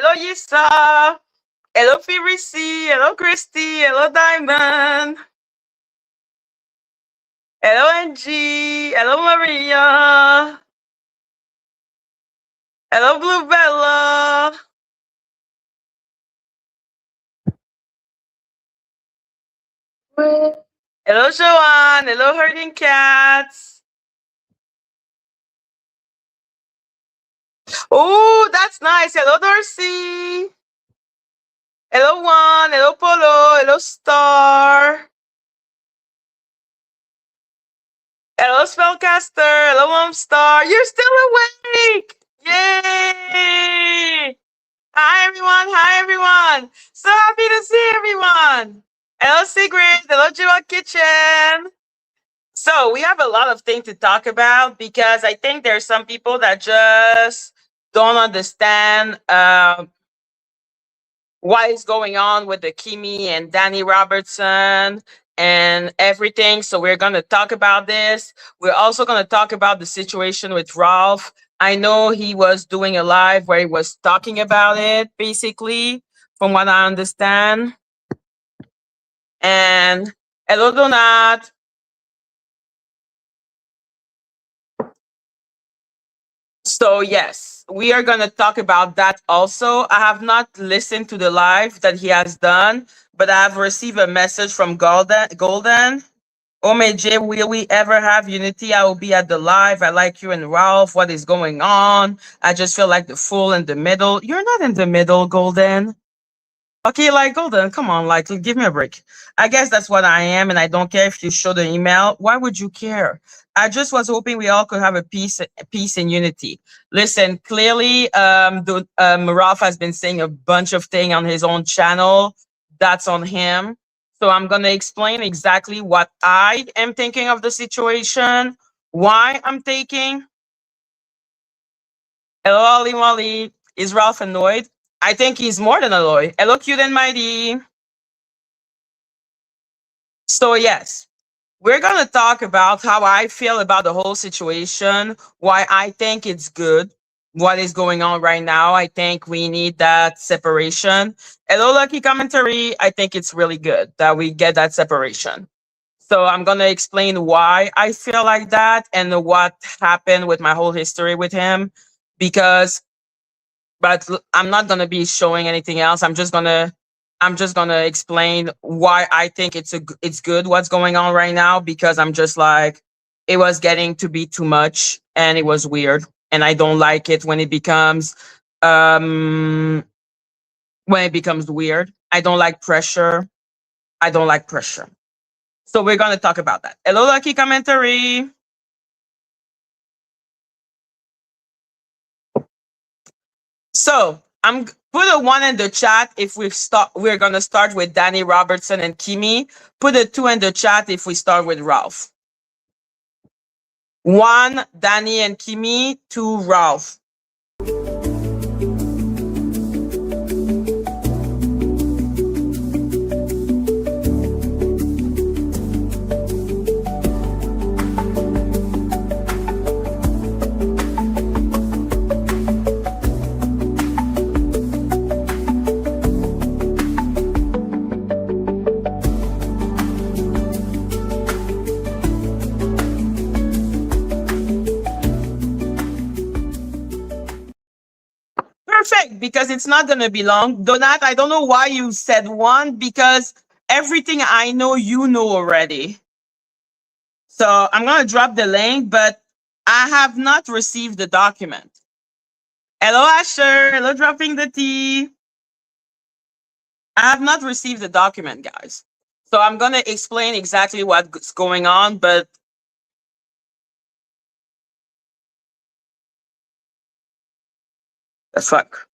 Hello, Yisa. Hello, Firisi. Hello, Christy. Hello, Diamond. Hello, Angie. Hello, Maria. Hello, Blue Bella. Hello, Joanne. Hello, Herding Cats. Oh, that's nice. Hello, Darcy. Hello, Juan. Hello, Polo. Hello, Star. Hello, Spellcaster. Hello, Mom Star. You're still awake. Yay! Hi, everyone. Hi, everyone. So happy to see everyone. Hello, Sigrid. Hello, Jewel Kitchen. So we have a lot of things to talk about because I think there's some people that just don't understand what is going on with the Kimi and Danny Robertson and everything. So we're going to talk about this. We're also going to talk about the situation with Ralph. I know he was doing a live where he was talking about it, basically, from what I understand. And hello, Donat. So yes, we are going to talk about that also. I have not listened to the live that he has done, but I have received a message from Golden. J, will we ever have unity? I will be at the live. I like you and Ralph. What is going on? I just feel like the fool in the middle. You're not in the middle, Golden. Okay, like Golden, come on, like give me a break. I guess that's what I am, and I don't care if you show the email. Why would you care? I just was hoping we all could have a peace and unity. Listen, clearly, Ralph has been saying a bunch of things on his own channel. That's on him. So I'm gonna explain exactly what I am thinking of the situation, why I'm taking. Hello, Ali Wally. Is Ralph annoyed? I think he's more than annoyed. Hello, cute and mighty. So yes, we're going to talk about how I feel about the whole situation, why I think it's good, what is going on right now. I think we need that separation. Hello, Lucky Commentary. I think it's really good that we get that separation. So I'm going to explain why I feel like that and what happened with my whole history with him. Because, I'm not going to be showing anything else. I'm just gonna explain why I think it's good what's going on right now, because I'm just like, it was getting to be too much and it was weird, and I don't like it um when it becomes weird. I don't like pressure. I don't like pressure. So we're gonna talk about that. Hello, Lucky Commentary. So put a one in the chat if we're gonna start with Danny Robertson and Kimi. Put a two in the chat if we start with Ralph. One, Danny and Kimi. Two, Ralph. Perfect, because it's not going to be long. Donat, I don't know why you said one, because everything I know, you know already. So I'm going to drop the link, but I have not received the document. Hello, Asher. Hello, dropping the tea. I have not received the document, guys. So I'm going to explain exactly what's going on, but the fuck.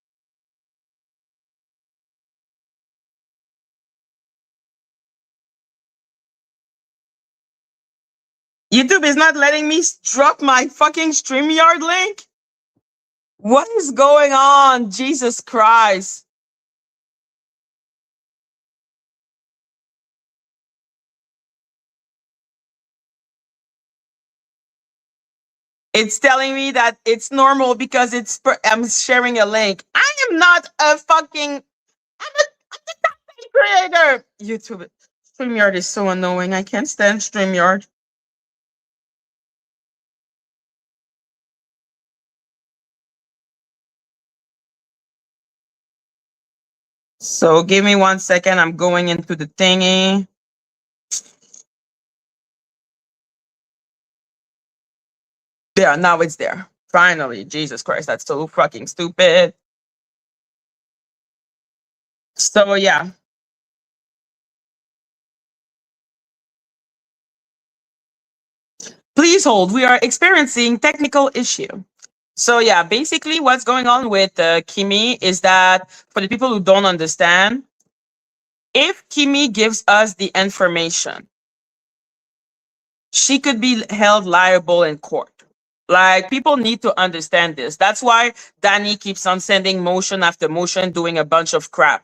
YouTube is not letting me drop my fucking StreamYard link? What is going on? Jesus Christ. It's telling me that it's normal because I'm sharing a link. I am not a fucking. I'm the content creator. YouTube. StreamYard is so annoying. I can't stand StreamYard. So give me 1 second. I'm going into the thingy. Yeah, now it's there. Finally, Jesus Christ, that's so fucking stupid. So yeah. Please hold. We are experiencing technical issue. So yeah, basically what's going on with Kimi is that for the people who don't understand, if Kimi gives us the information, she could be held liable in court. Like people need to understand this. That's why Danny keeps on sending motion after motion, doing a bunch of crap.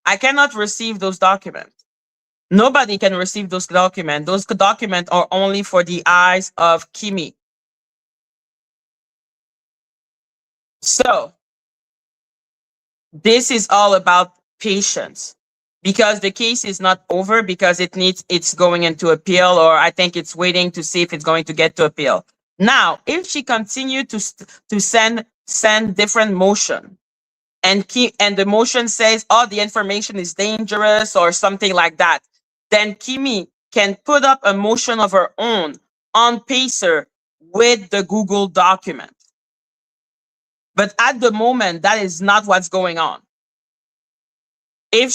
I cannot receive those documents. Nobody can receive those documents. Those documents are only for the eyes of Kimi. So this is all about patience because the case is not over because it's going into appeal, or I think it's waiting to see if it's going to get to appeal. Now, if she continued to send different motion and the motion says, oh, the information is dangerous or something like that, then Kimi can put up a motion of her own on Pacer with the Google document. But at the moment, that is not what's going on. If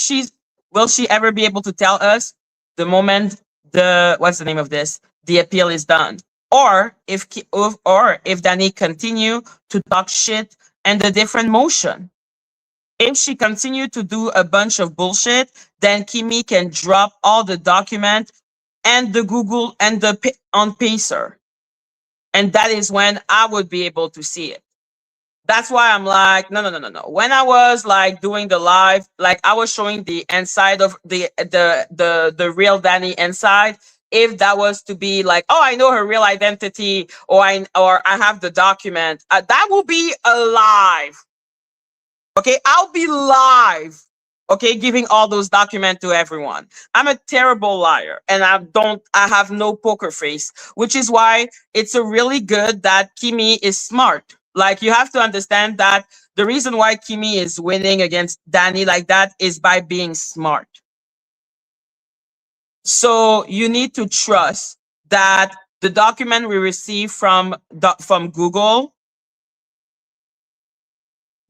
will she ever be able to tell us the moment what's the name of this? The appeal is done. Or if Danny continue to talk shit and a different motion. If she continue to do a bunch of bullshit, then Kimi can drop all the document and the Google and on Pacer. And that is when I would be able to see it. That's why I'm like, no. When I was like doing the live, like I was showing the inside of the real Danny inside. If that was to be like, oh, I know her real identity, or I have the document, that will be alive. Okay, I'll be live. Okay, giving all those documents to everyone. I'm a terrible liar, and I have no poker face, which is why it's a really good that Kimi is smart. Like you have to understand that the reason why Kimi is winning against Danny like that is by being smart. So you need to trust that the document we receive from Google,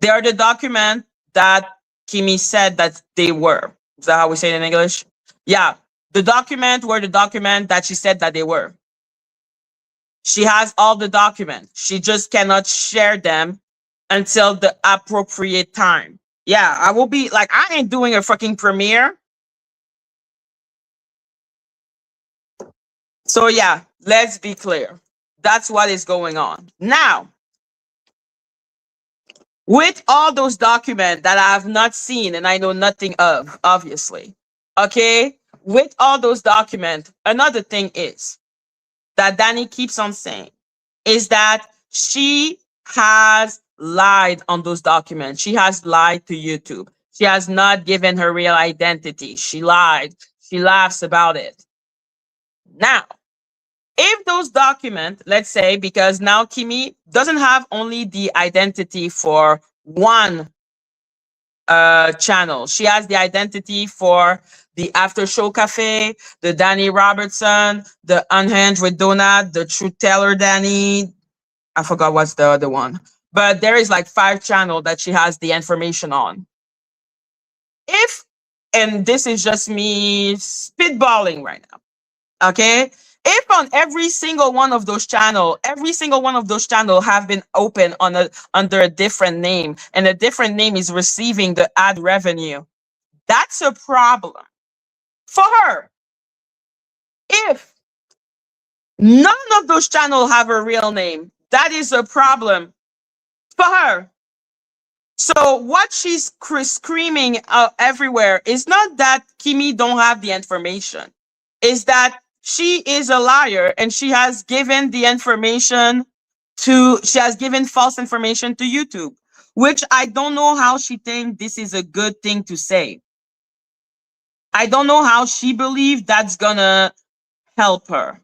they are the document that Kimi said that they were. Is that how we say it in English? Yeah. The document were the document that she said that they were. She has all the documents. She just cannot share them until the appropriate time. Yeah, I will be like, I ain't doing a fucking premiere. So yeah, let's be clear. That's what is going on. Now, with all those documents that I have not seen and I know nothing of, obviously. Okay? With all those documents, another thing is that Danny keeps on saying is that she has lied on those documents. She has lied to YouTube. She has not given her real identity. She lied. She laughs about it. Now, if those documents, let's say, because now Kimi doesn't have only the identity for one channel, she has the identity for the After Show Cafe, the Danny Robertson, the Unhinged with Donut, the Truth Teller Danny. I forgot what's the other one, but there is like 5 channels that she has the information on. And this is just me spitballing right now, okay? If on every single one of those channels have been open under a different name, and a different name is receiving the ad revenue, that's a problem for her. If none of those channels have a real name, that is a problem for her. So what she's screaming everywhere is not that Kimi don't have the information, is that she is a liar and she has given false information to YouTube, which I don't know how she thinks this is a good thing to say. I don't know how she believes that's gonna help her.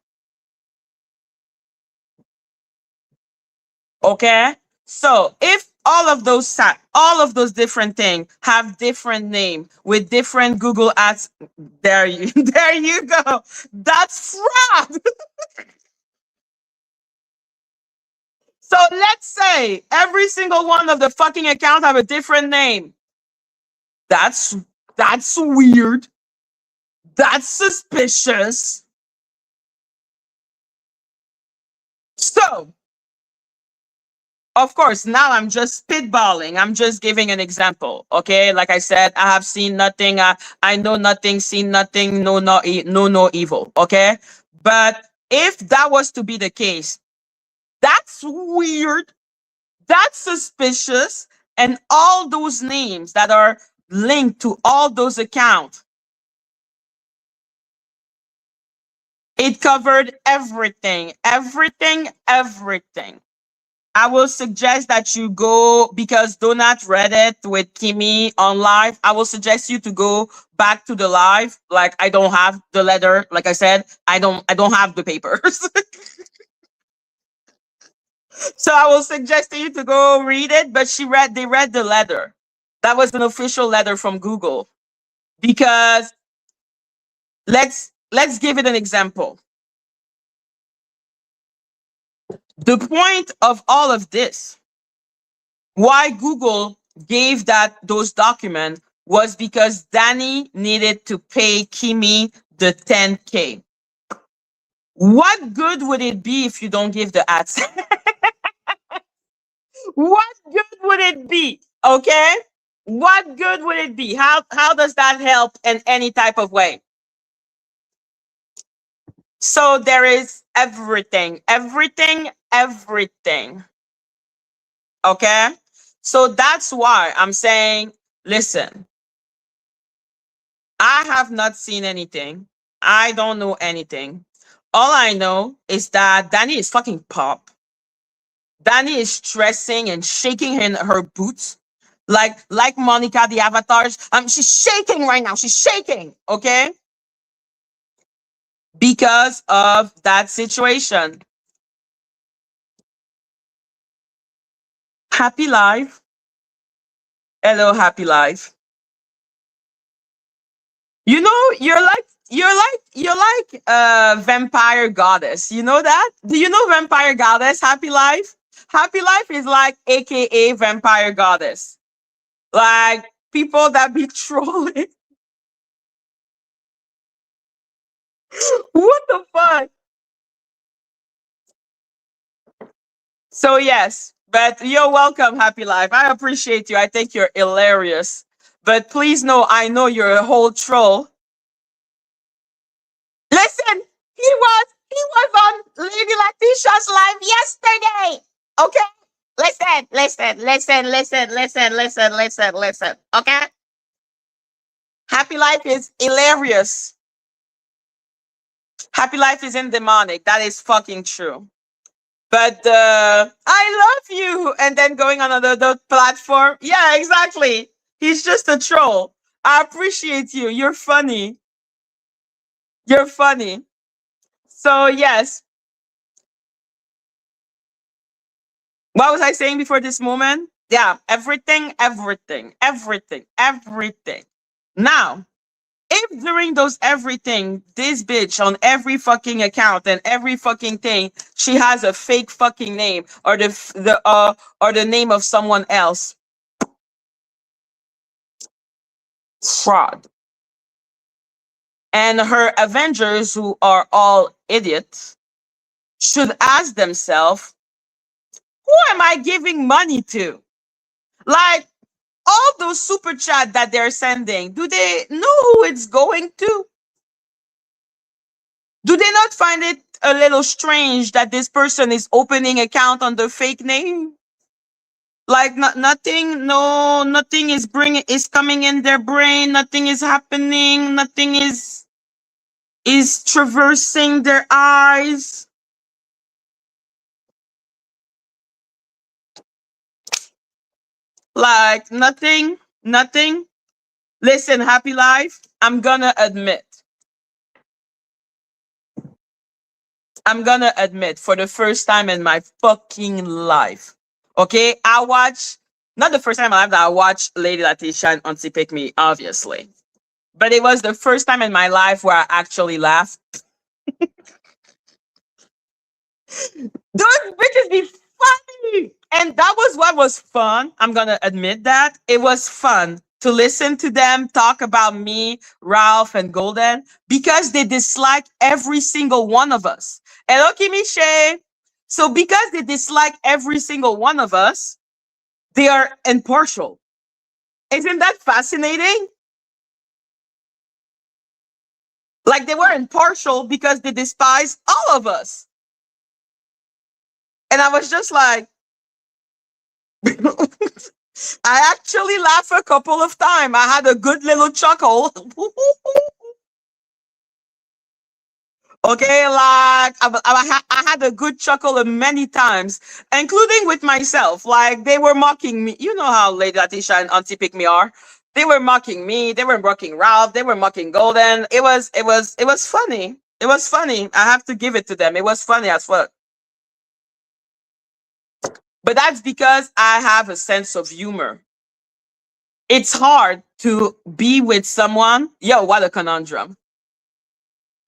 Okay? So if all of those different things have different name with different Google ads, there you there you go. That's fraud. So let's say every single one of the fucking accounts have a different name. That's that's weird. That's suspicious. So, of course, now I'm just spitballing. I'm just giving an example. Okay, like I said, I have seen nothing. I know nothing, seen nothing. No evil. Okay, but if that was to be the case, that's weird. That's suspicious. And all those names that are linked to all those accounts, it covered everything, everything, everything. I will suggest that you go, because Donut read it with Kimmy on live. I will suggest you to go back to the live. Like, I don't have the letter. Like I said, I don't have the papers. So I will suggest to you to go read it. But they read the letter. That was an official letter from Google. Because let's give it an example. The point of all of this, why Google gave those documents, was because Danny needed to pay Kimmy the 10K. What good would it be if you don't give the ads? What good would it be? Okay? What good would it be? How does that help in any type of way? So there is everything, everything, everything. Okay? So that's why I'm saying, listen, I have not seen anything. I don't know anything. All I know is that Danny is fucking pop. Danny is stressing and shaking her boots. Like Monica the avatars. She's shaking right now. She's shaking. Okay? Because of that situation. Happy life. Hello, happy life. You know, you're like vampire goddess. You know that? Do you know vampire goddess Happy Life? Happy Life is like AKA vampire goddess. Like people that be trolling. What the fuck? So yes, but you're welcome, Happy Life. I appreciate you. I think you're hilarious. But please know, I know you're a whole troll. Listen, he was on Lady Latisha's live yesterday. Okay? Listen. Okay? Happy Life is hilarious. Happy Life isn't demonic. That is fucking true. But I love you. And then going on another platform. Yeah, exactly. He's just a troll. I appreciate you. You're funny. You're funny. So, yes. What was I saying before this moment? Yeah, everything, everything, everything, everything. Now, if during those everything, this bitch on every fucking account and every fucking thing, she has a fake fucking name or the name of someone else, fraud. And her Avengers, who are all idiots, should ask themselves, who am I giving money to? Like, all those super chat that they're sending, do they know who it's going to? Do they not find it a little strange that this person is opening account under fake name? Like nothing, no, nothing is coming in their brain. Nothing is happening. Nothing is traversing their eyes. Like nothing, nothing. Listen, happy life. I'm gonna admit for the first time in my fucking life. Okay, I watch not the first time in my life that I watched Lady Letitia and Auntie Pick Me, obviously. But it was the first time in my life where I actually laughed. Those bitches be funny. And that was what was fun. I'm going to admit that. It was fun to listen to them talk about me, Ralph, and Golden because they dislike every single one of us. Hello, Kimishe. So, because they dislike every single one of us, they are impartial. Isn't that fascinating? Like they were impartial because they despise all of us. And I was just like, I actually laughed a couple of times. I had a good little chuckle. Okay, like I had a good chuckle many times, including with myself. Like they were mocking me. You know how Lady Latisha and Auntie Pick Me are. They were mocking me. They were mocking Ralph. They were mocking Golden. It was funny. It was funny. I have to give it to them. It was funny as fuck. But that's because I have a sense of humor. It's hard to be with someone. Yo, what a conundrum.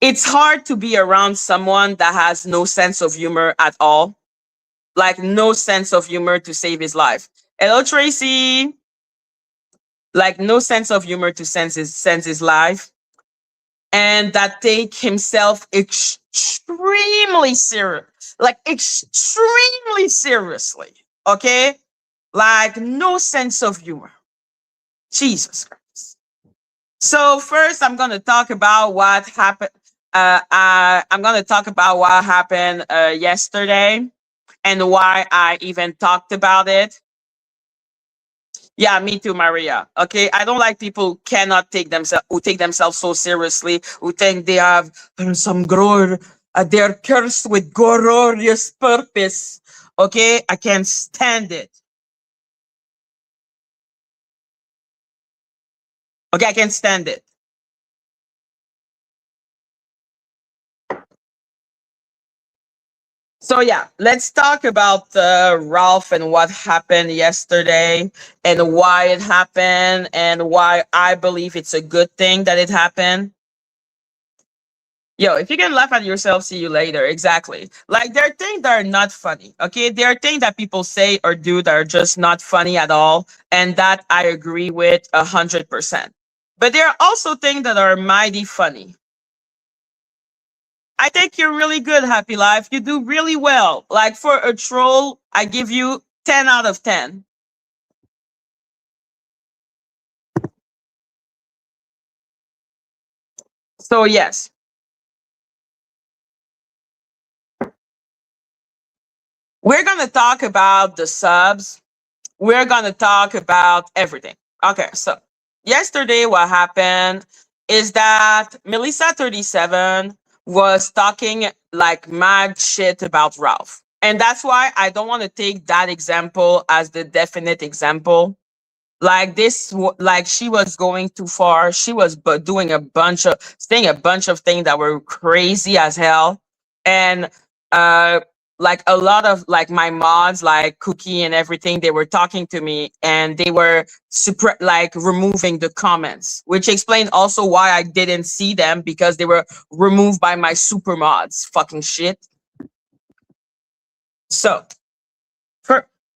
It's hard to be around someone that has no sense of humor at all. Like, no sense of humor to save his life. Hello, Tracy. Like, no sense of humor to sense his life. And that take himself extremely serious. Like, extremely seriously. Okay? Like, no sense of humor. Jesus Christ. So first, I'm gonna talk about what happened. I'm gonna talk about what happened yesterday and why I even talked about it. Yeah, me too, Maria. Okay, I don't like people who take themselves so seriously, who think they have some grow. They're cursed with glorious purpose. Okay, I can't stand it. Okay, I can't stand it. So yeah, let's talk about Ralph and what happened yesterday and why it happened and why I believe it's a good thing that it happened. Yo, if you can laugh at yourself, see you later. Exactly. Like there are things that are not funny. Okay, there are things that people say or do that are just not funny at all, and that I agree with 100%. But there are also things that are mighty funny. I think you're really good, Happy Life. You do really well. Like for a troll, I give you 10 out of 10. So, yes, we're going to talk about the subs. We're going to talk about everything. Okay, so yesterday, what happened is that Melissa 37 was talking like mad shit about Ralph. And that's why I don't want to take that example as the definite example. Like like she was going too far. She was doing saying a bunch of things that were crazy as hell. And uh like a lot of like my mods, like Cookie and everything, they were talking to me and they were like removing the comments, which explained also why I didn't see them, because they were removed by my super mods. Fucking shit. So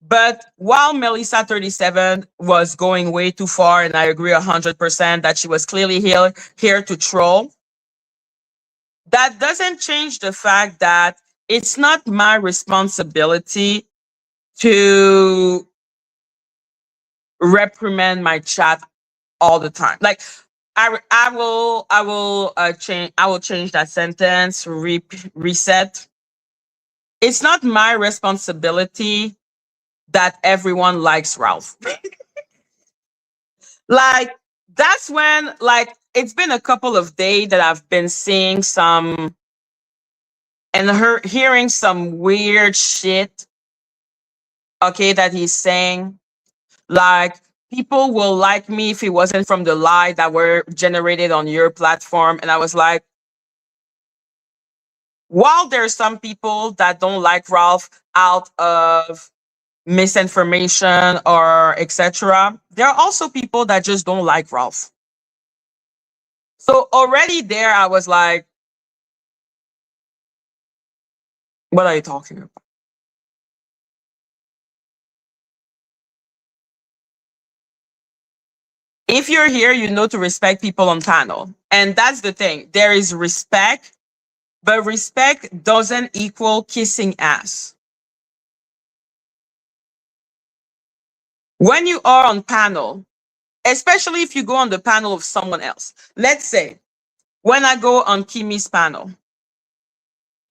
but while Melissa 37 was going way too far, and I agree 100% that she was clearly here to troll, that doesn't change the fact that it's not my responsibility to reprimand my chat all the time. Like I will change that sentence. Reset. It's not my responsibility that everyone likes Ralph. Like that's when, like, it's been a couple of days that I've been seeing some and hearing some weird shit, okay, that he's saying. Like, people will like me if it wasn't from the lie that were generated on your platform. And I was like, while there are some people that don't like Ralph out of misinformation or etc., there are also people that just don't like Ralph. So already there, I was like, what are you talking about? If you're here, you know to respect people on panel. And that's the thing. There is respect, but respect doesn't equal kissing ass. When you are on panel, especially if you go on the panel of someone else, let's say when I go on Kimi's panel,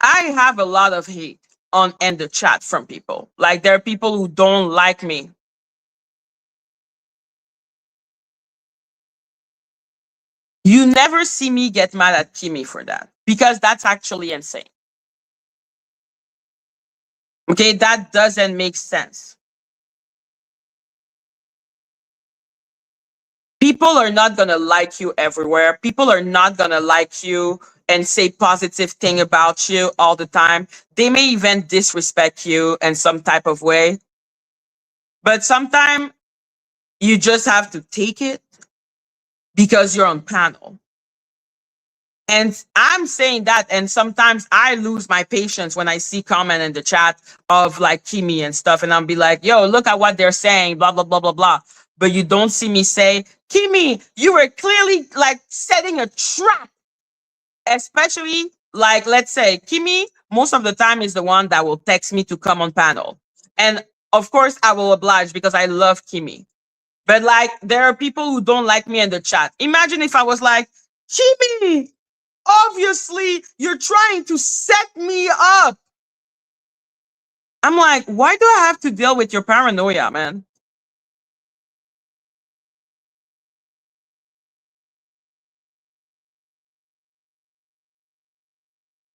I have a lot of hate on in the chat from people. Like, there are people who don't like me. You never see me get mad at Kimi for that, because that's actually insane. Okay, that doesn't make sense. People are not going to like you everywhere. People are not going to like you and say positive thing about you all the time. They may even disrespect you in some type of way. But sometimes you just have to take it because you're on panel. And I'm saying that, and sometimes I lose my patience when I see comment in the chat of like Kimi and stuff, and I'll be like, yo, look at what they're saying, blah, blah, blah, blah, blah. But you don't see me say, Kimi, you were clearly like setting a trap. Especially, like, let's say Kimi, most of the time, is the one that will text me to come on panel. And of course, I will oblige because I love Kimi. But like, there are people who don't like me in the chat. Imagine if I was like, Kimi, obviously you're trying to set me up. I'm like, why do I have to deal with your paranoia, man?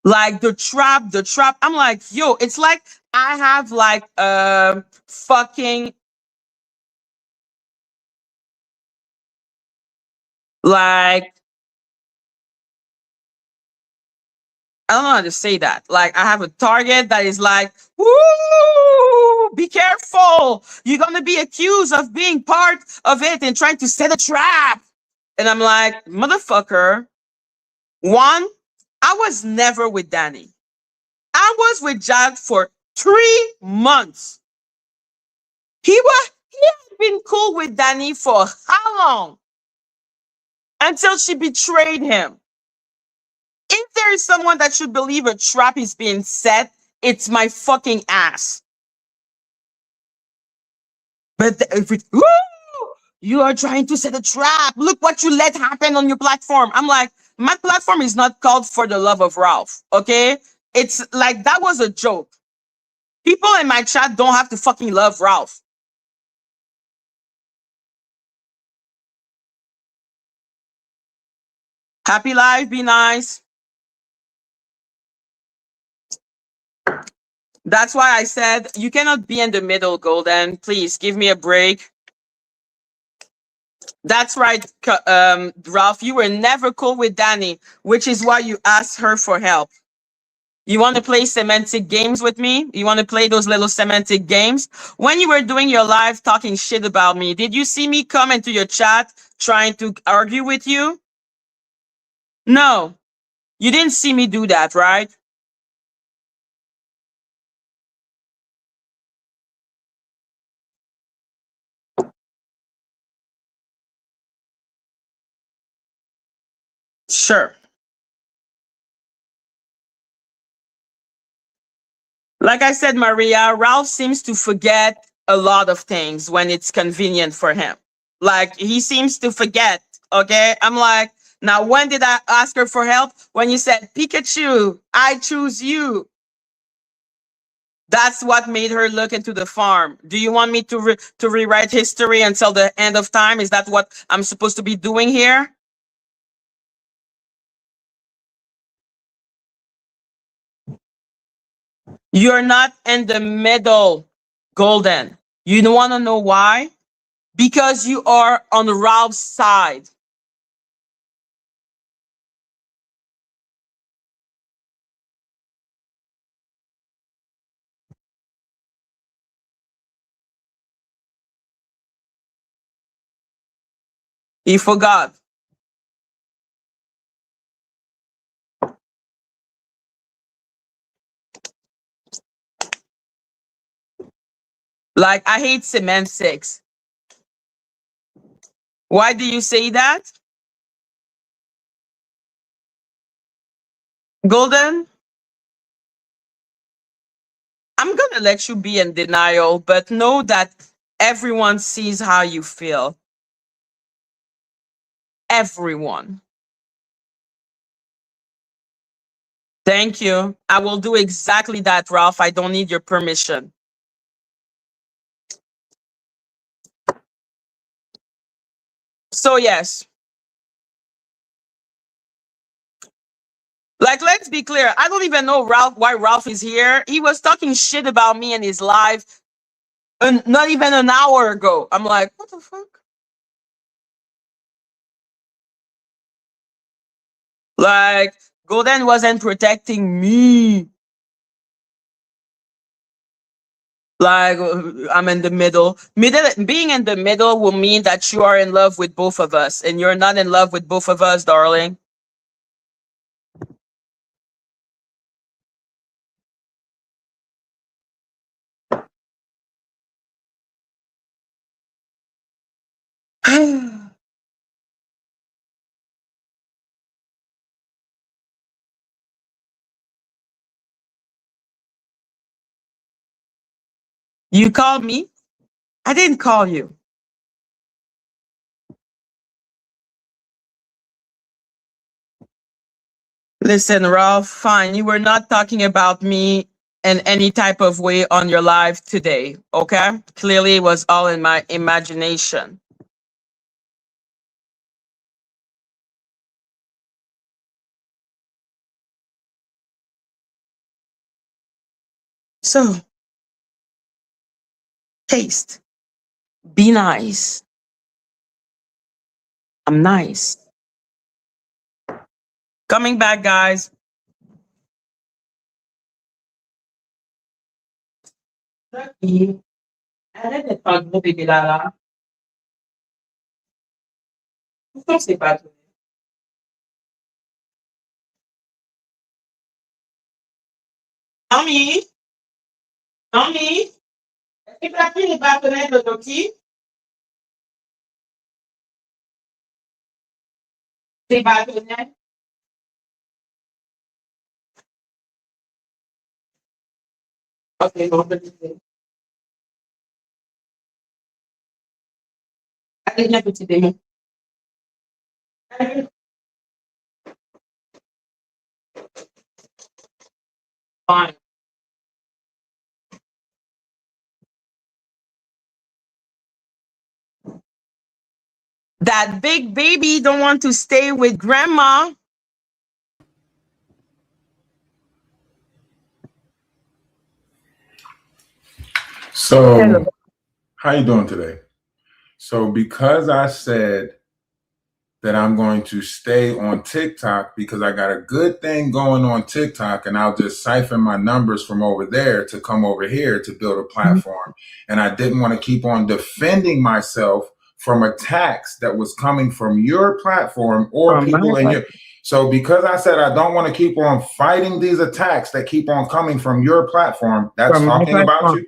Like, the trap. I'm like, yo, it's like I have like fucking, like, I don't know how to say that. Like, I have a target that is like, woo, be careful. You're gonna be accused of being part of it and trying to set a trap. And I'm like, motherfucker, one, I was never with Danny. I was with Jack for 3 months. He had been cool with Danny for how long? Until she betrayed him. If there is someone that should believe a trap is being set, it's my fucking ass. But woo, you are trying to set a trap. Look what you let happen on your platform. I'm like, my platform is not called for the love of Ralph. Okay, it's like that was a joke. People in my chat don't have to fucking love Ralph. Happy life, be nice. That's why I said you cannot be in the middle, Golden. Please give me a break. That's right, Ralph. You were never cool with Danny, which is why you asked her for help. You want to play semantic games with me? You want to play those little semantic games? When you were doing your live talking shit about me, did you see me come into your chat trying to argue with you? No, you didn't see me do that, right? Sure. Like I said, Maria, Ralph seems to forget a lot of things when it's convenient for him. Like, he seems to forget. Okay. I'm like, now, when did I ask her for help? When you said, Pikachu, I choose you. That's what made her look into the farm. Do you want me to to rewrite history until the end of time? Is that what I'm supposed to be doing here? You're not in the middle, Golden. You want to know why? because you are on Ralph's side. He forgot. Like, I hate semantics. Why do you say that? Golden, I'm gonna let you be in denial, but know that everyone sees how you feel. Everyone. Thank you. I will do exactly that, Ralph. I don't need your permission. So, yes, like, let's be clear. I don't even know Ralph why Ralph is here. He was talking shit about me in his live not even an hour ago. I'm like, what the fuck? Like, Golden wasn't protecting me. Like, I'm in the middle. Being in the middle will mean that you are in love with both of us, and you're not in love with both of us, darling. You called me? I didn't call you. Listen, Ralph, fine. You were not talking about me in any type of way on your live today, okay? Clearly, it was all in my imagination. So, taste. Be nice. I'm nice. Coming back, guys. Arrête d'être un gros bébé là. Pourquoi c'est pas tout? Tommy, Tommy, est-ce que tu as pris les bâtonnets de Doki? Tes bâtonnets? Ok, bon, je te dis. Allez, viens, petit démon. Allez, fine. That big baby don't want to stay with grandma. So, how you doing today? So, because I said that I'm going to stay on TikTok because I got a good thing going on TikTok, and I'll just siphon my numbers from over there to come over here to build a platform. And I didn't want to keep on defending myself from attacks that was coming from your platform or From people my in your. So because I said I don't want to keep on fighting these attacks that keep on coming from your platform, that's From my talking about platform. you.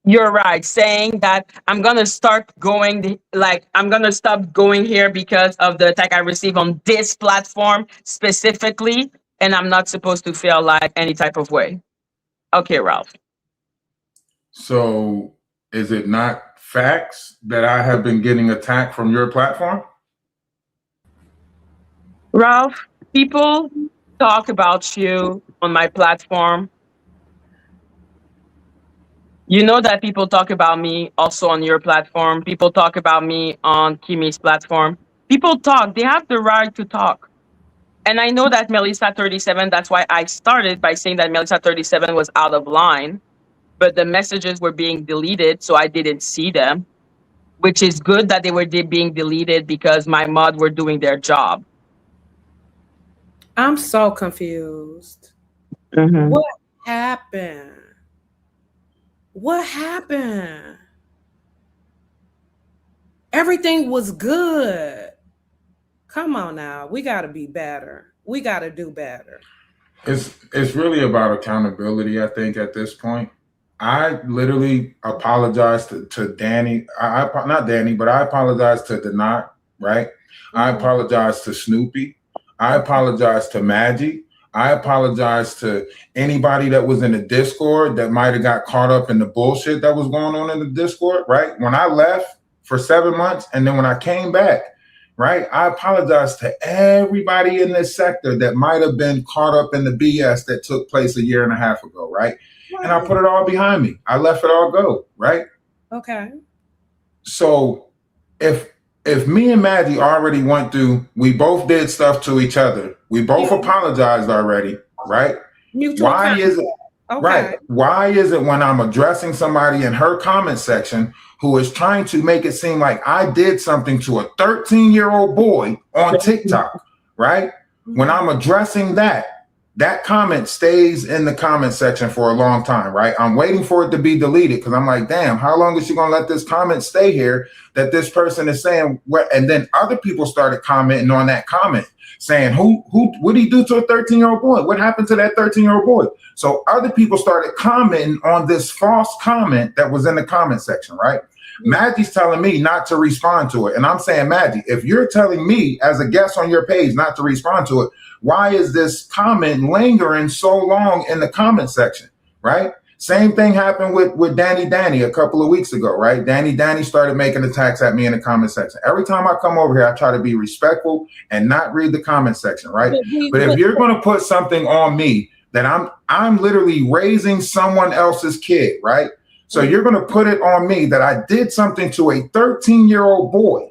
You're right, saying that I'm gonna start going, like, I'm gonna stop going here because of the attack I received on this platform specifically, and I'm not supposed to feel like any type of way. Okay, Ralph. So is it not facts that I have been getting attacked from your platform? Ralph, people talk about you on my platform. You know that people talk about me also on your platform. People talk about me on Kimi's platform. People talk, they have the right to talk. And I know that Melissa 37, that's why I started by saying that Melissa 37 was out of line, but the messages were being deleted, so I didn't see them. which is good that they were being deleted because my mod were doing their job. I'm so confused. Mm-hmm. What happened? What happened? Everything was good. Come on now. We got to be better. We got to do better. It's really about accountability, I think, at this point. I literally apologized to Danny. Not Danny, but I apologized to Denot, right? I apologized to Snoopy. I apologized to Madgie. I apologized to anybody that was in the Discord that might have got caught up in the bullshit that was going on in the Discord, right? When I left for 7 months and then when I came back, right? I apologize to everybody in this sector that might have been caught up in the BS that took place a year and a half ago, right? And I put it all behind me. I let it all go, right? Okay. So if me and Madgie already went through, we both did stuff to each other. We both apologized already, right? Mutual Why is it? Okay. Right. Why is it when I'm addressing somebody in her comment section who is trying to make it seem like I did something to a 13-year-old boy on TikTok, right? When I'm addressing that comment stays in the comment section for a long time, right? I'm waiting for it to be deleted because I'm like, damn, how long is she going to let this comment stay here that this person is saying what? And then other people started commenting on that comment saying, what did he do to a 13-year-old boy? What happened to that 13-year-old boy? So other people started commenting on this false comment that was in the comment section, right? Maggie's telling me not to respond to it. And I'm saying, Madgie, if you're telling me as a guest on your page not to respond to it, why is this comment lingering so long in the comment section, right? Same thing happened with Danny a couple of weeks ago, right? Danny started making attacks at me in the comment section. Every time I come over here, I try to be respectful and not read the comment section, right? But if you're going to put something on me that I'm literally raising someone else's kid, right? So you're going to put it on me that I did something to a 13-year-old boy,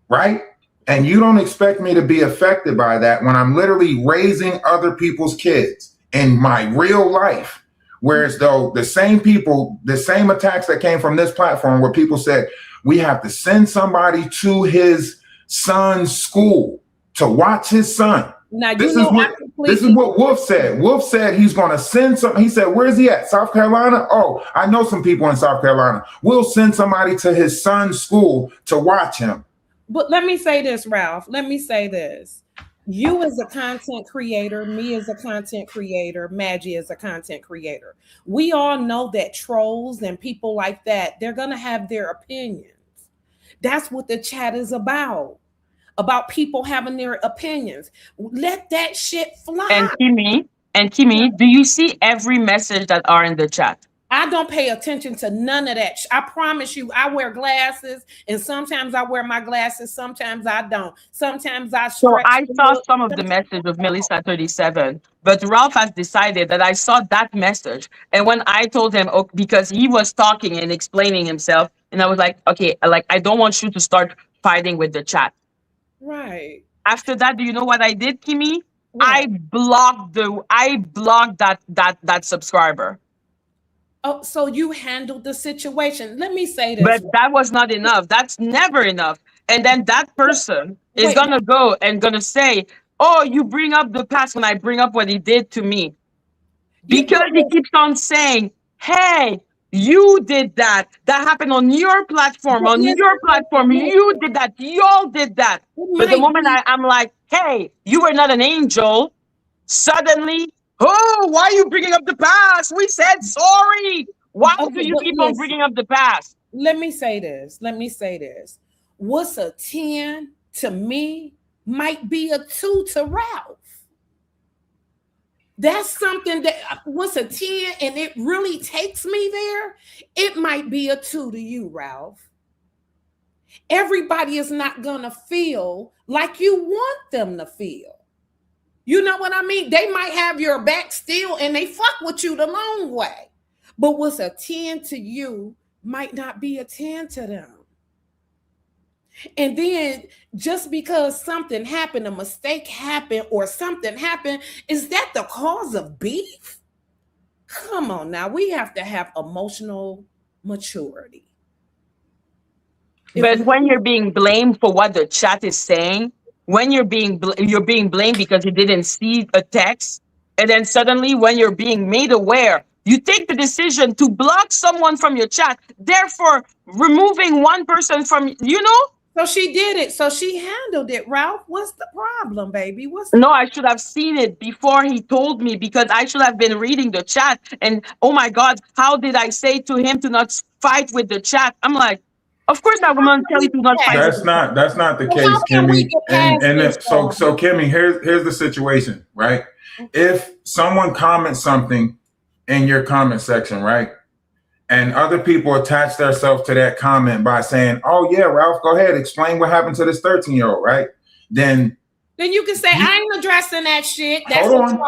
right? And you don't expect me to be affected by that when I'm literally raising other people's kids in my real life. Whereas though the same people, the same attacks that came from this platform where people said, we have to send somebody to his son's school to watch his son. Now, this is what Wolf said. Wolf said he's going to send some. He said, where's he at? South Carolina? Oh, I know some people in South Carolina. We'll send somebody to his son's school to watch him. But let me say this, Ralph. Let me say this. You as a content creator, me as a content creator, Madgie as a content creator. We all know that trolls and people like that, they're going to have their opinions. That's what the chat is about people having their opinions. Let that shit fly. And Kimmy, do you see every message that are in the chat? I don't pay attention to none of that. I promise you, I wear glasses, and sometimes I wear my glasses, sometimes I don't. Sometimes I So I saw some of the message of Melissa 37, but Ralph has decided that I saw that message. And when I told him, oh, because he was talking and explaining himself, and I was like, okay, like, I don't want you to start fighting with the chat. Right. After that, do you know what I did, Kimmy? What? I blocked that subscriber. Oh, so you handled the situation. Let me say this. But that was not enough. That's never enough. And then that person is going to go and going to say, oh, you bring up the past when I bring up what he did to me. Because he keeps on saying, hey, you did that. That happened on your platform. On your platform, you did that. Y'all did that. But the moment I'm like, hey, you were not an angel, suddenly, oh, why are you bringing up the past? We said sorry. Why do you keep on bringing up the past? Let me say this. What's a 10 to me might be a 2 to Ralph. That's something that what's a 10 and it really takes me there, it might be a 2 to you, Ralph. Everybody is not going to feel like you want them to feel. You know what I mean? They might have your back still and they fuck with you the long way. But what's a 10 to you might not be a 10 to them. And then just because something happened, a mistake happened, or something happened, is that the cause of beef? Come on now, we have to have emotional maturity. If But we when you're being blamed for what the chat is saying, when you're being blamed because you didn't see a text, and then suddenly when you're being made aware, you take the decision to block someone from your chat, therefore removing one person from, you know. so she did it. So she handled it, Ralph. What's the problem, baby? What's the No, I should have seen it before he told me, because I should have been reading the chat. And oh my God, how did I say to him to not fight with the chat? I'm like, of course I'm going to tell we you to not fight with That's the chat. not the so how case, can we Kimmy. get And past this so Kimmy, here's the situation, right? If someone comments something in your comment section, right, and other people attach themselves to that comment by saying, "Oh yeah, Ralph, go ahead, explain what happened to this 13-year-old," right? Then you can say, you, I ain't addressing that shit. That's hold on.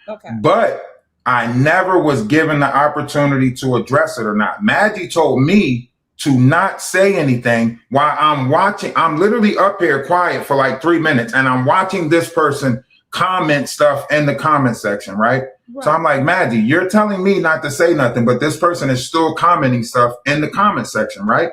Okay. But I never was given the opportunity to address it or not. Madgie told me to not say anything while I'm watching. I'm literally up here quiet for like 3 minutes and I'm watching this person comment stuff in the comment section, right? So I'm like, Madgie, you're telling me not to say nothing, but this person is still commenting stuff in the comment section, right?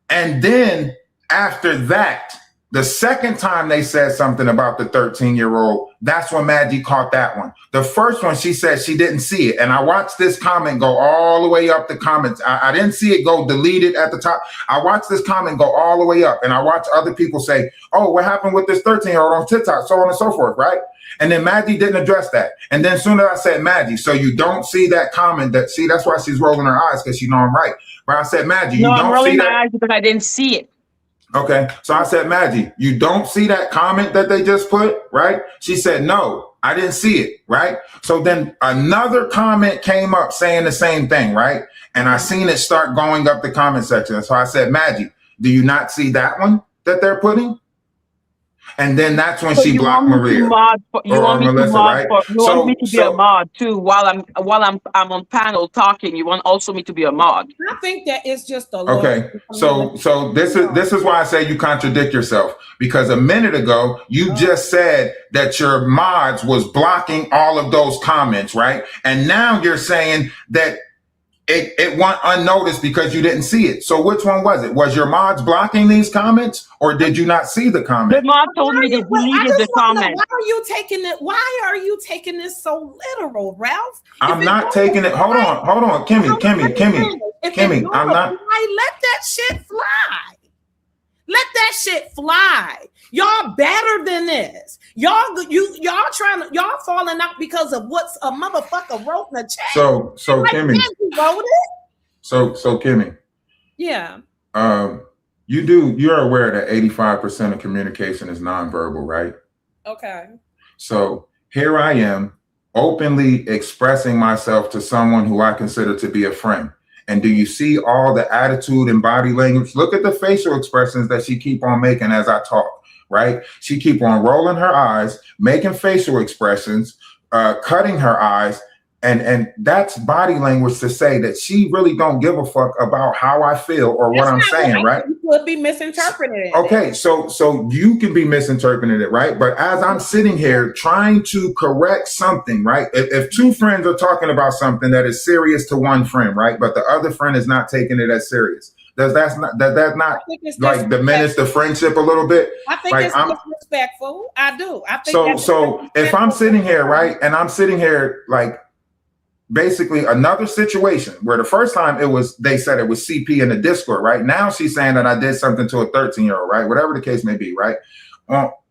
And then after that, the second time they said something about the 13-year-old, that's when Madgie caught that one. The first one, she said she didn't see it. And I watched this comment go all the way up the comments. I didn't see it go deleted at the top. I watched this comment go all the way up. And I watched other people say, oh, what happened with this 13-year-old on TikTok, so on and so forth, right? And then Madgie didn't address that. And then soon as I said, Madgie, so you don't see that comment, that's why she's rolling her eyes, because she know I'm right. But I said, Madgie, No, you I'm don't rolling see my that? eyes because I didn't see it. Okay, so I said, Madgie, you don't see that comment that they just put, right? She said, no, I didn't see it, right? So then another comment came up saying the same thing, right? And I seen it start going up the comment section. So I said, Madgie, do you not see that one that they're putting? And then that's when So she you blocked want me to Maria mod? You want or me to Melissa, mod right? for? You want me to be a So mod too while I'm on panel talking? You want also me to be a mod? I think that it's just a okay, so this is why I say you contradict yourself, because a minute ago you just said that your mods was blocking all of those comments, right? And now you're saying that it went unnoticed because you didn't see it. So which one was it? Was your mods blocking these comments, or did you not see the The comment? mod told me they I deleted the just want to know, comment. why are you taking this so literal, Ralph? I'm not taking it. Hold on, Kimmy. I'm not. Let that shit fly. Let that shit fly. Y'all better than this. Y'all falling out because of what's a motherfucker wrote in the chat. So Kimmy. Wrote it. So Kimmy. Yeah. You're aware that 85% of communication is nonverbal, right? Okay. So here I am openly expressing myself to someone who I consider to be a friend. And do you see all the attitude and body language? Look at the facial expressions that she keep on making as I talk, right? She keep on rolling her eyes, making facial expressions, cutting her eyes. And that's body language to say that she really don't give a fuck about how I feel or what I'm saying, right? You could be misinterpreted. Okay, so you can be misinterpreting it, right? But as I'm sitting here trying to correct something, right? If two friends are talking about something that is serious to one friend, right? But the other friend is not taking it as serious. Does that not like diminish the friendship a little bit? I think like, it's disrespectful. I do. I think so if I'm sitting here, right, and I'm sitting here like basically another situation where the first time they said it was CP in the Discord, right? Now she's saying that I did something to a 13-year-old, right? Whatever the case may be, right?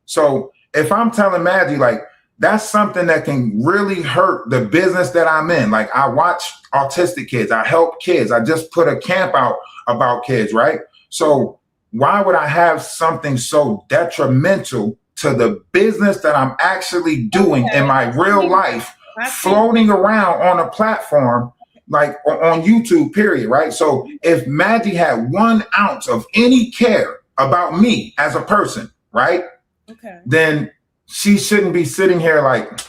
So if I'm telling Madgie, like, that's something that can really hurt the business that I'm in. Like, I watch autistic kids, I help kids, I just put a camp out about kids, right? So why would I have something so detrimental to the business that I'm actually doing in my real life floating around on a platform like on YouTube, period, right? So if Madgie had 1 ounce of any care about me as a person, right? Okay. Then she shouldn't be sitting here like.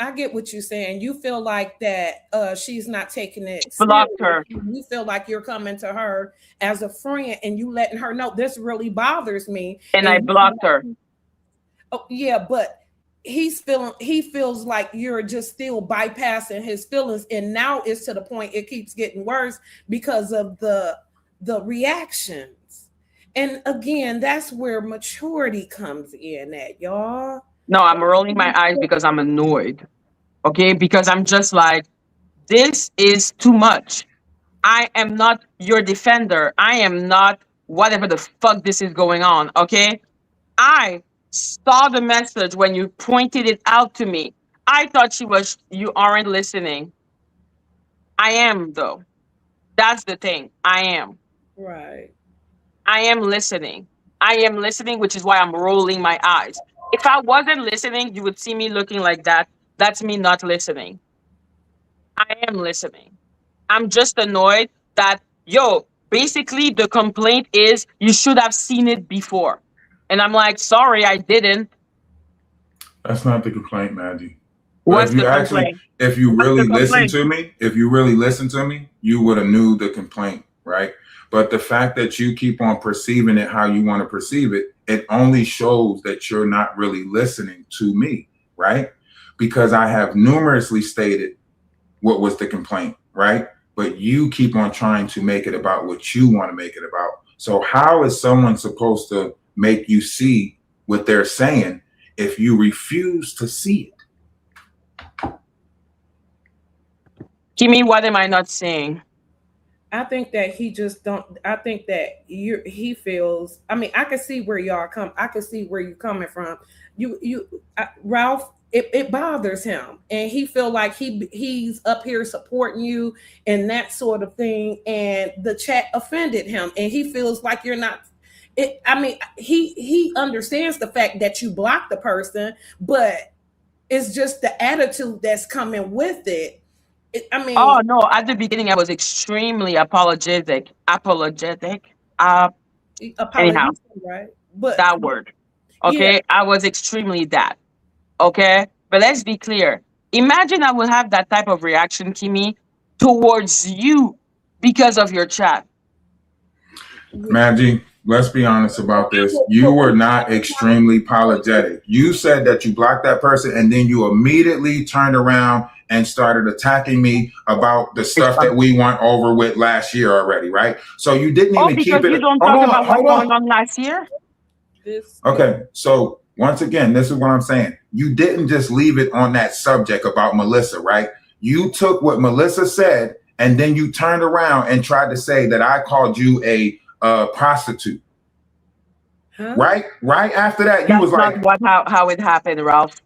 I get what you're saying. You feel like that she's not taking it. Blocked her. You feel like you're coming to her as a friend and you letting her know this really bothers me. And I blocked her. Oh, yeah, but he feels like you're just still bypassing his feelings, and now it's to the point it keeps getting worse because of the reactions. And again, that's where maturity comes in at, y'all. No, I'm rolling my eyes because I'm annoyed. Okay, because I'm just like, this is too much. I am not your defender. I am not whatever the fuck this is going on. Okay, I saw the message when you pointed it out to me. I thought you aren't listening. I am, though. That's the thing. Right. I am listening. I am listening, which is why I'm rolling my eyes. If I wasn't listening, you would see me looking like that. That's me not listening. I am listening. I'm just annoyed that, yo, basically the complaint is you should have seen it before. And I'm like, sorry, I didn't. That's not the complaint, Madgie. But What's the complaint? if you What's the really listen complaint? to me, you would have knew the complaint, right? But the fact that you keep on perceiving it how you want to perceive it, it only shows that you're not really listening to me, right? Because I have numerously stated what was the complaint, right? But you keep on trying to make it about what you want to make it about. So how is someone supposed to make you see what they're saying if you refuse to see it? Kimmy, what am I not saying? I think that he just don't. I think that he feels. I mean, I can see where y'all come. I can see where you're coming from. Ralph. It bothers him, and he feel like he's up here supporting you and that sort of thing. And the chat offended him, and he feels like you're not. I mean, he understands the fact that you blocked the person, but it's just the attitude that's coming with it. I mean, oh no! At the beginning, I was extremely apologetic. Anyhow, right? But that word. Okay, yeah. I was extremely that. Okay, but let's be clear. Imagine I will have that type of reaction, Kimmy, towards you because of your chat. Madgie, let's be honest about this. You were not extremely apologetic. You said that you blocked that person, and then you immediately turned around and started attacking me about the stuff that we went over with last year already, right? So you didn't even keep it. You don't talk about what's going on last year? Okay, so once again, this is what I'm saying. You didn't just leave it on that subject about Melissa, right? You took what Melissa said, and then you turned around and tried to say that I called you a prostitute. Huh? Right after that, you was like, how it happened, Ralph.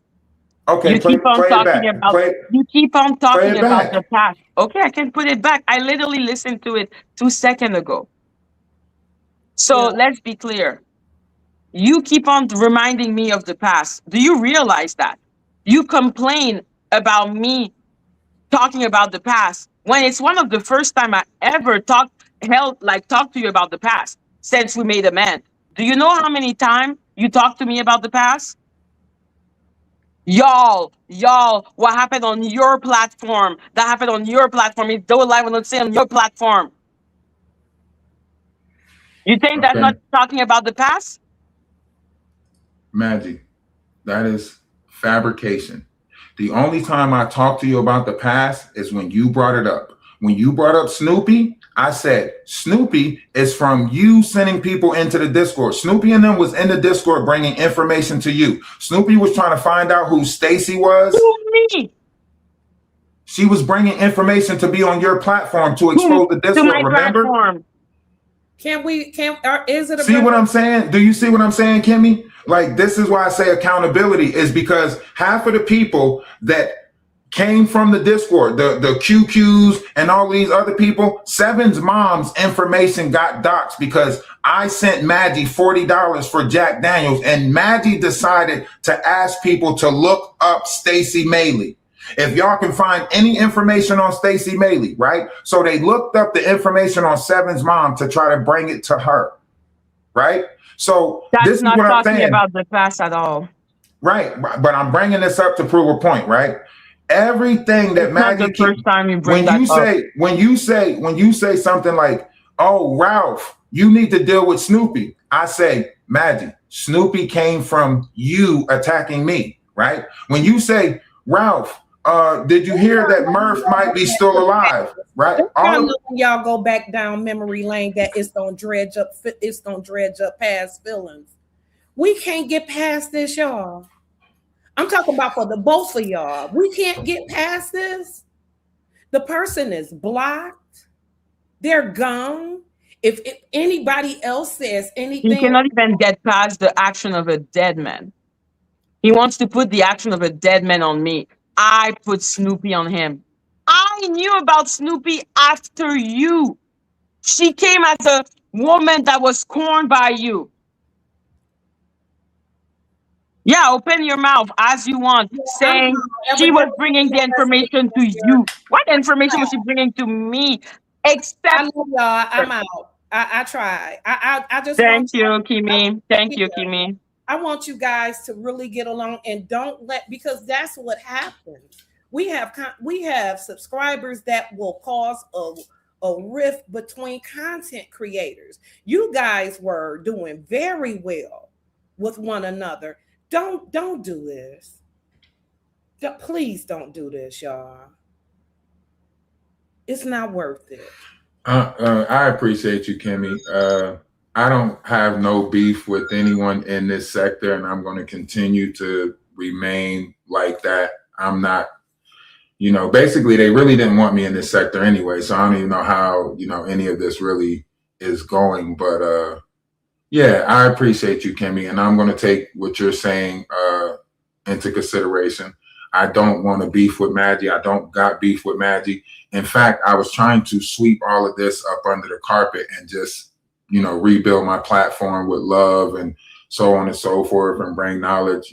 Okay, you keep on talking about the past. Okay, I can put it back. I literally listened to it 2 seconds ago. So let's be clear. You keep on reminding me of the past. Do you realize that? You complain about me talking about the past when it's one of the first time I ever talked to you about the past since we made amends. Do you know how many times you talked to me about the past? Y'all, what happened on your platform? That happened on your platform. It's though live on the same on your platform. You think that's not talking about the past? Madgie, that is fabrication. The only time I talk to you about the past is when you brought it up. When you brought up Snoopy, I said, Snoopy is from you sending people into the Discord. Snoopy and them was in the Discord bringing information to you. Snoopy was trying to find out who Stacy was. Who, me? She was bringing information to be on your platform to expose the Discord, to my remember? Platform. Is it see what I'm saying? Do you see what I'm saying, Kimmy? Like, this is why I say accountability is because half of the people that came from the Discord, the QQs and all these other people, Seven's mom's information got doxxed because I sent Madgie $40 for Jack Daniels, and Madgie decided to ask people to look up Stacey Maley. If y'all can find any information on Stacey Maley, right? So they looked up the information on Seven's mom to try to bring it to her, right? So this is what I'm saying. That's not talking about the past at all. Right, but I'm bringing this up to prove a point, right? Everything that Madgie, first time you bring when you say something like, "Oh, Ralph, you need to deal with Snoopy," I say, Madgie, Snoopy came from you attacking me, right? When you say, Ralph, did you hear that Murph might be still alive? Right? Y'all know when y'all go back down memory lane that it's gonna dredge up. It's gonna dredge up past feelings. We can't get past this, y'all. I'm talking about for the both of y'all. We can't get past this. The person is blocked. They're gone. If anybody else says He anything, cannot even get past the action of a dead man. He wants to put the action of a dead man on me. I put Snoopy on him. I knew about Snoopy after you. She came as a woman that was scorned by you. Yeah, open your mouth as you want, saying she was bringing the information to you. What information was she bringing to me? I Except, know y'all. I'm out. I tried. I just want. thank you, Kimi. Thank you, Kimi. I want you guys to really get along and don't let, because that's what happens. We have subscribers that will cause a rift between content creators. You guys were doing very well with one another. Don't do this. Please don't do this, y'all. It's not worth it. I appreciate you, Kimmy. I don't have no beef with anyone in this sector, and I'm going to continue to remain like that. I'm not, basically they really didn't want me in this sector anyway, so I don't even know how, any of this really is going. But yeah, I appreciate you, Kimmy, and I'm going to take what you're saying into consideration. I don't want to beef with Madgie. I don't got beef with Madgie. In fact, I was trying to sweep all of this up under the carpet and just, rebuild my platform with love and so on and so forth and bring knowledge,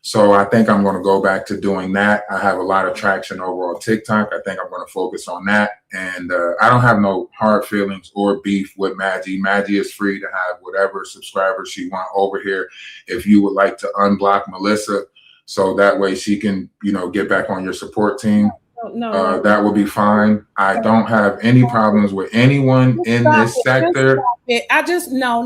So I think I'm going to go back to doing that. I have a lot of traction over on TikTok. I think I'm going to focus on that. And I don't have no hard feelings or beef with Madgie. Madgie is free to have whatever subscribers she want over here. If you would like to unblock Melissa, so that way she can, get back on your support team. No. That would be fine. I don't have any problems with anyone in this sector. I just no,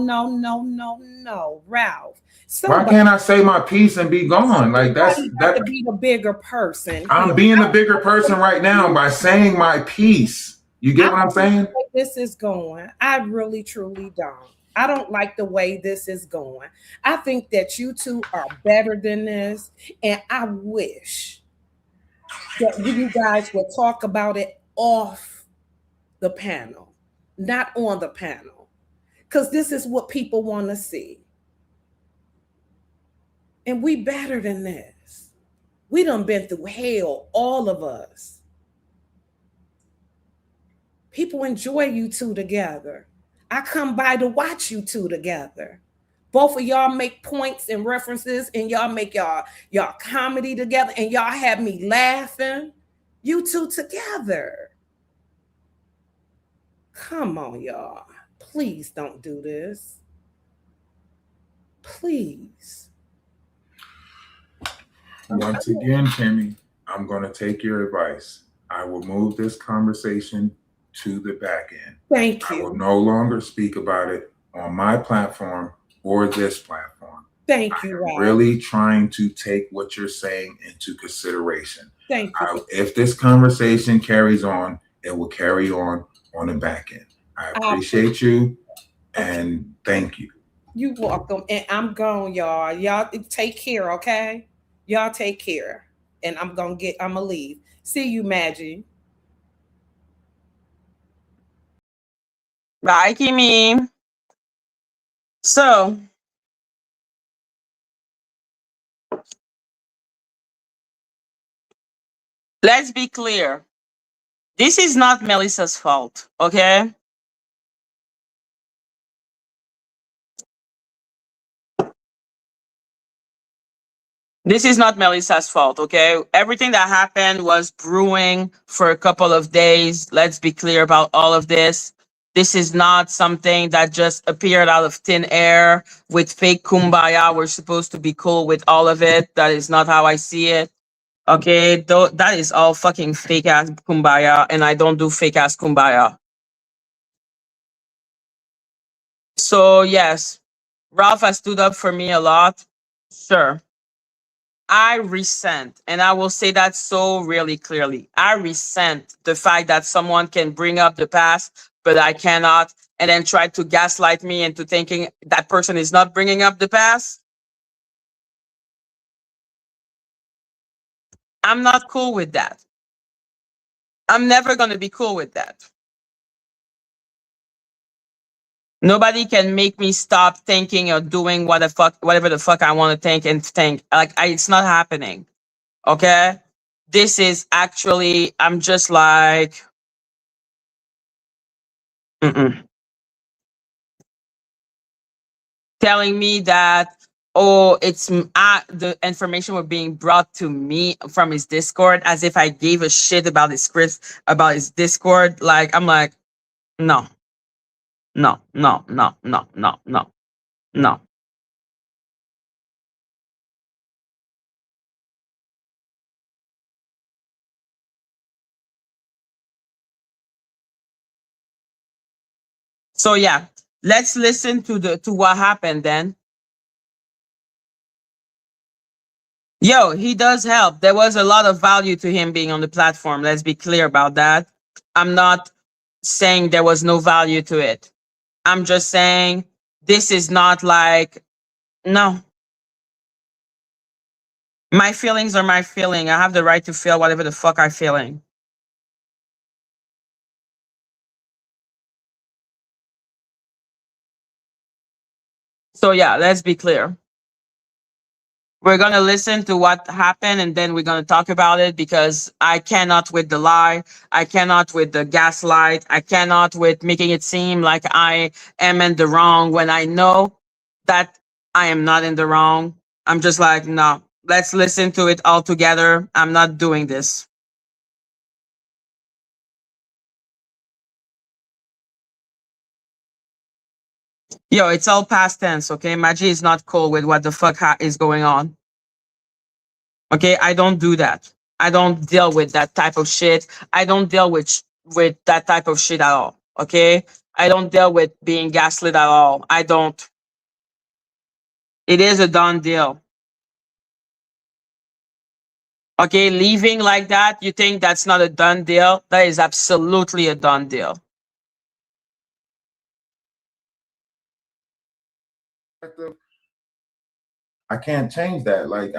Ralph. Why can't I say my piece and be gone? Like that. To be the bigger person. I'm being the bigger person right now by saying my piece. You get what I'm saying? This is going. I really, truly don't. I don't like the way this is going. I think that you two are better than this, and I wish that you guys would talk about it off the panel, not on the panel, because this is what people want to see. And we better than this. We done been through hell, all of us. People enjoy you two together. I come by to watch you two together. Both of y'all make points and references, and y'all make y'all comedy together, and y'all have me laughing. You two together. Come on, y'all. Please don't do this. Please. Once again, Kimmy, I'm going to take your advice. I will move this conversation to the back end. Thank you. I will no longer speak about it on my platform or this platform. Thank you, I'm really trying to take what you're saying into consideration. Thank you. If this conversation carries on, it will carry on the back end. I appreciate you and thank you. You're welcome. And I'm gone, y'all. Y'all take care, okay? Y'all take care. And I'm gonna leave. See you, Madgie. Bye, Kimi. So, let's be clear. This is not Melissa's fault, okay? This is not Melissa's fault, okay? Everything that happened was brewing for a couple of days. Let's be clear about all of this. This is not something that just appeared out of thin air with fake kumbaya. We're supposed to be cool with all of it. That is not how I see it. Okay, that is all fucking fake ass kumbaya, and I don't do fake ass kumbaya. So yes, Ralph has stood up for me a lot. Sure. I resent, and I will say that so really clearly. I resent the fact that someone can bring up the past, but I cannot, and then try to gaslight me into thinking that person is not bringing up the past. I'm not cool with that. I'm never going to be cool with that. Nobody can make me stop thinking or doing whatever the fuck I want to think and think. It's not happening. Okay? This is actually, I'm just like, mm-mm. Telling me that, oh, the information were being brought to me from his Discord as if I gave a shit about his scripts, about his Discord. Like, I'm like, no, no, no, no, no, no, no, no. So yeah, let's listen to what happened then. Yo, he does help. There was a lot of value to him being on the platform. Let's be clear about that. I'm not saying there was no value to it. I'm just saying this is not like, no. My feelings are my feeling. I have the right to feel whatever the fuck I'm feeling. So yeah, let's be clear. We're going to listen to what happened and then we're going to talk about it, because I cannot with the lie. I cannot with the gaslight. I cannot with making it seem like I am in the wrong when I know that I am not in the wrong. I'm just like, no, let's listen to it all together. I'm not doing this. Yo, it's all past tense, okay? Madgie is not cool with what the fuck is going on. Okay, I don't do that. I don't deal with that type of shit. I don't deal with that type of shit at all. Okay, I don't deal with being gaslit at all. I don't. It is a done deal. Okay, leaving like that, you think that's not a done deal? That is absolutely a done deal. I can't change that. Like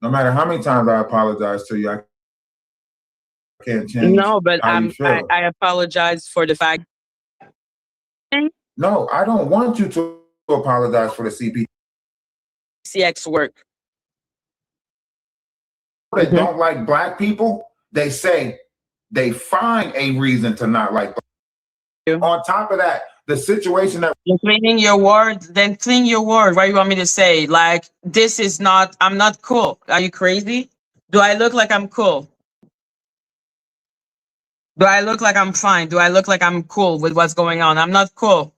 no matter how many times I apologize to you, I can't change No, but how you feel. I apologize for the fact. No, I don't want you to apologize for the CP. CX work. That don't like black people, they say they find a reason to not like black. On top of that, the situation that You're cleaning your word, then clean your word. What do you want me to say? Like, this is not, I'm not cool. Are you crazy? Do I look like I'm cool? Do I look like I'm fine? Do I look like I'm cool with what's going on? I'm not cool.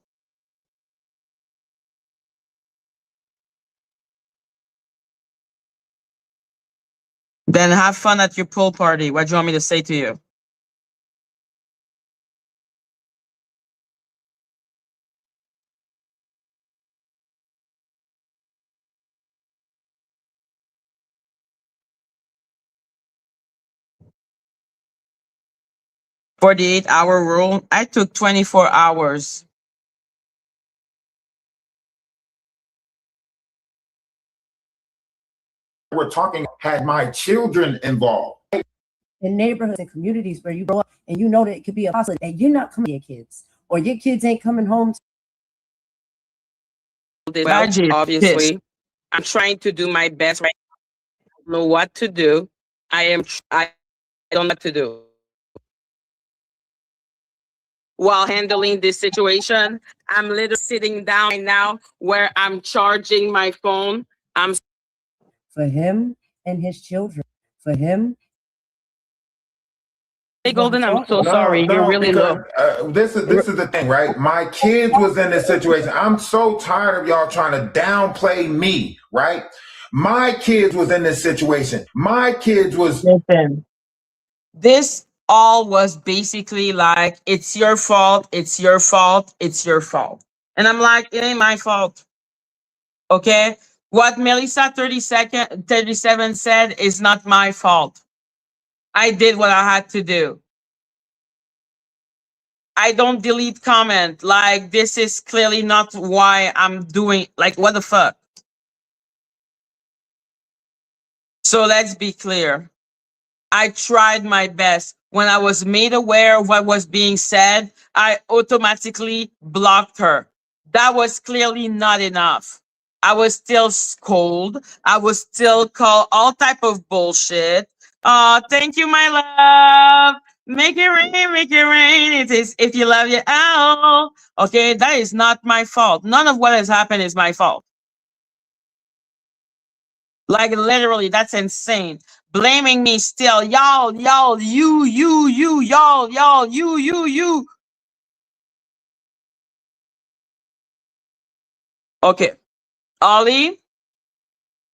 Then have fun at your pool party. What do you want me to say to you? 48-hour rule. I took 24 hours. we're talking had my children involved. In neighborhoods and communities where you grow up and you know that it could be a possibility, and you're not coming to your kids, or your kids ain't coming home. Well, obviously, I'm trying to do my best right now. I don't know what to do. I don't know what to do. While handling this situation, I'm literally sitting down right now where I'm charging my phone. I'm For him and his children. For him. Hey, Golden, I'm so sorry. You're really low. This is the thing, right? My kids was in this situation. I'm so tired of y'all trying to downplay me, right? My kids was in this situation. My kids was. Listen, this all was basically like, it's your fault, it's your fault, it's your fault. And I'm like, it ain't my fault. Okay? What Melissa 37 said is not my fault. I did what I had to do. I don't delete comment. Like, this is clearly not why I'm doing, like, what the fuck? So let's be clear. I tried my best. When I was made aware of what was being said, I automatically blocked her. That was clearly not enough. I was still scold. I was still call all type of bullshit. Thank you, my love. Make it rain, make it rain. It is if you love your owl. Okay, that is not my fault. None of what has happened is my fault. Like, literally, that's insane. Blaming me still. Y'all, you, y'all, you. Okay. Ollie,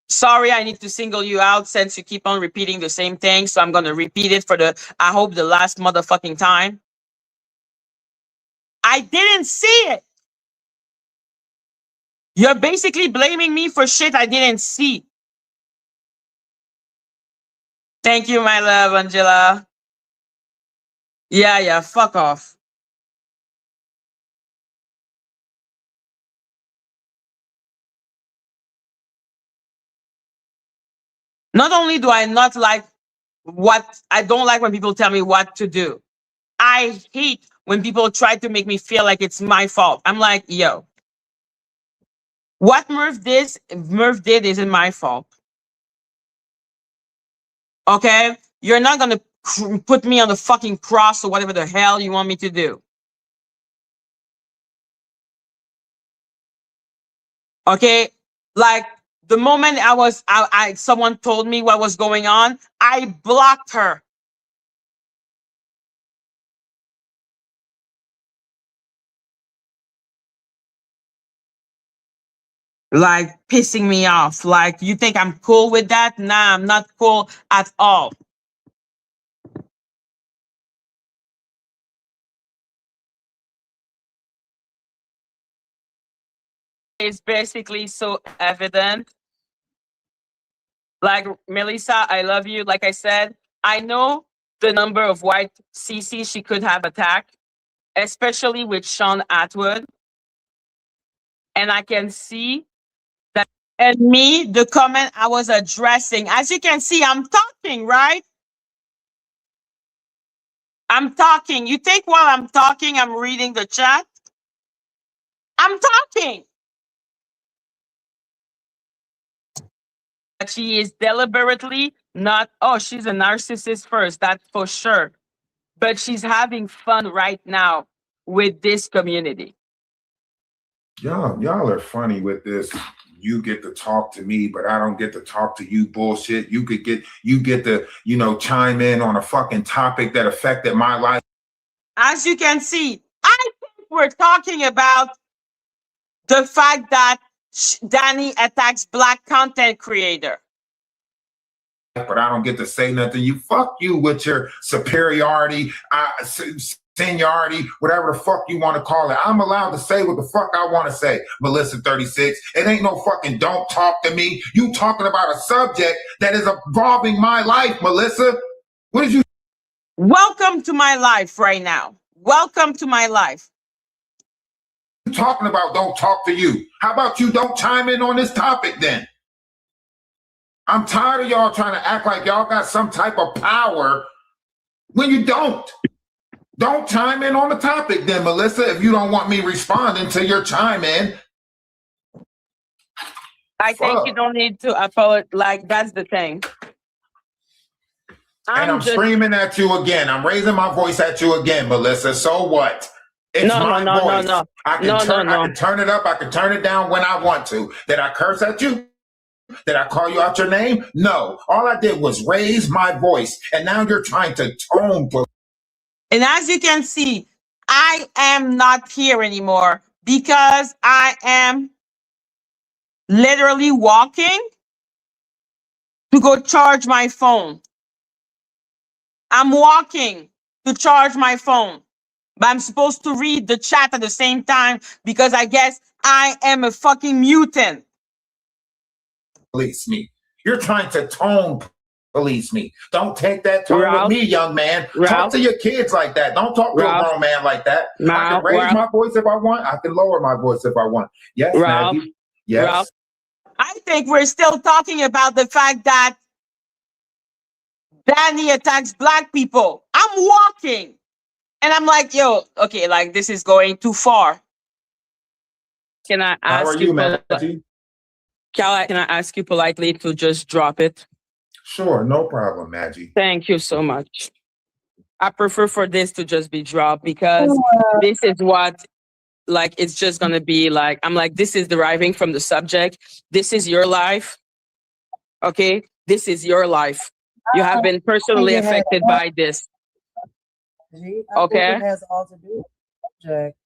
sorry, I need to single you out since you keep on repeating the same thing. So I'm going to repeat it for I hope the last motherfucking time. I didn't see it. You're basically blaming me for shit I didn't see. Thank you, my love, Angela. Yeah, fuck off. Not only do I not like I don't like when people tell me what to do. I hate when people try to make me feel like it's my fault. I'm like, yo, what Murph did isn't my fault. Okay? You're not going to put me on the fucking cross or whatever the hell you want me to do. Okay? Like, the moment someone told me what was going on, I blocked her. Like, pissing me off. Like, you think I'm cool with that? Nah, I'm not cool at all. It's basically so evident. Like, Melissa, I love you. Like I said, I know the number of white CC she could have attacked, especially with Sean Atwood. And I can see that. And me, the comment I was addressing, as you can see, I'm talking, right? I'm talking. You think while I'm talking, I'm reading the chat? I'm talking. But she is deliberately not, oh, she's a narcissist first, that's for sure. But she's having fun right now with this community. Y'all are funny with this. You get to talk to me, but I don't get to talk to you bullshit. You get to, chime in on a fucking topic that affected my life. As you can see, I think we're talking about the fact that Danny attacks Black content creator. But I don't get to say nothing. You fuck you with your superiority, seniority, whatever the fuck you want to call it. I'm allowed to say what the fuck I want to say. Melissa 36. It ain't no fucking don't talk to me. You talking about a subject that is involving my life, Melissa. What did you? Welcome to my life right now. Welcome to my life. Talking about don't talk to you. How about you don't chime in on this topic then? I'm tired of y'all trying to act like y'all got some type of power when you don't. Don't chime in on the topic then, Melissa, if you don't want me responding to your chime in. I think you don't need to apologize. Like, that's the thing. I'm screaming at you again. I'm raising my voice at you again, Melissa. So what? It's my voice. No. I can turn it up. I can turn it down when I want to. Did I curse at you? Did I call you out your name? No. All I did was raise my voice. And now you're trying to tone. And as you can see, I am not here anymore because I am literally walking to go charge my phone. I'm walking to charge my phone. But I'm supposed to read the chat at the same time because I guess I am a fucking mutant. police me. You're trying to tone police me. Don't take that tone with Ralph, me, young man. Talk Ralph, to your kids like that. Don't talk to a Ralph, grown man like that. I can Ralph, raise my voice if I want. I can lower my voice if I want. Yes, Ralph, Maggie. Ralph. Yes. I think we're still talking about the fact that Danny attacks black people. I'm walking and I'm like, yo, okay, like this is going too far. Can I How are ask you, you, Maggie? Can I ask you politely to just drop it? Sure, no problem, Maggie. Thank you so much. I prefer for this to just be dropped because this is what, like, it's just gonna be like, I'm like, this is deriving from the subject. This is your life. Okay? This is your life. You have been personally affected by this. I think Okay? it has all to do with the subject.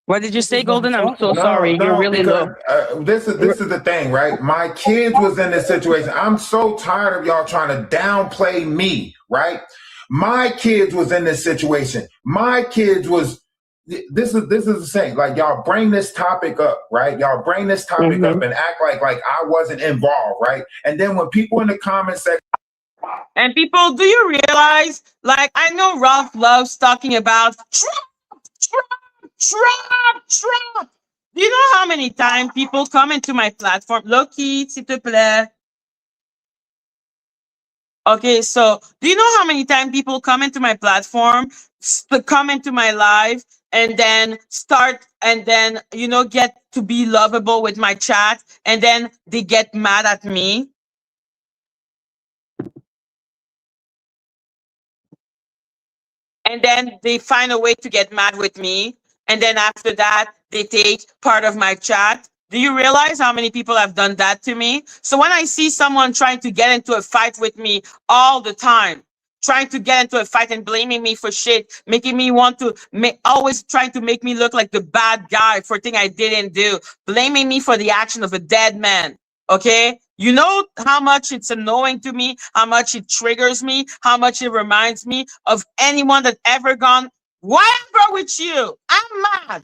What did you This say, is what we're Golden? I'm talking so about. sorry. You're really because low. this is the thing, right? My kids was in this situation. I'm so tired of y'all trying to downplay me, right? My kids was in this situation. My kids was. This is the same. Like y'all bring this topic up, right? Y'all bring this topic up and act like I wasn't involved, right? And then when people in the comments section. And people, do you realize? Like, I know Ralph loves talking about Trump, Trump, Trump. Do you know how many times people come into my platform? Loki, s'il te plaît. Okay, so do you know how many times people come into my platform, come into my live, and then start, and then, get to be lovable with my chat, and then they get mad at me? And then they find a way to get mad with me. And then after that, they take part of my chat. Do you realize how many people have done that to me? So when I see someone trying to get into a fight with me all the time, trying to get into a fight and blaming me for shit, making me want to always trying to make me look like the bad guy for thing I didn't do, blaming me for the action of a dead man. Okay? You know how much it's annoying to me, how much it triggers me, how much it reminds me of anyone that ever gone, whatever with you. I'm mad.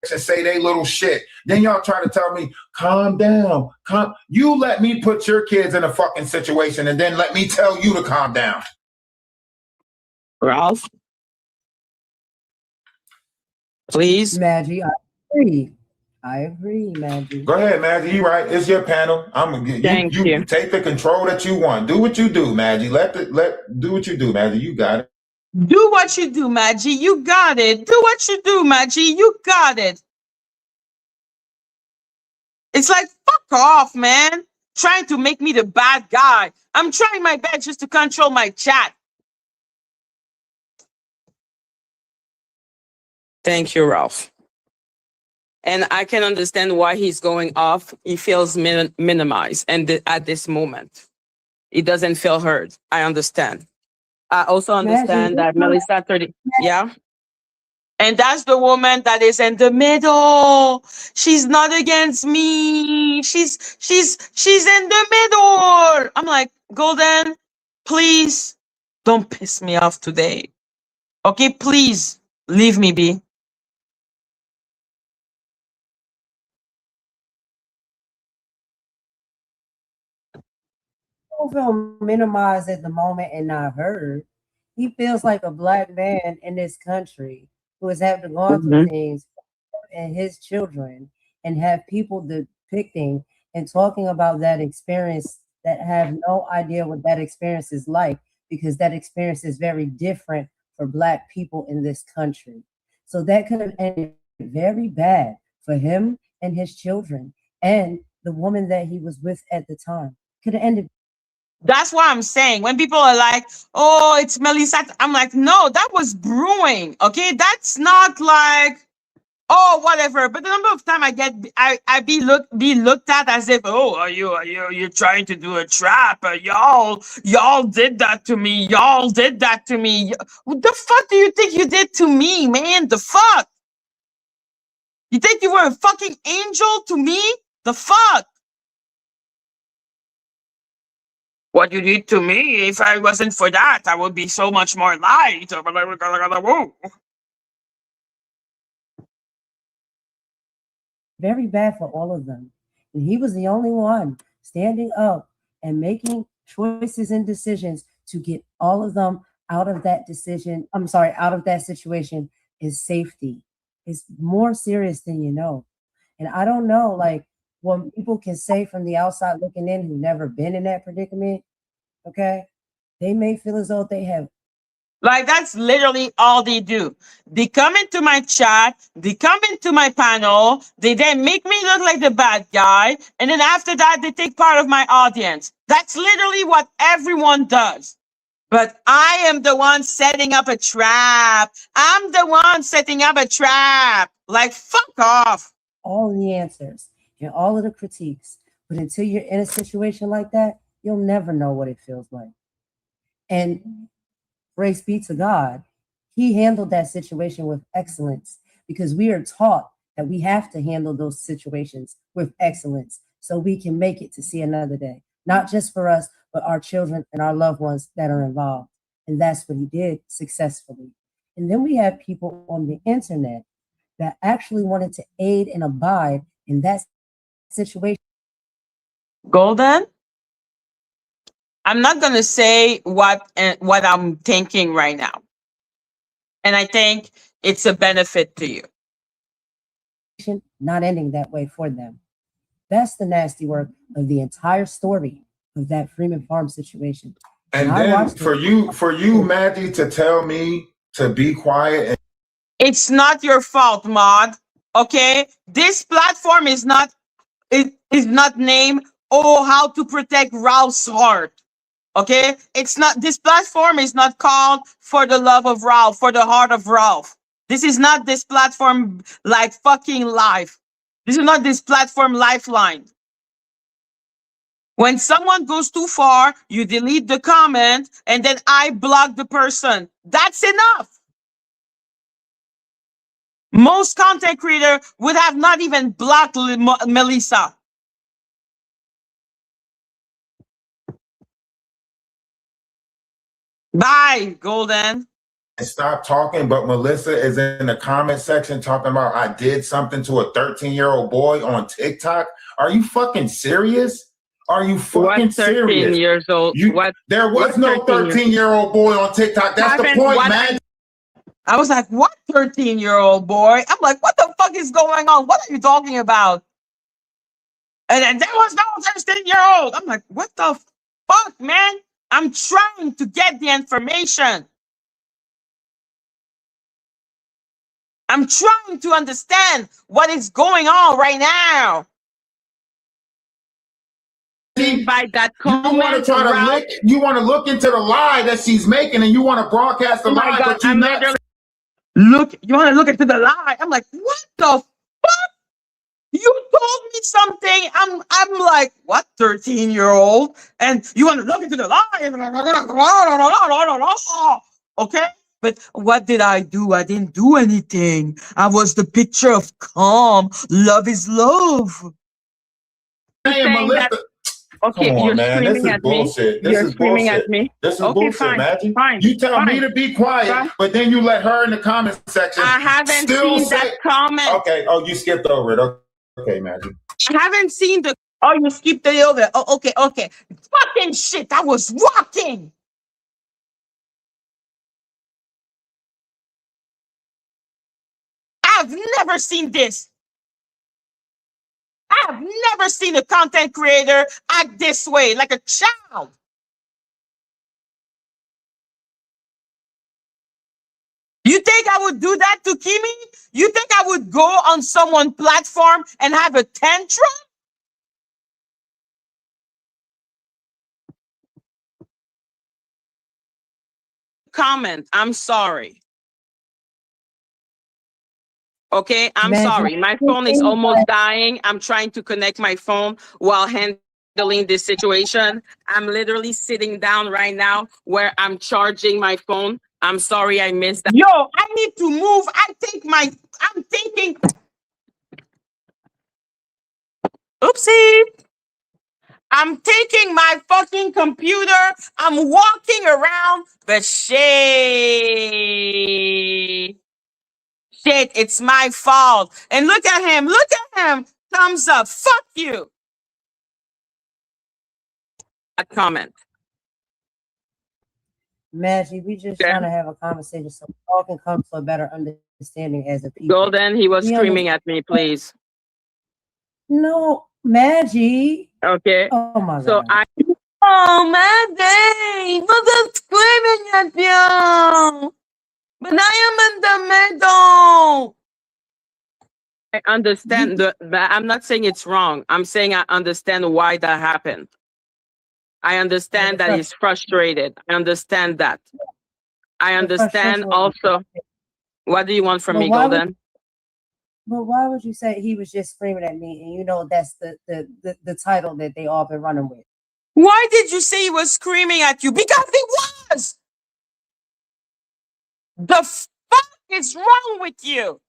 And say they little shit. Then y'all try to tell me, calm down. You let me put your kids in a fucking situation and then let me tell you to calm down. Ralph, please. Madgie, I agree. I agree, Madgie. Go ahead, Maggie. You right. It's your panel. I'm gonna get Thank you. you. Take the control that you want. Do what you do, Maggie. Do what you do, Maggie. You got it. Do what you do, Madgie. You got it. Do what you do, Madgie. You got it. It's like, fuck off, man. Trying to make me the bad guy. I'm trying my best just to control my chat. Thank you, Ralph. And I can understand why he's going off. He feels minimized. And at this moment, he doesn't feel heard. I understand. I also understand that Melissa 30. Yeah. And that's the woman that is in the middle. She's not against me. She's in the middle. I'm like, Golden, please don't piss me off today. Okay, please leave me be. Don't feel minimized at the moment and not heard. He feels like a black man in this country who has had to go through things and his children, and have people depicting and talking about that experience that have no idea what that experience is like, because that experience is very different for black people in this country. So that could have ended very bad for him and his children and the woman that he was with at the time. Could have ended. That's what I'm saying. When people are like, oh, it's Melissa, I'm like, no, that was brewing. Okay. That's not like, oh, whatever. But the number of time I be looked at as if, oh, you're trying to do a trap. Y'all did that to me. Y'all did that to me. What the fuck do you think you did to me, man? The fuck? You think you were a fucking angel to me? The fuck? What you did to me, if I wasn't for that, I would be so much more light. Very bad for all of them. And he was the only one standing up and making choices and decisions to get all of them out of that decision. I'm sorry, out of that situation is safety. It's more serious than you know. And I don't know, like, what people can say from the outside looking in who've never been in that predicament, okay? They may feel as though they have. Like, that's literally all they do. They come into my chat, they come into my panel, they then make me look like the bad guy, and then after that, they take part of my audience. That's literally what everyone does. But I am the one setting up a trap. I'm the one setting up a trap. Like, fuck off. All the answers and all of the critiques. But until you're in a situation like that, you'll never know what it feels like. And praise be to God, he handled that situation with excellence because we are taught that we have to handle those situations with excellence so we can make it to see another day, not just for us, but our children and our loved ones that are involved. And that's what he did successfully. And then we have people on the internet that actually wanted to aid and abide in that situation. Golden, I'm not going to say what I'm thinking right now. And I think it's a benefit to you. Not ending that way for them. That's the nasty work of the entire story of that Freeman Farm situation. And then for you, Madgie, to tell me to be quiet. It's not your fault, Maud. Okay, this platform is not named how to protect Ralph's heart. Okay, it's not. This platform is not called for the love of Ralph, for the heart of Ralph. This is not this platform like fucking life. This is not this platform lifeline. When someone goes too far, you delete the comment and then I block the person. That's enough. Most content creator would have not even blocked Melissa. Bye, Golden. Stop talking, but Melissa is in the comment section talking about I did something to a 13-year-old boy on TikTok. Are you fucking serious? Are you fucking serious? 13 years old? There was no 13-year-old boy on TikTok. That's the point, man. I was like, what 13-year-old boy? I'm like, what the fuck is going on? What are you talking about? And then there was no 13-year-old. I'm like, what the fuck, man? I'm trying to get the information. I'm trying to understand what is going on right now. By that comment, you want to try to you want to look into the lie that she's making, and you want to broadcast the lie, but you not. Look, you want to look into the lie? I'm like, what the fuck? You told me something. I'm like, what 13-year-old? And you want to look into the lie? Okay. But what did I do? I didn't do anything. I was the picture of calm. Love is love. Hey, Melissa. Okay, come on, you're man. screaming This is at bullshit. me. You're screaming at me. This is Okay, bullshit, fine, Madgie. fine, You tell me fine. to be quiet, but then you let her in the comment section. I haven't seen that comment. Okay. Oh, you skipped over it. Okay, Madgie. I haven't seen the. Oh, you skipped it over. Oh, okay. Fucking shit. I was walking. I've never seen this. I've never seen a content creator act this way, like a child. You think I would do that to Kimi? You think I would go on someone's platform and have a tantrum? Comment. I'm sorry. Okay, I'm sorry. My phone is almost dying. I'm trying to connect my phone while handling this situation. I'm literally sitting down right now where I'm charging my phone. I'm sorry I missed that. Yo, I need to move. I'm thinking. Oopsie. I'm taking my fucking computer. I'm walking around, but shit, it's my fault. And look at him. Look at him. Thumbs up. Fuck you. A comment. Madgie, we just Okay. trying to have a conversation so we all can come to a better understanding as a people. Golden, he was We screaming at me, please. No, Madgie. Okay. Oh my So God. oh, Madgie, wasn't screaming at you. But I am in the middle. I understand I'm not saying it's wrong. I'm saying I understand why that happened. I understand that he's frustrated. I understand that. I understand also. What do you want from me, Golden? But why would you say he was just screaming at me? And you know that's the title that they all been running with. Why did you say he was screaming at you? Because he was. The fuck is wrong with you?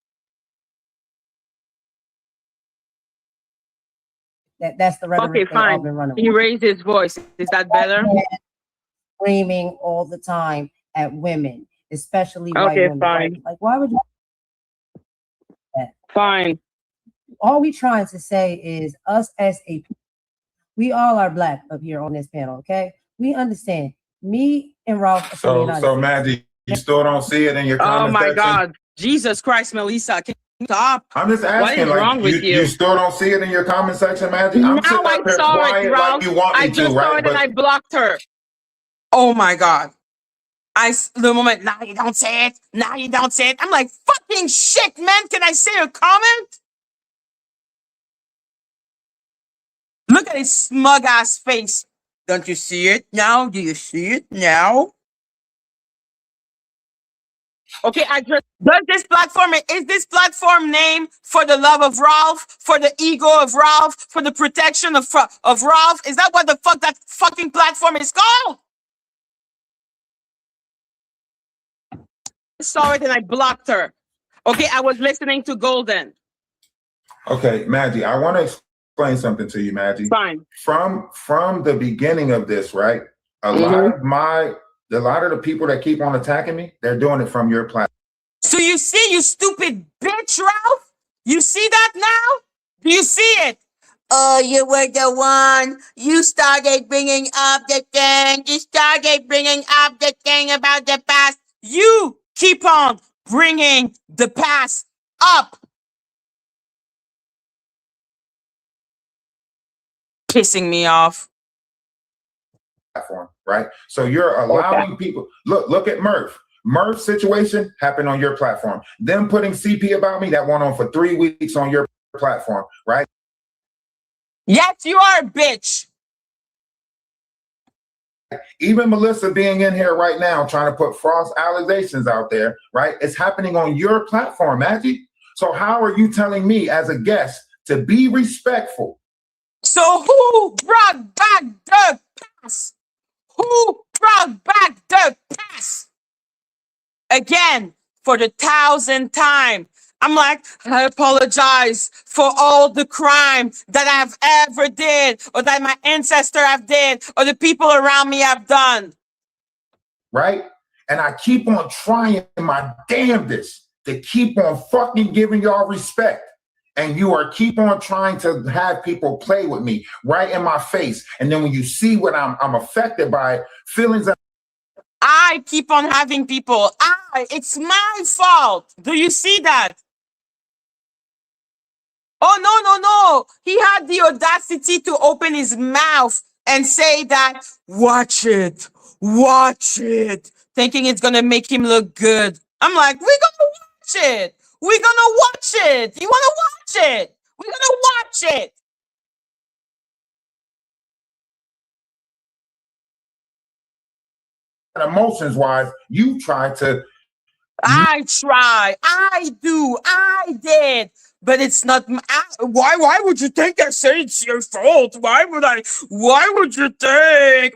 That's the rhetoric they all been running with. He raised his voice. Is that better? Screaming all the time at women, especially white women. Fine. Like, why would you? Fine. All we trying to say is us as a people, we all are black up here on this panel, okay? We understand. Me and Ralph. So Madgie, you still don't see it in your comment section? Oh my God. Jesus Christ, Melissa. Can you stop? I'm just asking, what is wrong with you? You still don't see it in your comment section, Madgie? I'm now I saw it, Ralph. Like you want me I just saw it and I blocked her. Oh my God. The moment, now you don't say it. Now you don't say it. I'm like, fucking shit, man. Can I say a comment? Look at his smug ass face. Don't you see it now? Do you see it now? Okay, is this platform name for the love of Ralph, for the ego of Ralph, for the protection of Ralph? Is that what the fuck that fucking platform is called? I saw it and I blocked her. Okay, I was listening to Golden. Okay, Madgie, I want to explain something to you, Madgie. Fine. From the beginning of this, right? A lot of the people that keep on attacking me, they're doing it from your platform. So you see, you stupid bitch, Ralph? You see that now? Do you see it? Oh, you were the one. You started bringing up the thing. You started bringing up the thing about the past. You keep on bringing the past up. Pissing me off. Platform, right? So you're allowing people. Look at Murph. Murph's situation happened on your platform. Them putting CP about me, that went on for 3 weeks on your platform, right? Yes, you are a bitch. Even Melissa being in here right now trying to put false allegations out there, right? It's happening on your platform, Madgie. So how are you telling me as a guest to be respectful? So who brought back the past? Who brought back the past? Again, for the 1,000th time. I'm like, I apologize for all the crime that I've ever did, or that my ancestor have did, or the people around me have done. Right? And I keep on trying my damnedest to keep on fucking giving y'all respect. And you are keep on trying to have people play with me right in my face. And then when you see what I'm affected by, feelings. I keep on having people. It's my fault. Do you see that? Oh, no. He had the audacity to open his mouth and say that, watch it, thinking it's going to make him look good. I'm like, we're going to watch it. We're going to watch it. You want to watch it? We're going to watch it. Emotions wise, you try to. I try. I do. I did. But it's not. Why would you think I say it's your fault? Why would you think?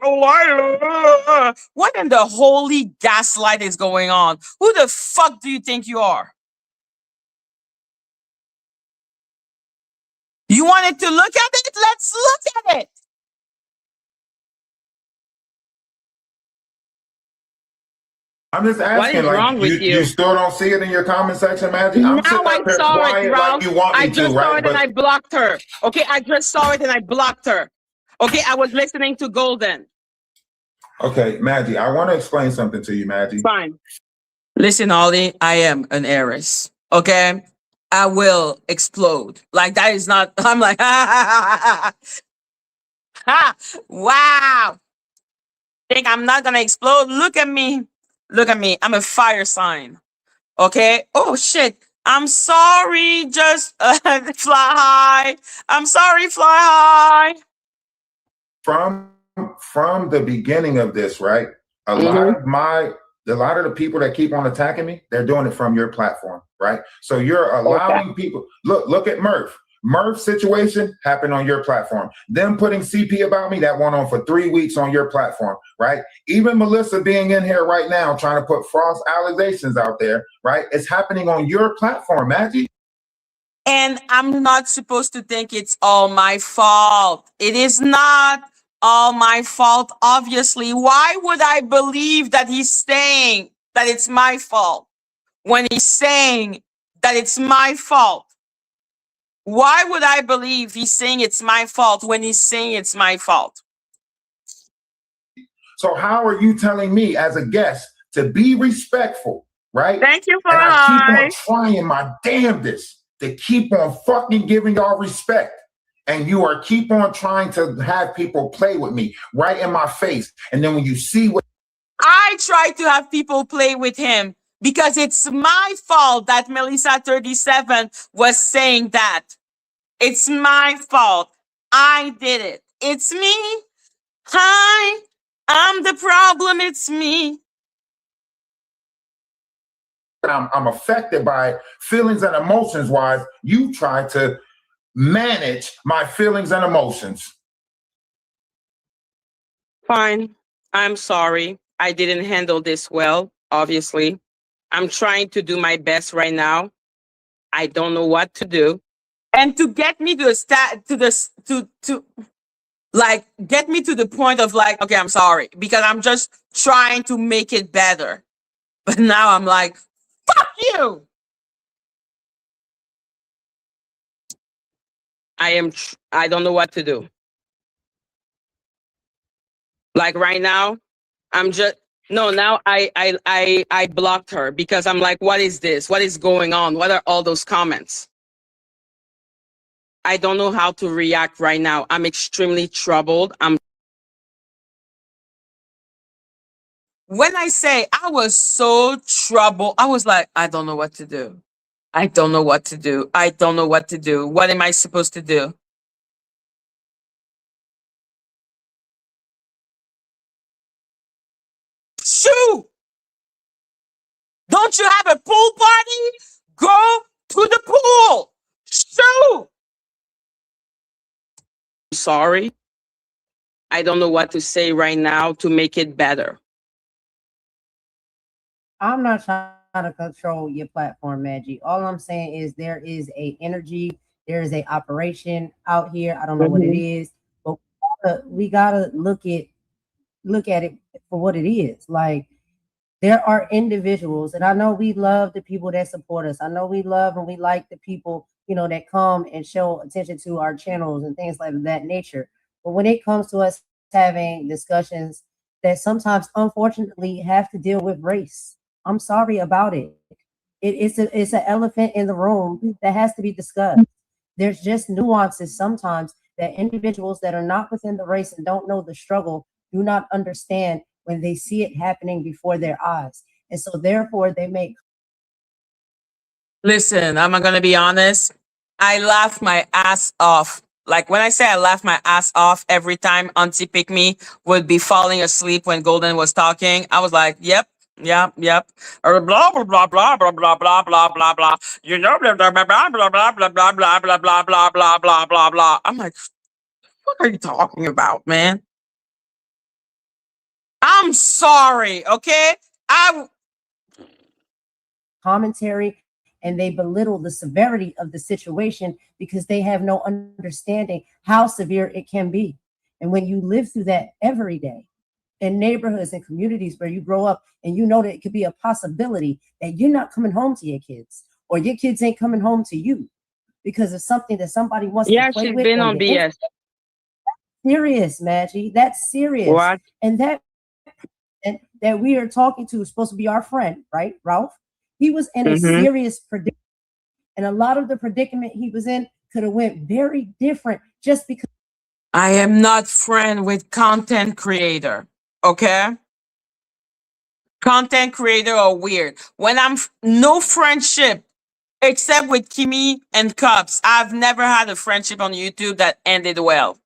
What in the holy gaslight is going on? Who the fuck do you think you are? You wanted to look at it? Let's look at it. I'm just What asking, is like, wrong with you you? still don't see it in your comment section, Maggie? I'm Now sitting I up here saw it, quiet like Ralph. you want I me to, just saw right? it and I But blocked her. Okay, I just saw it and I blocked her. Okay, I was listening to Golden. okay, Maggie, I want to explain something to you, Maggie. Fine. Listen, Ollie, I am an heiress. Okay? I will explode. Like that is not, I'm like, ha, ha, wow. Think I'm not gonna explode? Look at me. Look at me. I'm a fire sign. Okay? Oh shit. I'm sorry, just fly high. I'm sorry, fly high. From the beginning of this, right? A lot of the people that keep on attacking me, they're doing it from your platform, right? So you're Okay. allowing people look at Murph. Murph's situation happened on your platform. Them putting CP about me, that went on for 3 weeks on your platform, right? Even Melissa being in here right now trying to put false allegations out there, right? It's happening on your platform, Maggie. And I'm not supposed to think it's all my fault. It is not all my fault, obviously. Why would I believe that he's saying that it's my fault when he's saying that it's my fault? Why would I believe he's saying it's my fault when he's saying it's my fault? So how are you telling me as a guest to be respectful, right? Thank you for And I keep on hi. trying my damnedest to keep on fucking giving y'all respect. And you are keep on trying to have people play with me right in my face. And then when you see what I try to have people play with him because it's my fault that Melissa 37 was saying that. It's my fault. I did it. It's me. Hi. I'm the problem. It's me. I'm affected by feelings and emotions wise, you try to manage my feelings and emotions. Fine. I'm sorry. I didn't handle this well, obviously. I'm trying to do my best right now. I don't know what to do. And to get me to the stat to this to like get me to the point of like, okay, I'm sorry because I'm just trying to make it better. But now I'm like, fuck you. I don't know what to do. Like right now, I'm just no, now I blocked her because I'm like, what is this? What is going on? What are all those comments? I don't know how to react right now. I'm extremely troubled. When I say I was so troubled, I was like, I don't know what to do. I don't know what to do. I don't know what to do. What am I supposed to do? Shoo! Don't you have a pool party? Go to the pool. Shoo! Sorry. I don't know what to say right now to make it better. I'm not trying to control your platform, Maggie. All I'm saying is there is a energy, there is a operation out here. I don't know what it Mhm. is, but we gotta look at it for what it is. Like there are individuals, and I know we love the people that support us. I know we love and we like the people, that come and show attention to our channels and things like that nature. But when it comes to us having discussions that sometimes unfortunately have to deal with race, I'm sorry about it. It's an elephant in the room that has to be discussed. There's just nuances sometimes that individuals that are not within the race and don't know the struggle do not understand when they see it happening before their eyes. And so therefore they make Listen, I'm going to be honest. I laugh my ass off. Like when I say I laugh my ass off every time Auntie Pick Me would be falling asleep when Golden was talking, I was like, yep, yep, yep. Blah blah blah blah blah blah blah blah blah blah. You know blah blah blah blah blah blah blah blah blah blah blah blah blah blah blah blah. I'm like, what are you talking about, man? I'm sorry, okay? I commentary and they belittle the severity of the situation because they have no understanding how severe it can be. And when you live through that every day, in neighborhoods and communities where you grow up and you know that it could be a possibility that you're not coming home to your kids or your kids ain't coming home to you because of something that somebody wants to play she's with. been on BS. Serious, Madgie. That's serious. What? And that we are talking to is supposed to be our friend, right, Ralph? He was in a serious predicament, and a lot of the predicament he was in could have went very different just because. I am not friend with content creator, okay? Content creator are weird. When I'm no friendship except with Kimmy and Cups. I've never had a friendship on YouTube that ended well.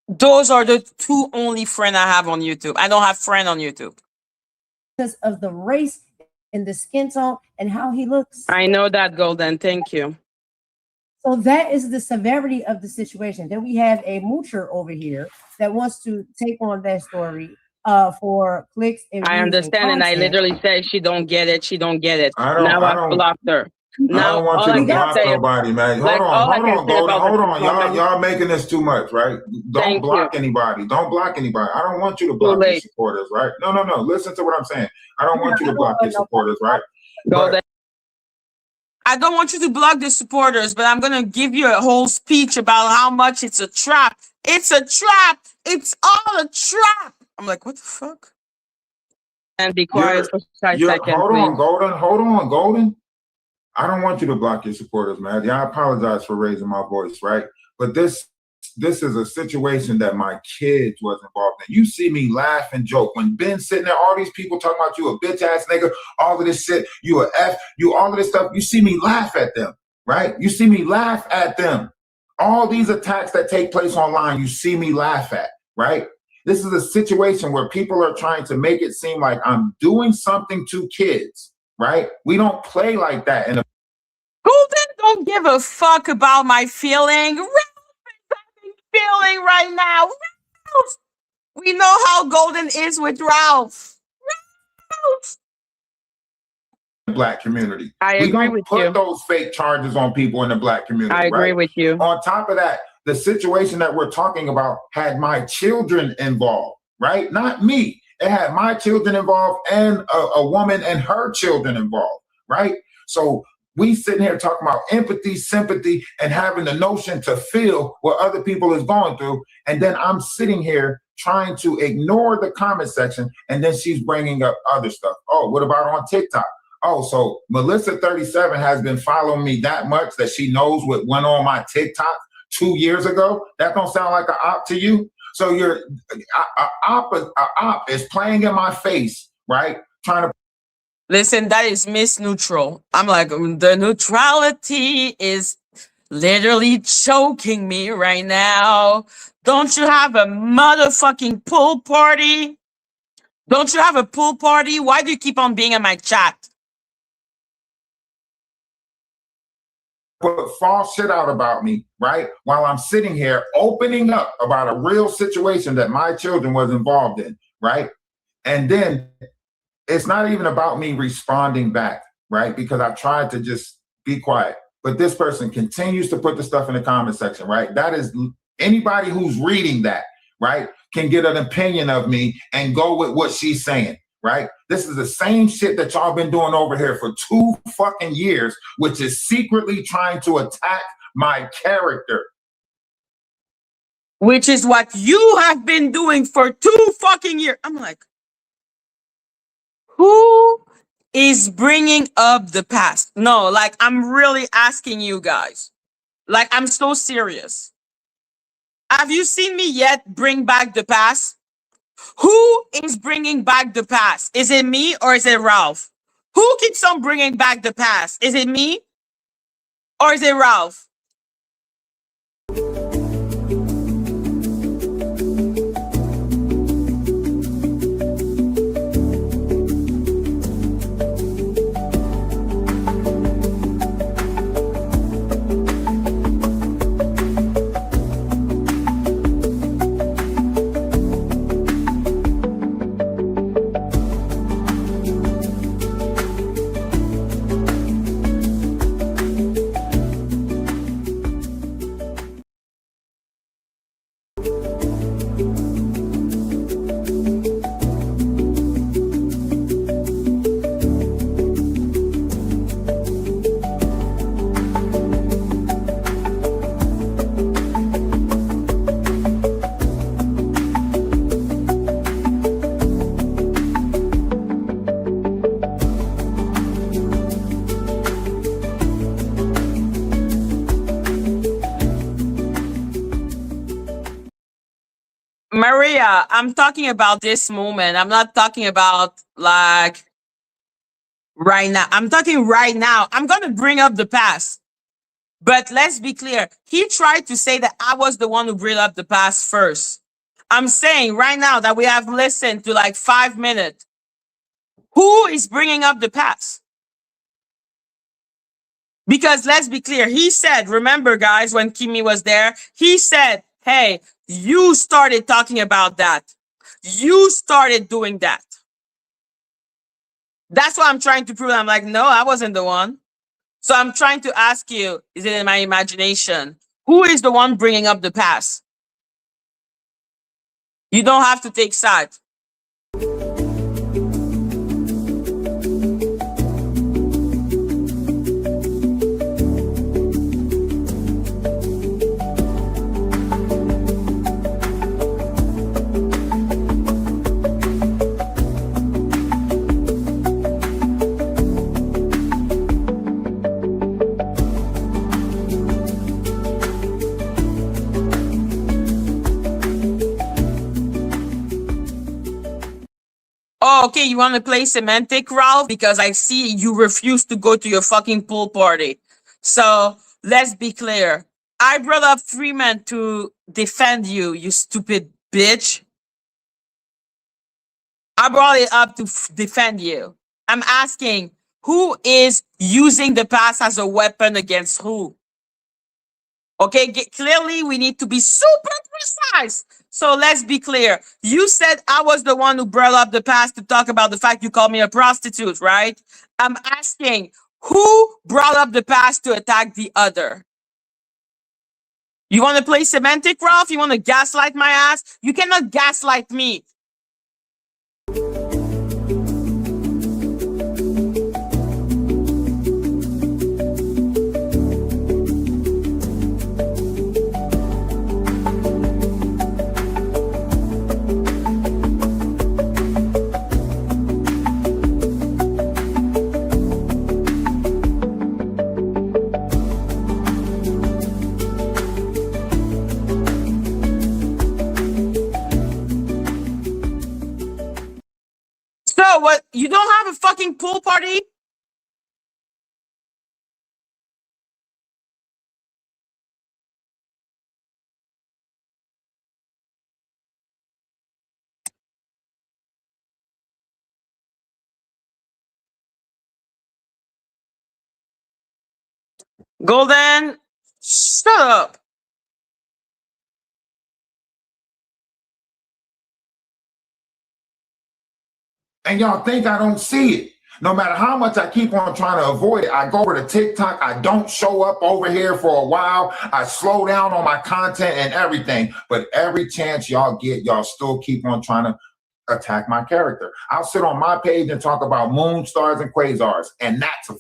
Those are the two only friends I have on YouTube. I don't have friend on YouTube. Because of the race and the skin tone and how he looks. I know that, Golden. Thank you. So that is the severity of the situation. Then we have a moocher over here that wants to take on that story for clicks and I understand, and I literally said she don't get it. She don't get it. Now I blocked her. Now, I don't want you to block nobody, man. Hold on, Golden. Hold on. Y'all making this too much, right? Don't block anybody. Don't block anybody. I don't want you to block your supporters, right? No. Listen to what I'm saying. I don't want you to block your supporters, right? Golden. I don't want you to block the supporters, but I'm going to give you a whole speech about how much it's a trap. It's a trap. It's all a trap. I'm like, what the fuck? And be quiet for 5 seconds. Hold on, Golden. I don't want you to block your supporters, man. I apologize for raising my voice, right? But this is a situation that my kids was involved in. You see me laugh and joke. When Ben's sitting there, all these people talking about you a bitch-ass nigga, all of this shit, you a F, you all of this stuff, you see me laugh at them, right? You see me laugh at them. All these attacks that take place online, you see me laugh at, right? This is a situation where people are trying to make it seem like I'm doing something to kids, right? We don't play like that. Golden don't give a fuck about my feeling. Ralph is having feeling right now. Ralph! We know how Golden is with Ralph. Ralph! Black community. I agree with you. We don't put those fake charges on people in the black community. I agree with you. On top of that, the situation that we're talking about had my children involved, right? Not me. It had my children involved and a woman and her children involved, right? So we sitting here talking about empathy, sympathy, and having the notion to feel what other people is going through. And then I'm sitting here trying to ignore the comment section. And then she's bringing up other stuff. Oh, what about on TikTok? Oh, so Melissa 37 has been following me that much that she knows what went on my TikTok 2 years ago. That don't sound like an op to you? So you're a op is playing in my face, right? Trying to listen, that is Miss Neutral. I'm like, the neutrality is literally choking me right now. Don't you have a motherfucking pool party? Don't you have a pool party? Why do you keep on being in my chat? Put false shit out about me, right? While I'm sitting here opening up about a real situation that my children was involved in, right? And then it's not even about me responding back, right? Because I tried to just be quiet. But this person continues to put the stuff in the comment section, right? That is anybody who's reading that, right, can get an opinion of me and go with what she's saying, right? This is the same shit that y'all been doing over here for 2 fucking years, which is secretly trying to attack my character. Which is what you have been doing for 2 fucking years. I'm like, who is bringing up the past? No, like, I'm really asking you guys. Like, I'm so serious. Have you seen me yet bring back the past? Who is bringing back the past? Is it me or is it Ralph? Who keeps on bringing back the past? Is it me or is it Ralph? Victoria, I'm talking about this moment. I'm not talking about like right now. I'm talking right now. I'm going to bring up the past. But let's be clear. He tried to say that I was the one who brought up the past first. I'm saying right now that we have listened to like 5 minutes. Who is bringing up the past? Because let's be clear. He said, remember guys, when Kimi was there, he said, hey, you started talking about that. You started doing that. That's what I'm trying to prove. I'm like, no, I wasn't the one. So I'm trying to ask you, is it in my imagination? Who is the one bringing up the past? You don't have to take sides. Oh, okay, you want to play semantic, Ralph? Because I see you refuse to go to your fucking pool party. So let's be clear. I brought up 3 men to defend you, you stupid bitch. I brought it up to defend you. I'm asking, who is using the past as a weapon against who? Okay, clearly we need to be super precise. So let's be clear. You said I was the one who brought up the past to talk about the fact you called me a prostitute, right? I'm asking, who brought up the past to attack the other? You want to play semantic, Ralph? You want to gaslight my ass? You cannot gaslight me. So what? You don't have a fucking pool party? Golden, shut up. And y'all think I don't see it. No matter how much I keep on trying to avoid it, I go over to TikTok. I don't show up over here for a while. I slow down on my content and everything. But every chance y'all get, y'all still keep on trying to attack my character. I'll sit on my page and talk about moon, stars, and quasars. And that's a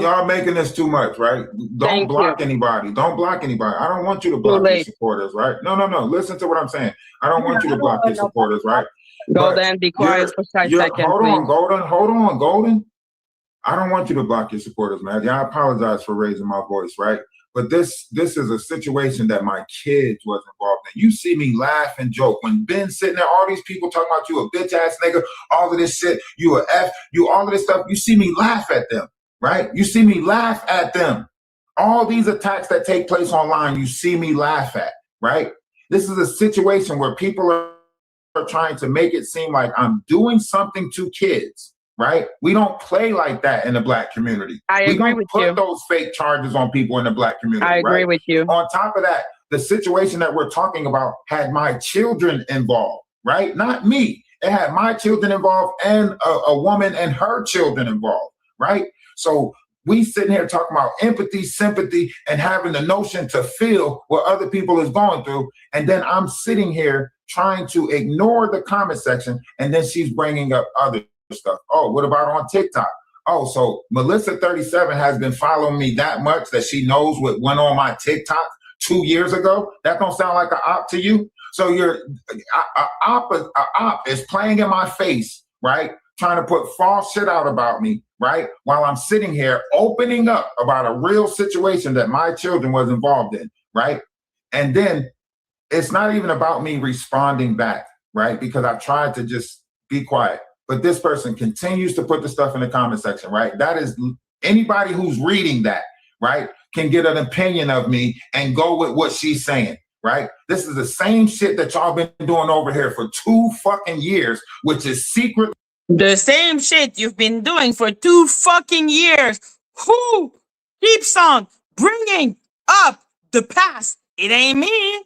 y'all making this too much, right? Don't block anybody. Don't block anybody. I don't want you to block your supporters, right? No. Listen to what I'm saying. I don't want you to block your supporters, right? Golden, be quiet for 5 seconds. Hold on, Golden. Hold on, Golden. I don't want you to block your supporters, man. I apologize for raising my voice, right? But this is a situation that my kids was involved in. You see me laugh and joke. When Ben's sitting there, all these people talking about you a bitch ass nigga, all of this shit, you a F, you all of this stuff, you see me laugh at them. Right? You see me laugh at them. All these attacks that take place online, you see me laugh at, right? This is a situation where people are trying to make it seem like I'm doing something to kids, right? We don't play like that in the Black community. We don't put those fake charges on people in the Black community. I agree with you. On top of that, the situation that we're talking about had my children involved, right? Not me. It had my children involved and a woman and her children involved, right? So we sitting here talking about empathy, sympathy, and having the notion to feel what other people is going through. And then I'm sitting here trying to ignore the comment section. And then she's bringing up other stuff. Oh, what about on TikTok? Oh, so Melissa37 has been following me that much that she knows what went on my TikTok 2 years ago. That don't sound like an op to you? So you're op is playing in my face, right? Trying to put false shit out about me, right? While I'm sitting here opening up about a real situation that my children was involved in, right? And then it's not even about me responding back, right? Because I tried to just be quiet. But this person continues to put the stuff in the comment section, right? That is anybody who's reading that, right, can get an opinion of me and go with what she's saying, right? This is the same shit that y'all been doing over here for 2 fucking years, which is secret. The same shit you've been doing for 2 fucking years. Who keeps on bringing up the past? It ain't me.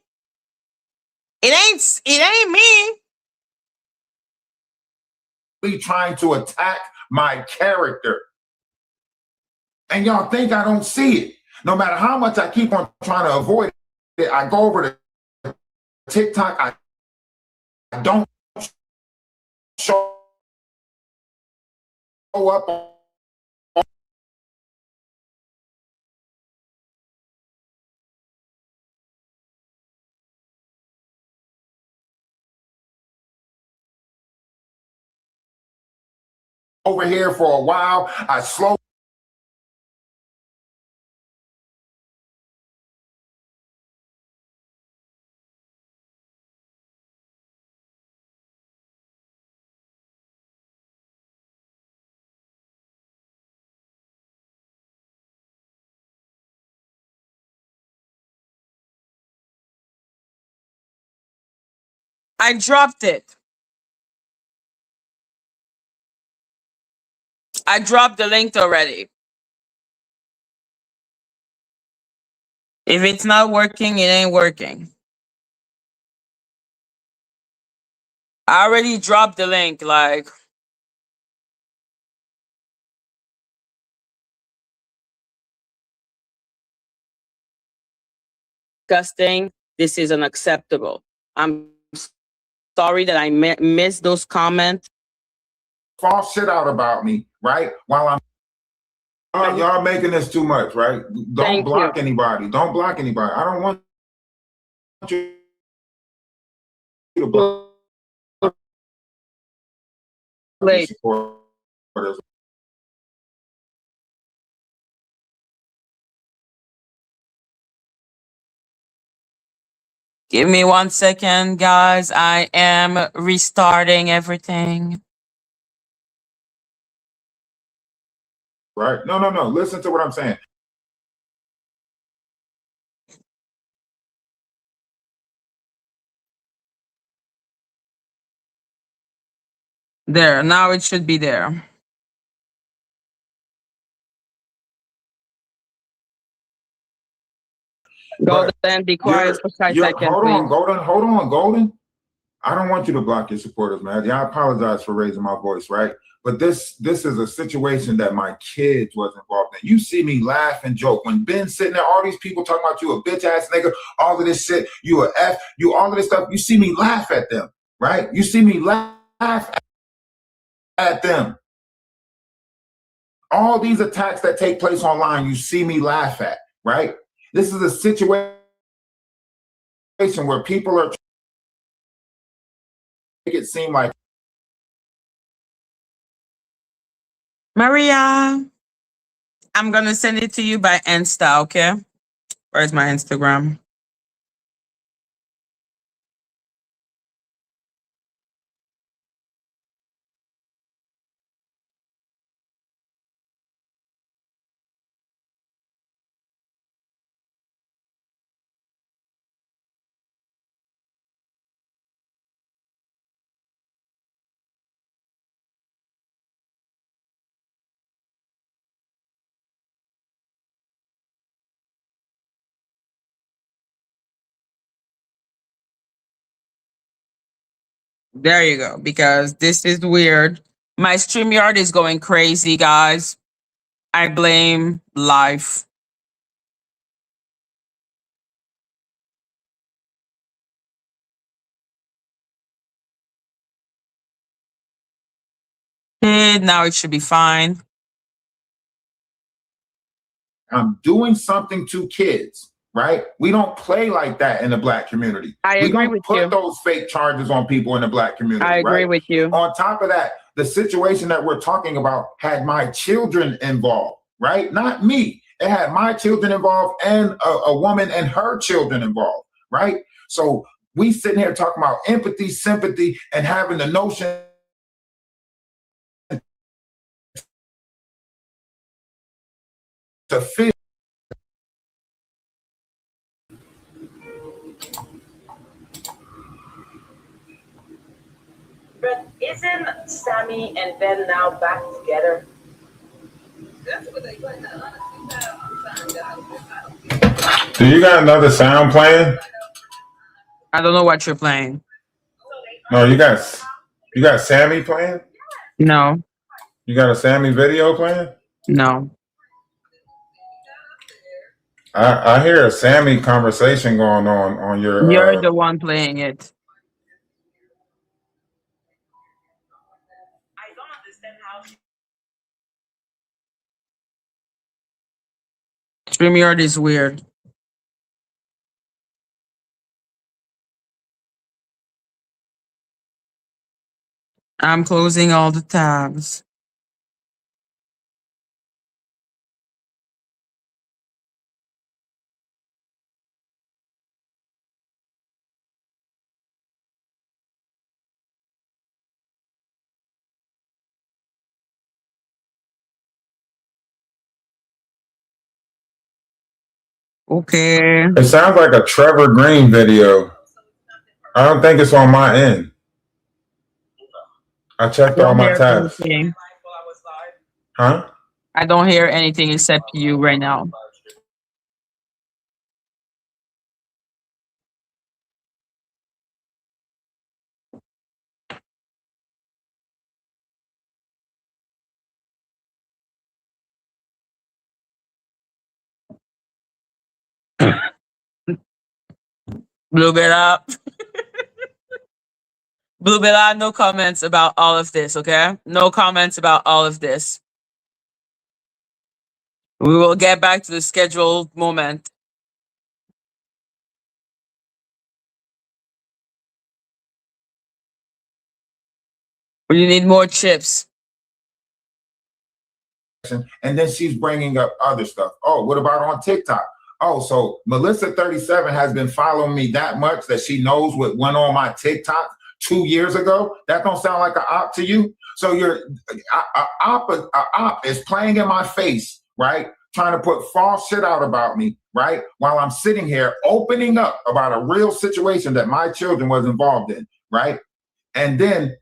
It ain't me. Trying to attack my character. And y'all think I don't see it. No matter how much I keep on trying to avoid it, I go over to TikTok, I don't show up over here for a while. I slow I dropped it. I dropped the link already. If it's not working, it ain't working. I already dropped the link, like. Disgusting. This is unacceptable. I'm sorry that I missed those comments. false shit out about me, right? While I'm y'all making this too much, right? Don't block anybody. Don't block anybody. I don't want you to block supporters. Give me 1 second, guys. I am restarting everything. Right? No. Listen to what I'm saying. There. Now it should be there. Golden, be quiet for 5 seconds. Hold on, Golden. I don't want you to block your supporters, man. I apologize for raising my voice, right? But this is a situation that my kids was involved in. You see me laugh and joke. When Ben's sitting there, all these people talking about you a bitch ass nigga, all of this shit, you a F, you all of this stuff, you see me laugh at them, right? You see me laugh at them. All these attacks that take place online, you see me laugh at, right? This is a situation where people are make it seem like Maria, I'm gonna send it to you by Insta, okay? Where's my Instagram? There you go, because this is weird. My StreamYard is going crazy, guys. I blame life. Now it should be fine. I'm doing something to kids, right? We don't play like that in the Black community. I agree with you. We don't put those fake charges on people in the Black community. I agree with you. On top of that, the situation that we're talking about had my children involved, right? Not me. It had my children involved and a woman and her children involved, right? So we sitting here talking about empathy, sympathy, and having the notion to feel. But isn't Sammy and Ben now back together? Do you got another sound playing? I don't know what you're playing. No, you got Sammy playing? No, You got a Sammy video playing? no. I hear a Sammy conversation going on your You're the one playing it. I don't understand how StreamYard is weird. I'm closing all the tabs. Okay. It sounds like a Trevor Green video. I don't think it's on my end. I checked all my tabs. Anything. Huh? I don't hear anything except you right now. Blue Bella. Blue Bella, no comments about all of this, okay? No comments about all of this. We will get back to the scheduled moment. You need more chips. And then she's bringing up other stuff. Oh, what about on TikTok? Oh, so Melissa37 has been following me that much that she knows what went on my TikTok 2 years ago. That don't sound like an op to you? So you're a op is playing in my face, right? Trying to put false shit out about me, right? While I'm sitting here opening up about a real situation that my children was involved in, right? And then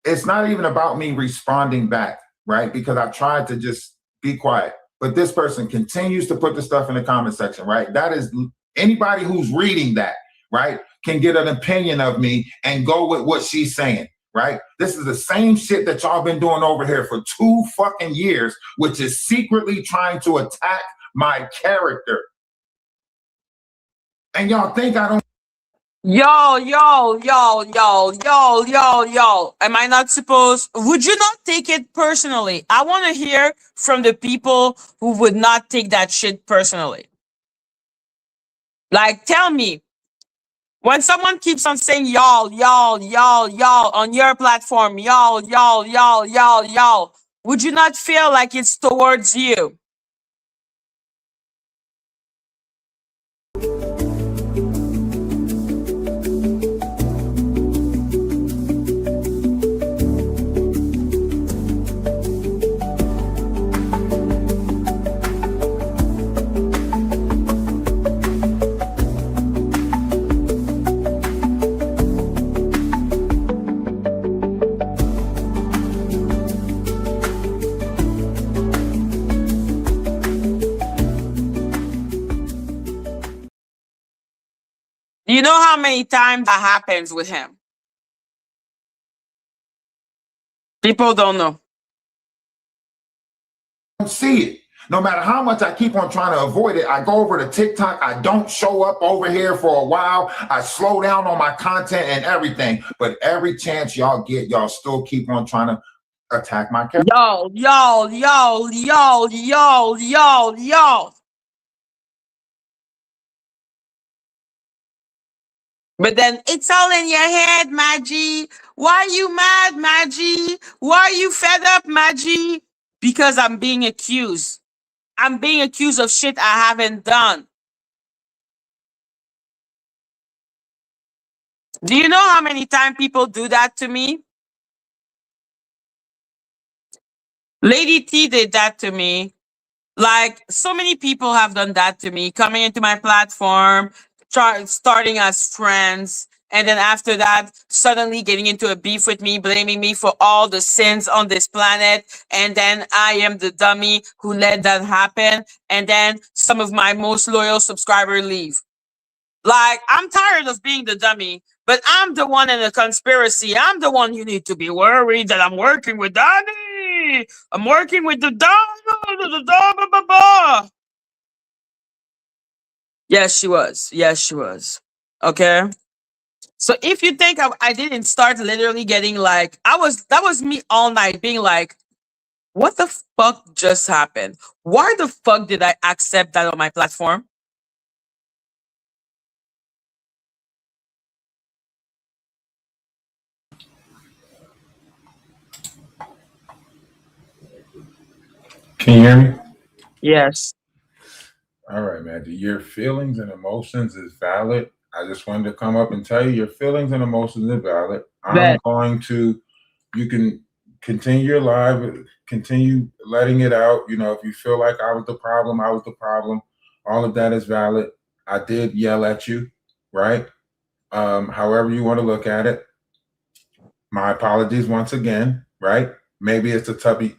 it's not even about me responding back, right? Because I've tried to just be quiet. But this person continues to put the stuff in the comment section, right? That is anybody who's reading that, right, can get an opinion of me and go with what she's saying, right? This is the same shit that y'all been doing over here for 2 fucking years, which is secretly trying to attack my character. And y'all think I don't. Yo. Am I not supposed? Would you not take it personally? I want to hear from the people who would not take that shit personally. Like, tell me, when someone keeps on saying y'all on your platform, y'all, would you not feel like it's towards you? You know how many times that happens with him? People don't know. See it. No matter how much I keep on trying to avoid it, I go over to TikTok. I don't show up over here for a while. I slow down on my content and everything. But every chance y'all get, y'all still keep on trying to attack my character. Yo. But then it's all in your head, Madgie. Why are you mad, Madgie? Why are you fed up, Madgie? Because I'm being accused. I'm being accused of shit I haven't done. Do you know how many times people do that to me? Lady T did that to me. Like, so many people have done that to me, coming into my platform, starting as friends, and then after that, suddenly getting into a beef with me, blaming me for all the sins on this planet, and then I am the dummy who let that happen, and then some of my most loyal subscribers leave. Like, I'm tired of being the dummy, but I'm the one in the conspiracy. I'm the one you need to be worried that I'm working with Danny. I'm working with the dog. Yes, she was. Yes, she was. Okay. So if you think I didn't start literally getting like, that was me all night being like, what the fuck just happened? Why the fuck did I accept that on my platform? Can you hear me? Yes. All right, Maggie. Your feelings and emotions is valid. I just wanted to come up and tell you your feelings and emotions are valid. I'm going to, you can continue your live, continue letting it out. You know, if you feel like I was the problem, I was the problem. All of that is valid. I did yell at you, right? However you want to look at it. My apologies once again, right? Maybe it's a touchy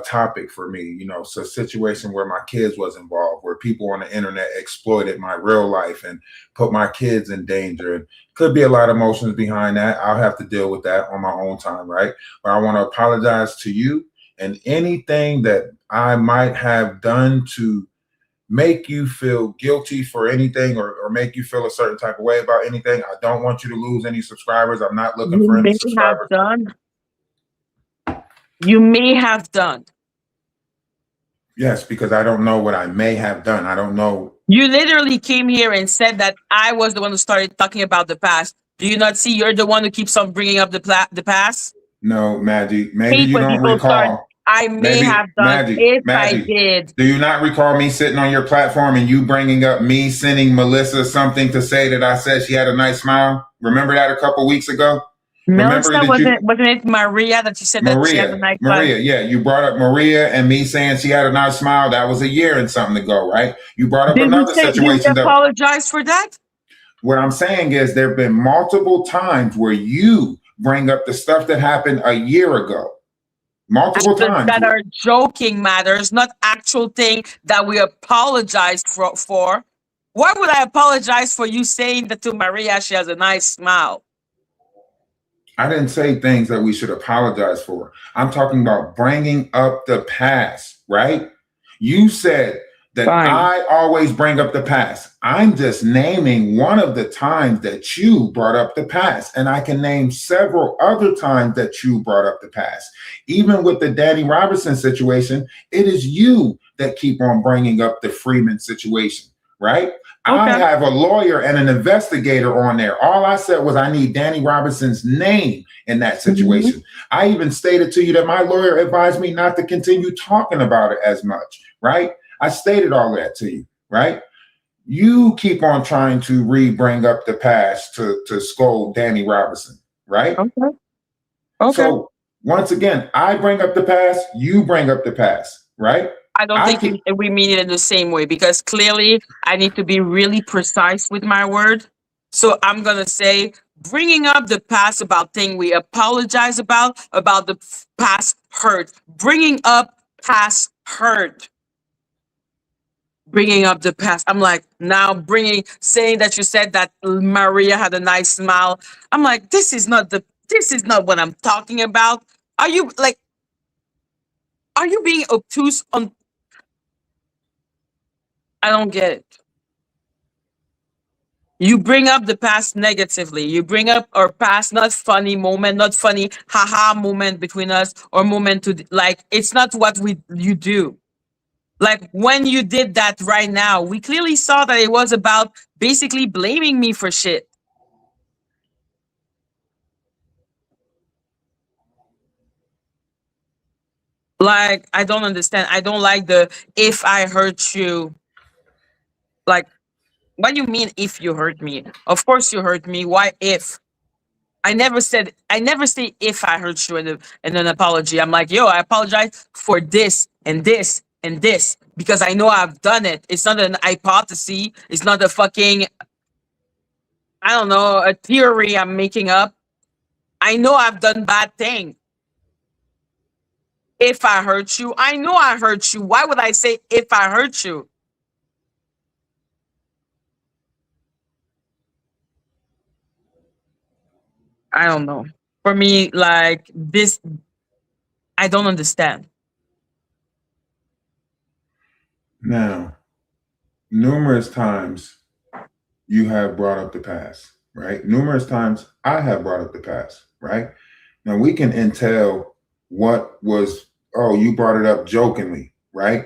topic for me. You know, it's a situation where my kids was involved, where people on the internet exploited my real life and put my kids in danger. And could be a lot of emotions behind that. I'll have to deal with that on my own time, right? But I want to apologize to you, and anything that I might have done to make you feel guilty for anything, or make you feel a certain type of way about anything. I don't want you to lose any subscribers. I'm not looking for any subscribers. You may have done. Yes, because I don't know what I may have done. I don't know. You literally came here and said that I was the one who started talking about the past. Do you not see you're the one who keeps on bringing up the past? No, Madgie. Maybe you don't recall. I may have done if I did. Do you not recall me sitting on your platform and you bringing up me sending Melissa something to say that I said she had a nice smile? Remember that a couple weeks ago? Melissa, wasn't it Maria that you said that she had a nice smile? Maria, yeah. You brought up Maria and me saying she had a nice smile. That was a year and something ago, right? You brought up another situation. Did you apologize for that? What I'm saying is there have been multiple times where you bring up the stuff that happened a year ago. Multiple times. That are joking matters, not actual thing that we apologize for. Why would I apologize for you saying that to Maria she has a nice smile? I didn't say things that we should apologize for. I'm talking about bringing up the past, right? You said that I always bring up the past. I'm just naming one of the times that you brought up the past. And I can name several other times that you brought up the past. Even with the Danny Robinson situation, it is you that keep on bringing up the Freeman situation, right? Okay. I have a lawyer and an investigator on there. All I said was I need Danny Robinson's name in that situation. Mm-hmm. I even stated to you that my lawyer advised me not to continue talking about it as much, right? I stated all that to you, right? You keep on trying to bring up the past to scold Danny Robinson, right? Okay. So once again, I bring up the past, you bring up the past, right? I don't think we mean it in the same way, because clearly I need to be really precise with my word. So I'm going to say bringing up the past about things we apologize about the past hurt. Bringing up past hurt. Bringing up the past. I'm like, now saying that you said that Maria had a nice smile. I'm like, this is not what I'm talking about. Are you being obtuse on? I don't get it. You bring up the past negatively. You bring up our past, not funny moment, not funny haha moment between us, or moment to like, it's not what you do. Like when you did that right now, we clearly saw that it was about basically blaming me for shit. Like, I don't understand. I don't like the if I hurt you. Like, what do you mean if you hurt me? Of course you hurt me. Why if? I never say if I hurt you in an apology. I'm like, yo, I apologize for this and this and this because I know I've done it. It's not an hypothesis. It's not a fucking, I don't know, a theory I'm making up. I know I've done bad thing. If I hurt you, I know I hurt you. Why would I say if I hurt you? I don't know. For me, like this, I don't understand. Now, numerous times you have brought up the past, right? Numerous times I have brought up the past, right? Now we can entail what was, oh, you brought it up jokingly, right?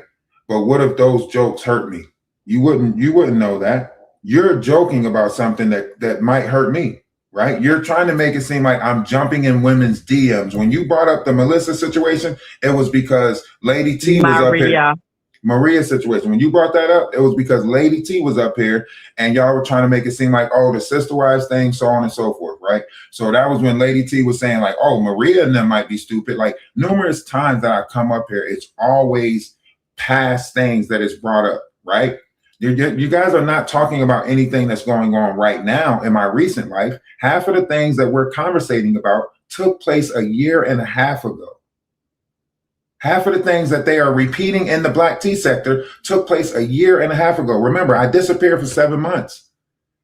But what if those jokes hurt me? You wouldn't know that. You're joking about something that might hurt me, right? You're trying to make it seem like I'm jumping in women's DMs. When you brought up the Melissa situation, it was because Lady T was up here. Maria. Maria situation. When you brought that up, it was because Lady T was up here and y'all were trying to make it seem like, oh, the sister wives thing, so on and so forth, right? So that was when Lady T was saying, like, oh, Maria and them might be stupid. Like numerous times that I come up here, it's always past things that is brought up, right? You guys are not talking about anything that's going on right now in my recent life. Half of the things that we're conversating about took place a year and a half ago. Half of the things that they are repeating in the black tea sector took place a year and a half ago. Remember, I disappeared for 7 months.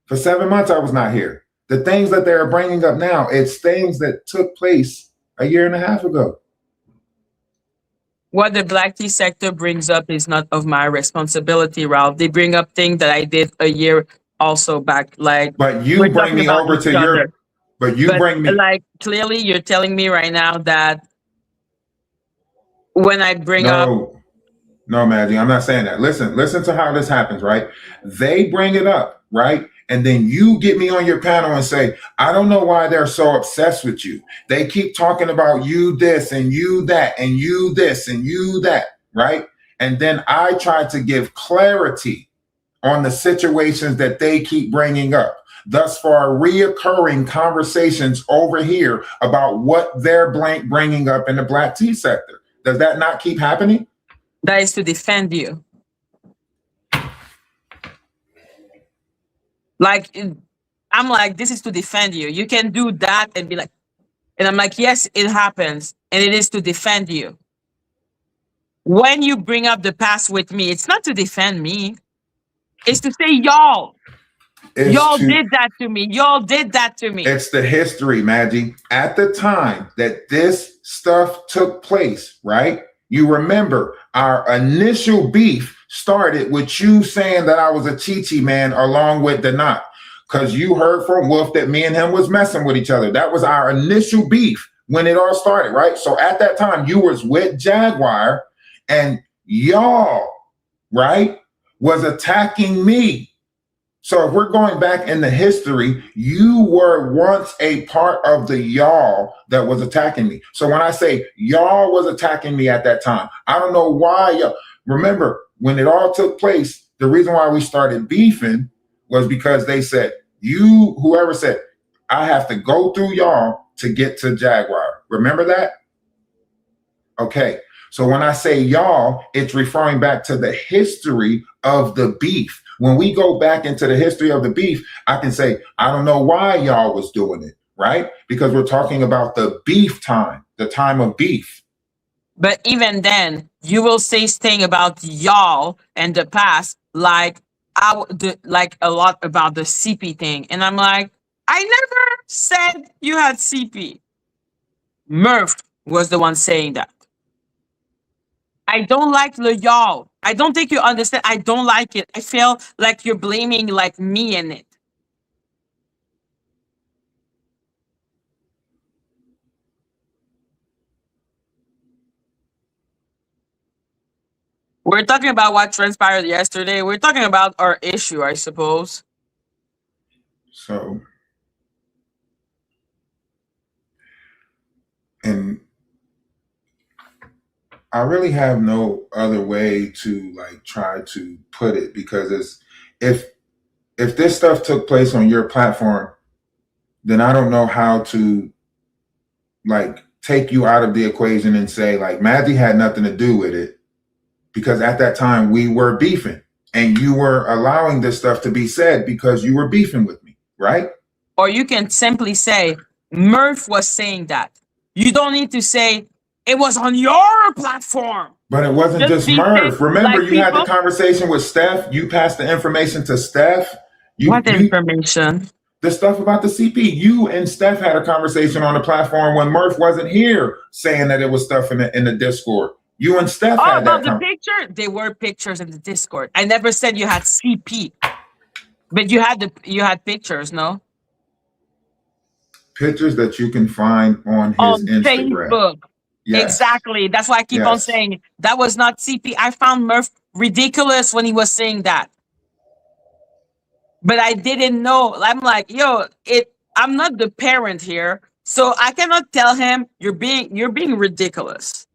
For 7 months, I was not here. The things that they're bringing up now, it's things that took place a year and a half ago. What the black tea sector brings up is not of my responsibility, Ralph. They bring up things that I did a year also back. Like But you we're bring talking me about over each to other. your, but you But bring me, like clearly you're telling me right now that when I bring up no, no, Madgie, I'm not saying that. Listen to how this happens, right? They bring it up, right? And then you get me on your panel and say, I don't know why they're so obsessed with you. They keep talking about you this and you that and you this and you that, right? And then I try to give clarity on the situations that they keep bringing up. Thus far, reoccurring conversations over here about what they're bringing up in the black tea sector. Does that not keep happening? that is to defend you. Like I'm like, this is to defend you. You can do that and be like, and I'm like, yes, it happens, and it is to defend you. When you bring up the past with me, it's not to defend me. It's to say y'all. Is Y'all to did that to me. Y'all did that to me. It's the history, Maggie. At the time that this stuff took place, right? You remember our initial beef started with you saying that I was a Chi-Chi man along with Denat. Because you heard from Wolf that me and him was messing with each other. That was our initial beef when it all started, right? So at that time, you was with Jaguar and y'all, right, was attacking me. So if we're going back in the history, you were once a part of the y'all that was attacking me. So when I say y'all was attacking me at that time, I don't know why y'all. Remember, when it all took place, the reason why we started beefing was because they said, whoever said, I have to go through y'all to get to Jaguar. Remember that? Okay. So when I say y'all, it's referring back to the history of the beef. When we go back into the history of the beef, I can say, I don't know why y'all was doing it, right? Because we're talking about the beef time, the time of beef. But even then, you will say thing about y'all and the past, like like a lot about the CP thing, and I'm like, I never said you had CP. Murph was the one saying that. I don't like the y'all. I don't think you understand. I don't like it. I feel like you're blaming like me in it. We're talking about what transpired yesterday. We're talking about our issue, I suppose. So, and I really have no other way to like try to put it, because it's if if this stuff took place on your platform, then I don't know how to like take you out of the equation and say like Madgie had nothing to do with it, because at that time we were beefing and you were allowing this stuff to be said because you were beefing with me, right? Or you can simply say, Murph was saying that. You don't need to say, it was on your platform. But it wasn't just be Murph. Remember, like you had the people. conversation with Steph. You passed the information to Steph. What You information? the stuff about the CP. You and Steph had a conversation on the platform when Murph wasn't here, saying that it was stuff in the Discord. You and Steph Oh, had about that the picture? There were pictures in the Discord. I never said you had CP, but you had pictures, no? pictures that you can find on his On Instagram. Facebook. Yes. Exactly. That's why I keep on Yes. saying that was not CP. I found Murph ridiculous when he was saying that. But I didn't know. I'm like, yo, I'm not the parent here, so I cannot tell him you're being ridiculous.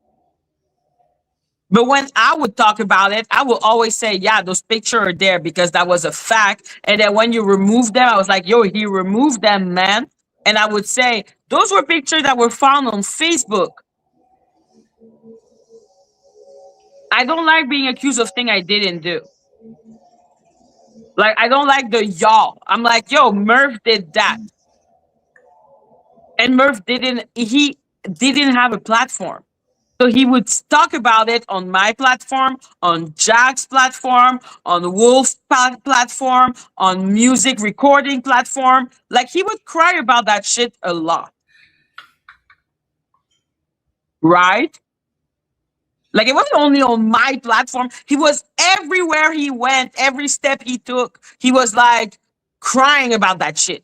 But when I would talk about it, I will always say, yeah, those pictures are there because that was a fact. And then when you remove them, I was like, yo, he removed them, man. And I would say, those were pictures that were found on Facebook. I don't like being accused of things I didn't do. Like, I don't like the y'all. I'm like, yo, Murph did that. And Murph he didn't have a platform. So he would talk about it on my platform, on Jack's platform, on Wolf's platform, on music recording platform. Like he would cry about that shit a lot. Right? Like it wasn't only on my platform. He was everywhere he went, every step he took. He was like crying about that shit.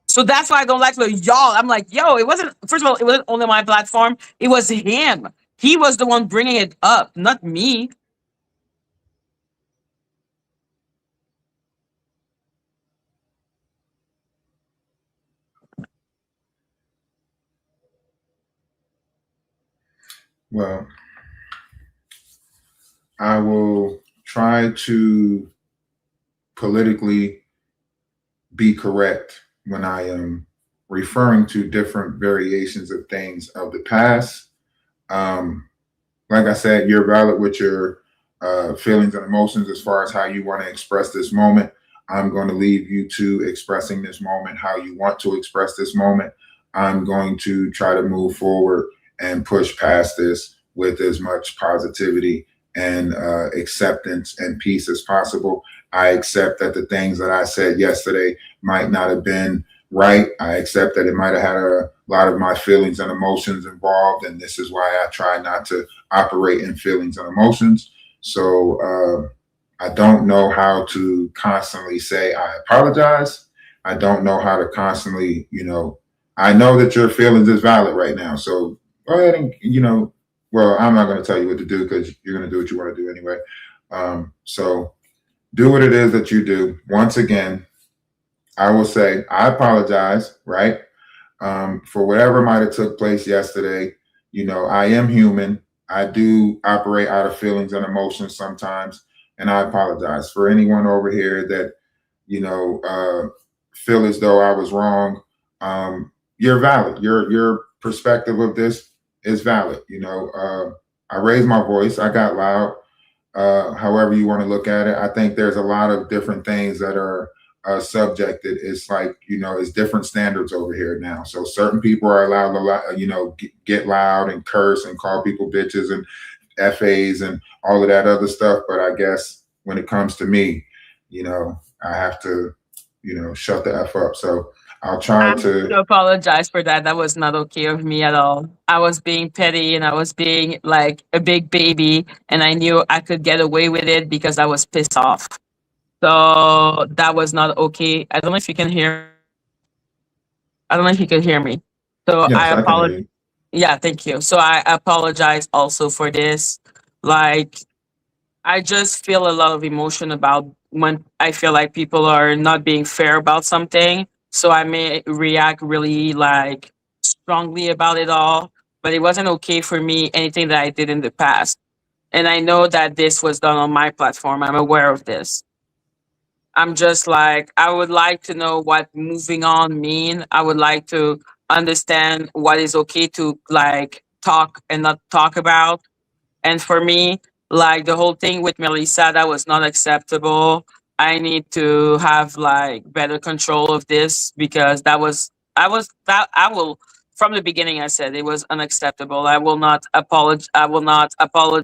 So that's why I don't like the y'all. I'm like, yo, it wasn't, first of all, it wasn't only my platform. It was him. He was the one bringing it up, not me. Well, I will try to politically be correct when I am referring to different variations of things of the past. Like I said, you're valid with your feelings and emotions as far as how you want to express this moment. I'm going to leave you to expressing this moment how you want to express this moment. I'm going to try to move forward and push past this with as much positivity and acceptance and peace as possible. I accept that the things that I said yesterday might not have been right. I accept that it might have had a lot of my feelings and emotions involved, and this is why I try not to operate in feelings and emotions. So I don't know how to constantly say I apologize. I don't know how to constantly, I know that your feelings is valid right now. So go ahead and, well, I'm not going to tell you what to do because you're going to do what you want to do anyway. So do what it is that you do. Once again, I will say I apologize, right? For whatever might have took place yesterday. I am human. I do operate out of feelings and emotions sometimes, and I apologize for anyone over here that, feel as though I was wrong. You're valid. Your perspective of this is valid. I raised my voice. I got loud. However you want to look at it, I think there's a lot of different things that are subjected. It's like, it's different standards over here now. So certain people are allowed to, get loud and curse and call people bitches and FAs and all of that other stuff. But I guess when it comes to me, I have to, shut the F up. So I'll try to apologize for that. That was not okay of me at all. I was being petty and I was being like a big baby, and I knew I could get away with it because I was pissed off. So that was not okay. I don't know if you can hear. I don't know if you can hear me. So yes, I I can hear apologize. you. Yeah, thank you. So I apologize also for this. Like, I just feel a lot of emotion about when I feel like people are not being fair about something. So I may react really like strongly about it all. But it wasn't okay for me, anything that I did in the past. And I know that this was done on my platform. I'm aware of this. I'm just like, I would like to know what moving on mean. I would like to understand what is okay to like talk and not talk about. And for me, like the whole thing with Melissa, that was not acceptable. I need to have like better control of this because I will, from the beginning I said it was unacceptable. I will not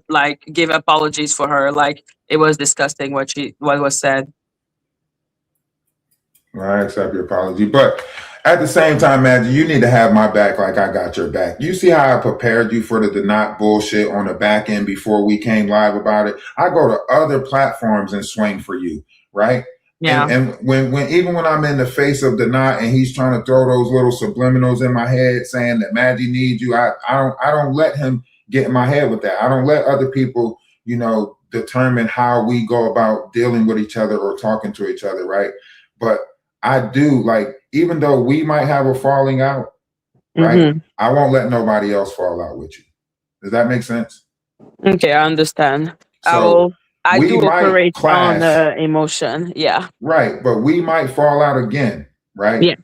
like give apologies for her. Like it was disgusting what was said. Well, I accept your apology, but at the same time, Madgie, you need to have my back like I got your back. You see how I prepared you for the not bullshit on the back end before we came live about it? I go to other platforms and swing for you, right? Yeah. And when even when I'm in the face of the knot and he's trying to throw those little subliminals in my head saying that Maggie needs you, I don't let him get in my head with that. I don't let other people, determine how we go about dealing with each other or talking to each other, right? But I do, like, even though we might have a falling out, right? Mm-hmm. I won't let nobody else fall out with you. Does that make sense? Okay, I understand. So I we do might operate on clash, emotion. Yeah. right? But we might fall out again, right? Yeah.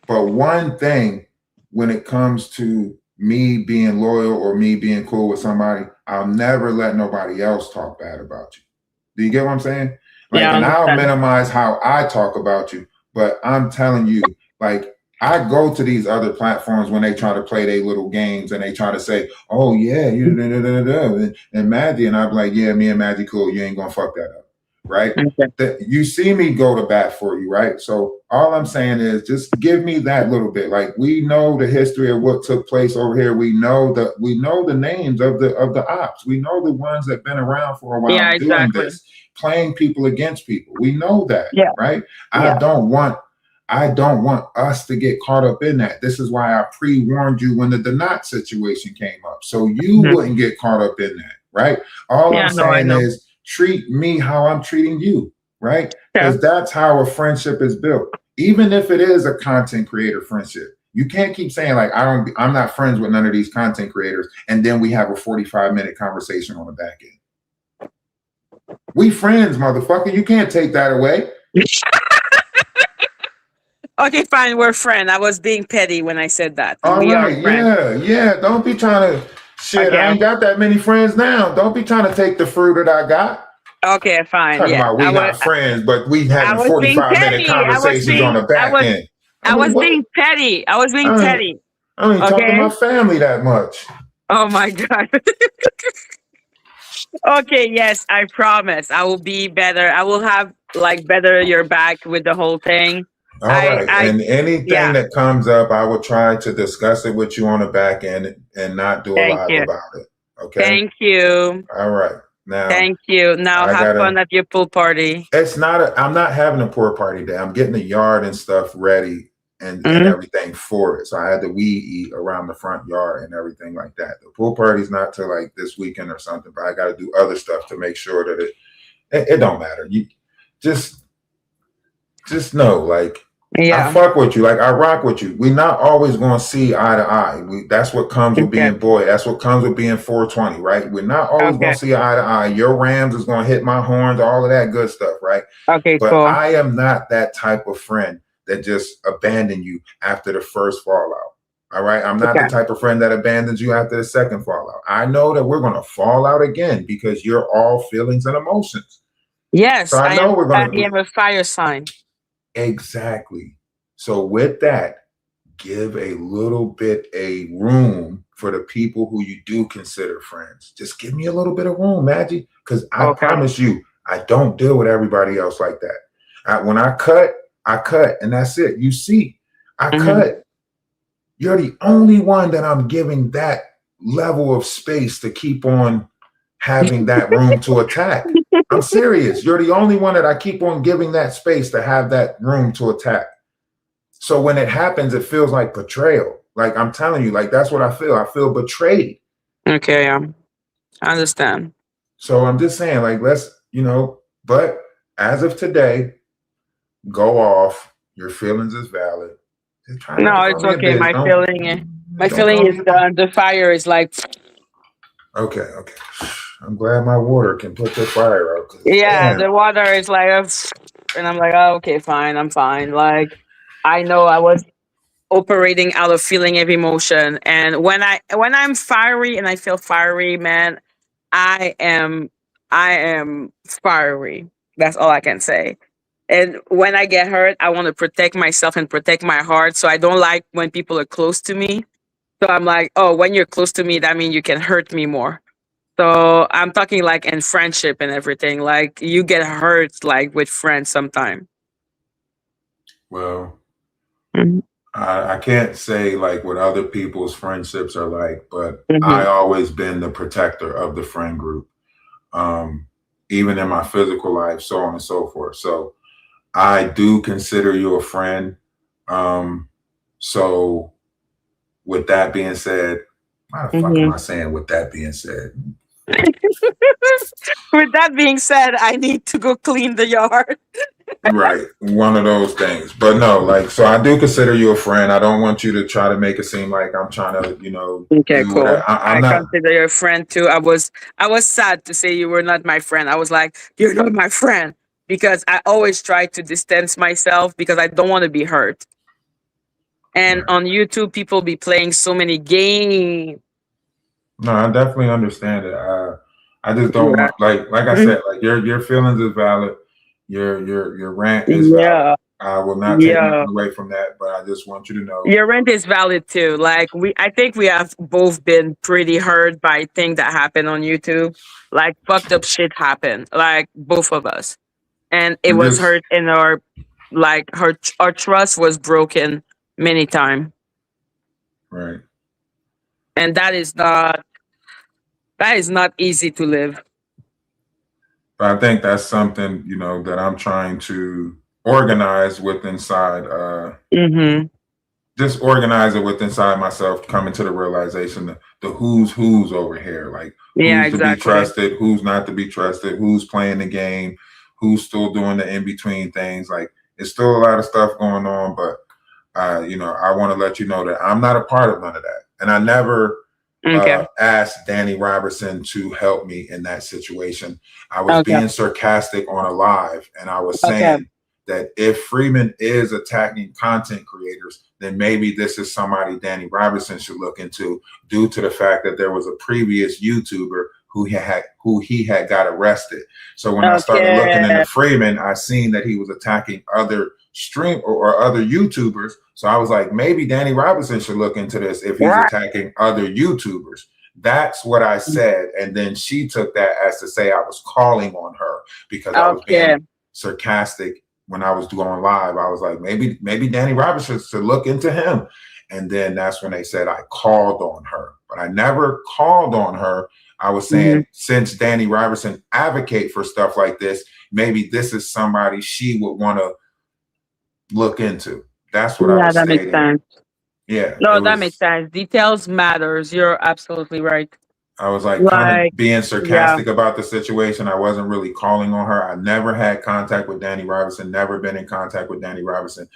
But one thing, when it comes to me being loyal or me being cool with somebody, I'll never let nobody else talk bad about you. Do you get what I'm saying? Like, Yeah, I and I'll understand. minimize how I talk about you, but I'm telling you, like, I go to these other platforms when they try to play their little games and they try to say, "Oh yeah, you da, da, da, da, da," and Maggie, and I'm like, "Yeah, me and Maggie cool. You ain't gonna fuck that up, right?" Okay. You see me go to bat for you, right? So all I'm saying is just give me that little bit. Like, we know the history of what took place over here. We know the names of the ops. We know the ones that've been around for a Yeah, while doing exactly. this, playing people against people. We know that, Yeah. right? Yeah. I don't want us to get caught up in that. This is why I pre-warned you when the Donat situation came up, so you Mhm. wouldn't get caught up in that, right? All Yeah, I'm no, I saying know. is treat me how I'm treating you, right? Yeah. Because that's how a friendship is built. Even if it is a content creator friendship, you can't keep saying like I'm not friends with none of these content creators, and then we have a 45-minute conversation on the back end. We friends, motherfucker. You can't take that away. Okay, fine. We're friends. I was being petty when I said that. All We are right, friends. yeah. Don't be trying to shit. I Okay. ain't got that many friends now. Don't be trying to take the fruit that I got. Okay, fine. Talking Yeah. about we not friends, but we I having was being 45-minute petty. conversations on the back end. I I mean, was what? being petty. I was being I ain't, petty. I ain't talking to Okay. my family that much. Oh my God. Okay, yes, I promise. I will be better. I will have like better your back with the whole thing. All right. I And anything yeah, that comes up, I will try to discuss it with you on the back end and not do a thank live you. about it. Okay. Thank you. All right. Now Thank you. Now I have gotta fun at your pool party. I'm not having a poor party day. I'm getting the yard and stuff ready and Mhm. everything for it. So I had the weed eat around the front yard and everything like that. The pool party's not till like this weekend or something, but I got to do other stuff to make sure that it don't matter. You just know, like, I Yeah. fuck with you, like I rock with you. We not always gonna see eye to eye. That's what comes with Okay. being boy. That's what comes with being 420, right? We're not always Okay. gonna see eye to eye. Your Rams is gonna hit my horns, all of that good stuff, right? Okay, But cool. I am not that type of friend that just abandon you after the first fallout. All right. I'm not Okay. the type of friend that abandons you after the second fallout. I know that we're gonna fall out again because you're all feelings and emotions. Yes, So I know we're I gonna am a fire sign. exactly. So with that, give a little bit a room for the people who you do consider friends. Just give me a little bit of room, Maggie, because I Okay. promise you, I don't deal with everybody else like that. When I cut, and that's it. You see, I Mhm. cut. You're the only one that I'm giving that level of space to keep on having that room to attack. I'm serious. You're the only one that I keep on giving that space to have that room to attack. So when it happens, it feels like betrayal. like I'm telling you, like that's what I feel. I feel betrayed. Okay, yeah. I understand. So I'm just saying, like, let's, but as of today, go off. Your feelings is valid. Just try not to No, call it's me a okay. bitch. My Don't feeling call is me a bitch. done. The fire is like, Okay. I'm glad my water can put the fire out. 'Cause yeah, damn. the water is like, and I'm like, oh, okay, fine, I'm fine. Like, I know I was operating out of feeling of emotion, and when I'm fiery and I feel fiery, man, I am I am fiery. That's all I can say. And when I get hurt, I want to protect myself and protect my heart. So I don't like when people are close to me. So I'm like, oh, when you're close to me, that means you can hurt me more. So I'm talking like in friendship and everything. Like you get hurt like with friends sometime. Well, Mhm. I can't say like what other people's friendships are like, but I Mhm. always been the protector of the friend group, um, even in my physical life, so on and so forth. So I do consider you a friend. Um, so with that being said, why the fuck am I Mhm. saying with that being said? With that being said, I need to go clean the yard. Right, one of those things. But no, like, so I do consider you a friend. I don't want you to try to make it seem like I'm trying to, Okay, do whatever. cool. I'm I not. consider you a friend too. I was sad to say you were not my friend. I was like, you're not my friend because I always try to distance myself because I don't want to be hurt. And Right. on YouTube, people be playing so many games. No, I definitely understand it. I just don't Yeah. want, like I Mhm. said, like your feelings is valid. Your rant is valid. Yeah. I will not take Yeah. nothing away from that, but I just want you to know. Your rent is valid too. Like I think we have both been pretty hurt by things that happen on YouTube. Like fucked up shit happened. Like both of us, and it And was just hurt in our trust was broken many times, right. and that is not easy to live. But I think that's something, that I'm trying to organize with inside, Mm-hmm. just organize it with inside myself, coming to the realization that the who's over here, like Yeah, who's to be exactly. trusted, who's not to be trusted, who's playing the game, who's still doing the in between things. Like it's still a lot of stuff going on, but I want to let you know that I'm not a part of none of that. And I never Okay. asked Danny Robertson to help me in that situation. I was Okay. being sarcastic on a live, and I was Okay. saying that if Freeman is attacking content creators, then maybe this is somebody Danny Robertson should look into, due to the fact that there was a previous YouTuber who he had got arrested. So when I started looking Okay. into Freeman, I seen that he was attacking other stream or other YouTubers. So I was like, maybe Danny Robinson should look into this if he's Right. attacking other YouTubers. That's what I said. And then she took that as to say I was calling on her because I was Okay. being sarcastic when I was going live. I was like, maybe Danny Robinson should look into him. And then that's when they said I called on her. But I never called on her. I was Mhm. saying, since Danny Robertson advocate for stuff like this, maybe this is somebody she would want to look into. That's what I Yeah, was that makes stating. sense. Yeah, it No, that makes was. sense. Details matters. You're absolutely right. I was like kind of Like, being yeah. sarcastic about the situation. I wasn't really calling on her. I never had contact with Danny Robinson, never been in contact with Danny Robinson.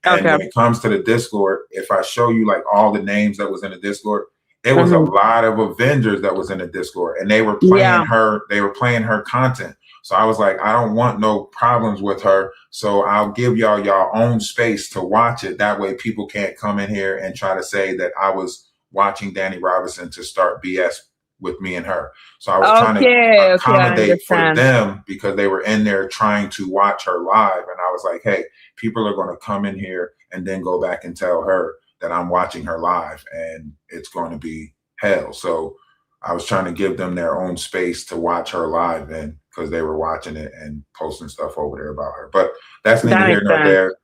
And Okay. when it comes to the Discord, if I show you like all the names that was in the Discord, it was a Hmm. lot of Avengers that was in the Discord, and they were Yeah. playing her content. So I was like, I don't want no problems with her. So I'll give y'all own space to watch it. That way people can't come in here and try to say that I was watching Danny Robinson to start BS with me and her. So I was trying to Okay. Okay. I accommodate for understand. them because they were in there trying to watch her live. And I was like, hey, people are going to come in here and then go back and tell her that I'm watching her live and it's going to be hell. So I was trying to give them their own space to watch her live in because they were watching it and posting stuff over there about her. But that's neither That here makes nor sense. there.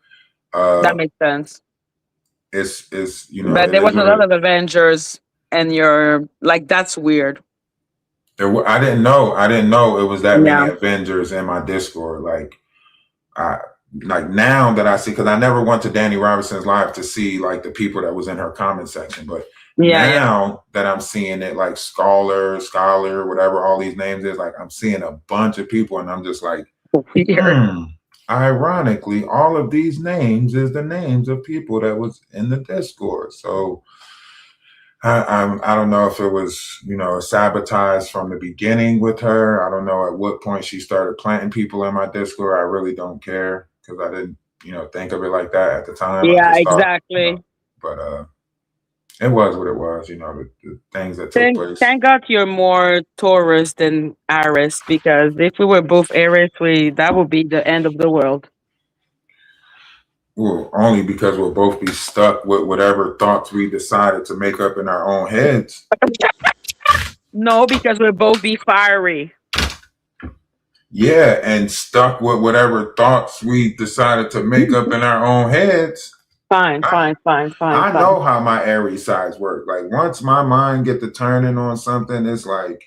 That makes sense. It's But it there is was a what it lot is. of Avengers, and you're like, that's weird. I didn't know it was that many Yeah. Avengers in my Discord. Like like now that I see, because I never went to Danny Robinson's live to see like the people that was in her comment section, but now that I'm seeing it, like Scholar, whatever all these names is, like I'm seeing a bunch of people, and I'm just like, ironically, all of these names is the names of people that was in the Discord. So I don't know if it was, you know, sabotage from the beginning with her. I don't know at what point she started planting people in my Discord. I really don't care because I didn't, you know, think of it like that at the time. Yeah, I just thought, exactly. you know, but it was what it was, you know, the things that took place. Thank God you're more Taurus than Aries, because if we were both Aries, that would be the end of the world. Well, only because we'll both be stuck with whatever thoughts we decided to make up in our own heads. No, because we'll both be fiery. Yeah, and stuck with whatever thoughts we decided to make up in our own heads. Fine. I know how my Aries sides work. Like once my mind get to turning on something, it's like,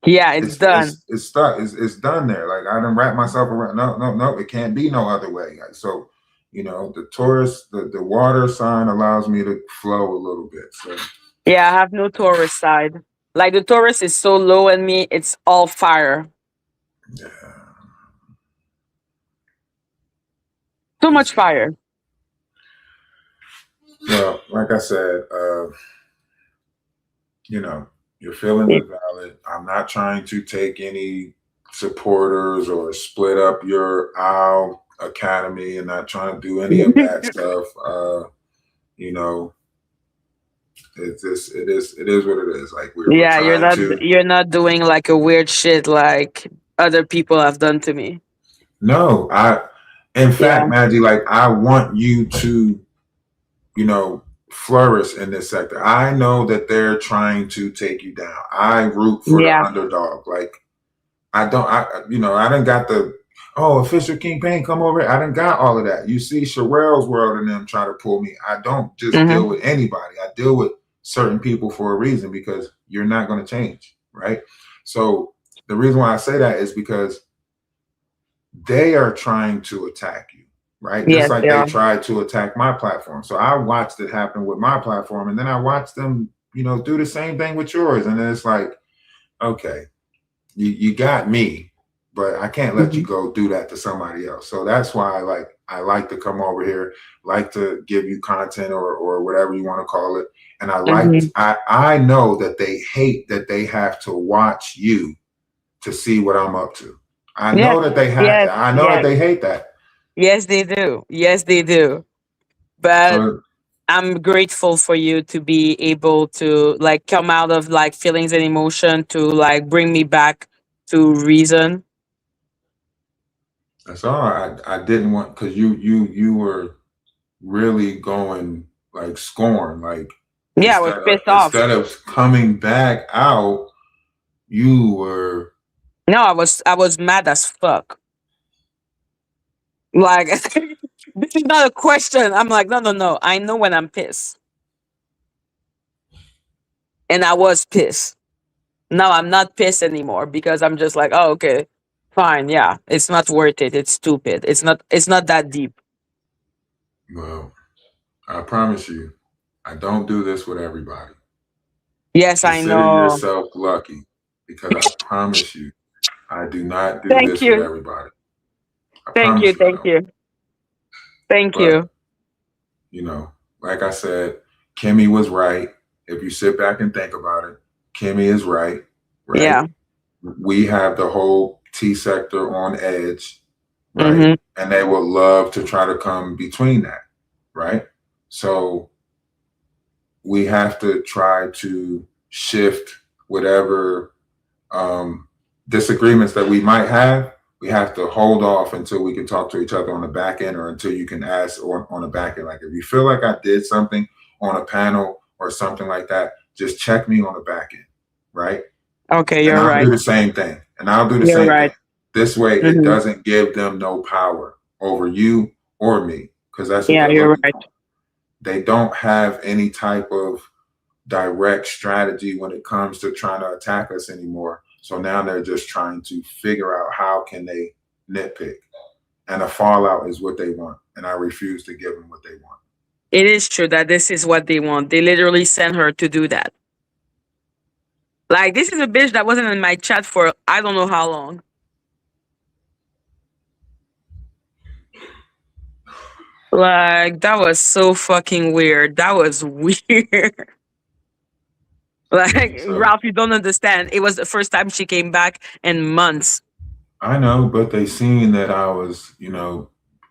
yeah, it's done. It's stuck. It's done there. Like I done wrap myself around. No. It can't be no other way. Like, so, you know, the Taurus, the water sign allows me to flow a little bit. So yeah, I have no Taurus side. Like the Taurus is so low in me, it's all fire. Yeah. Too much fire. Well, like I said, you know, your feelings are valid. I'm not trying to take any supporters or split up your OWL Academy, and not trying to do any of that stuff. You know, it is what it is. Like you're not doing like a weird shit like other people have done to me. No, in fact, Madgie, like I want you to, you know, flourish in this sector. I know that they're trying to take you down. I root for the underdog. Like I done got the official Kingpin come over. I done got all of that. You see Sherelle's World and them try to pull me. I don't just deal with anybody. I deal with certain people for a reason, because you're not going to change, right? So the reason why I say that is because they are trying to attack you, right? Just like they tried to attack my platform. So I watched it happen with my platform, and then I watched them, you know, do the same thing with yours. And then it's like, okay, you got me, but I can't let you go do that to somebody else. So that's why I like to come over here, like to give you content or whatever you want to call it. And I know that they hate that they have to watch you to see what I'm up to. I know that they have. I know that they hate that. Yes, they do. Yes, they do. But I'm grateful for you to be able to like come out of like feelings and emotion to like bring me back to reason. That's all. I didn't want, because you were really going like scorn, like I was pissed off. Instead of coming back out, you were. No, I was mad as fuck. Like this is not a question. I'm like, no. I know when I'm pissed. And I was pissed. Now I'm not pissed anymore, because I'm just like, oh, okay, fine, yeah. It's not worth it. It's stupid. It's not that deep. Well, I promise you, I don't do this with everybody. Yes, I know. Consider yourself lucky, because I promise you, I do not do this with everybody. Thank you. You know, like I said, Kimmy was right. If you sit back and think about it, Kimmy is right. Yeah. We have the whole T sector on edge, right? And they would love to try to come between that, right? So we have to try to shift whatever disagreements that we might have. We have to hold off until we can talk to each other on the back end, or until you can ask on the back end. Like if you feel like I did something on a panel or something like that, just check me on the back end, right? Okay, you're right. And I'll do the same thing. And I'll do the same thing. This way, it doesn't give them no power over you or me, because that's what you're right. They don't have any type of direct strategy when it comes to trying to attack us anymore. So now they're just trying to figure out how can they nitpick. And a fallout is what they want. And I refuse to give them what they want. It is true that this is what they want. They literally sent her to do that. Like, this is a bitch that wasn't in my chat for I don't know how long. Like, that was so fucking weird. That was weird. Like, So, Ralph, you don't understand. It was the first time she came back in months. I know, but they seen that I was,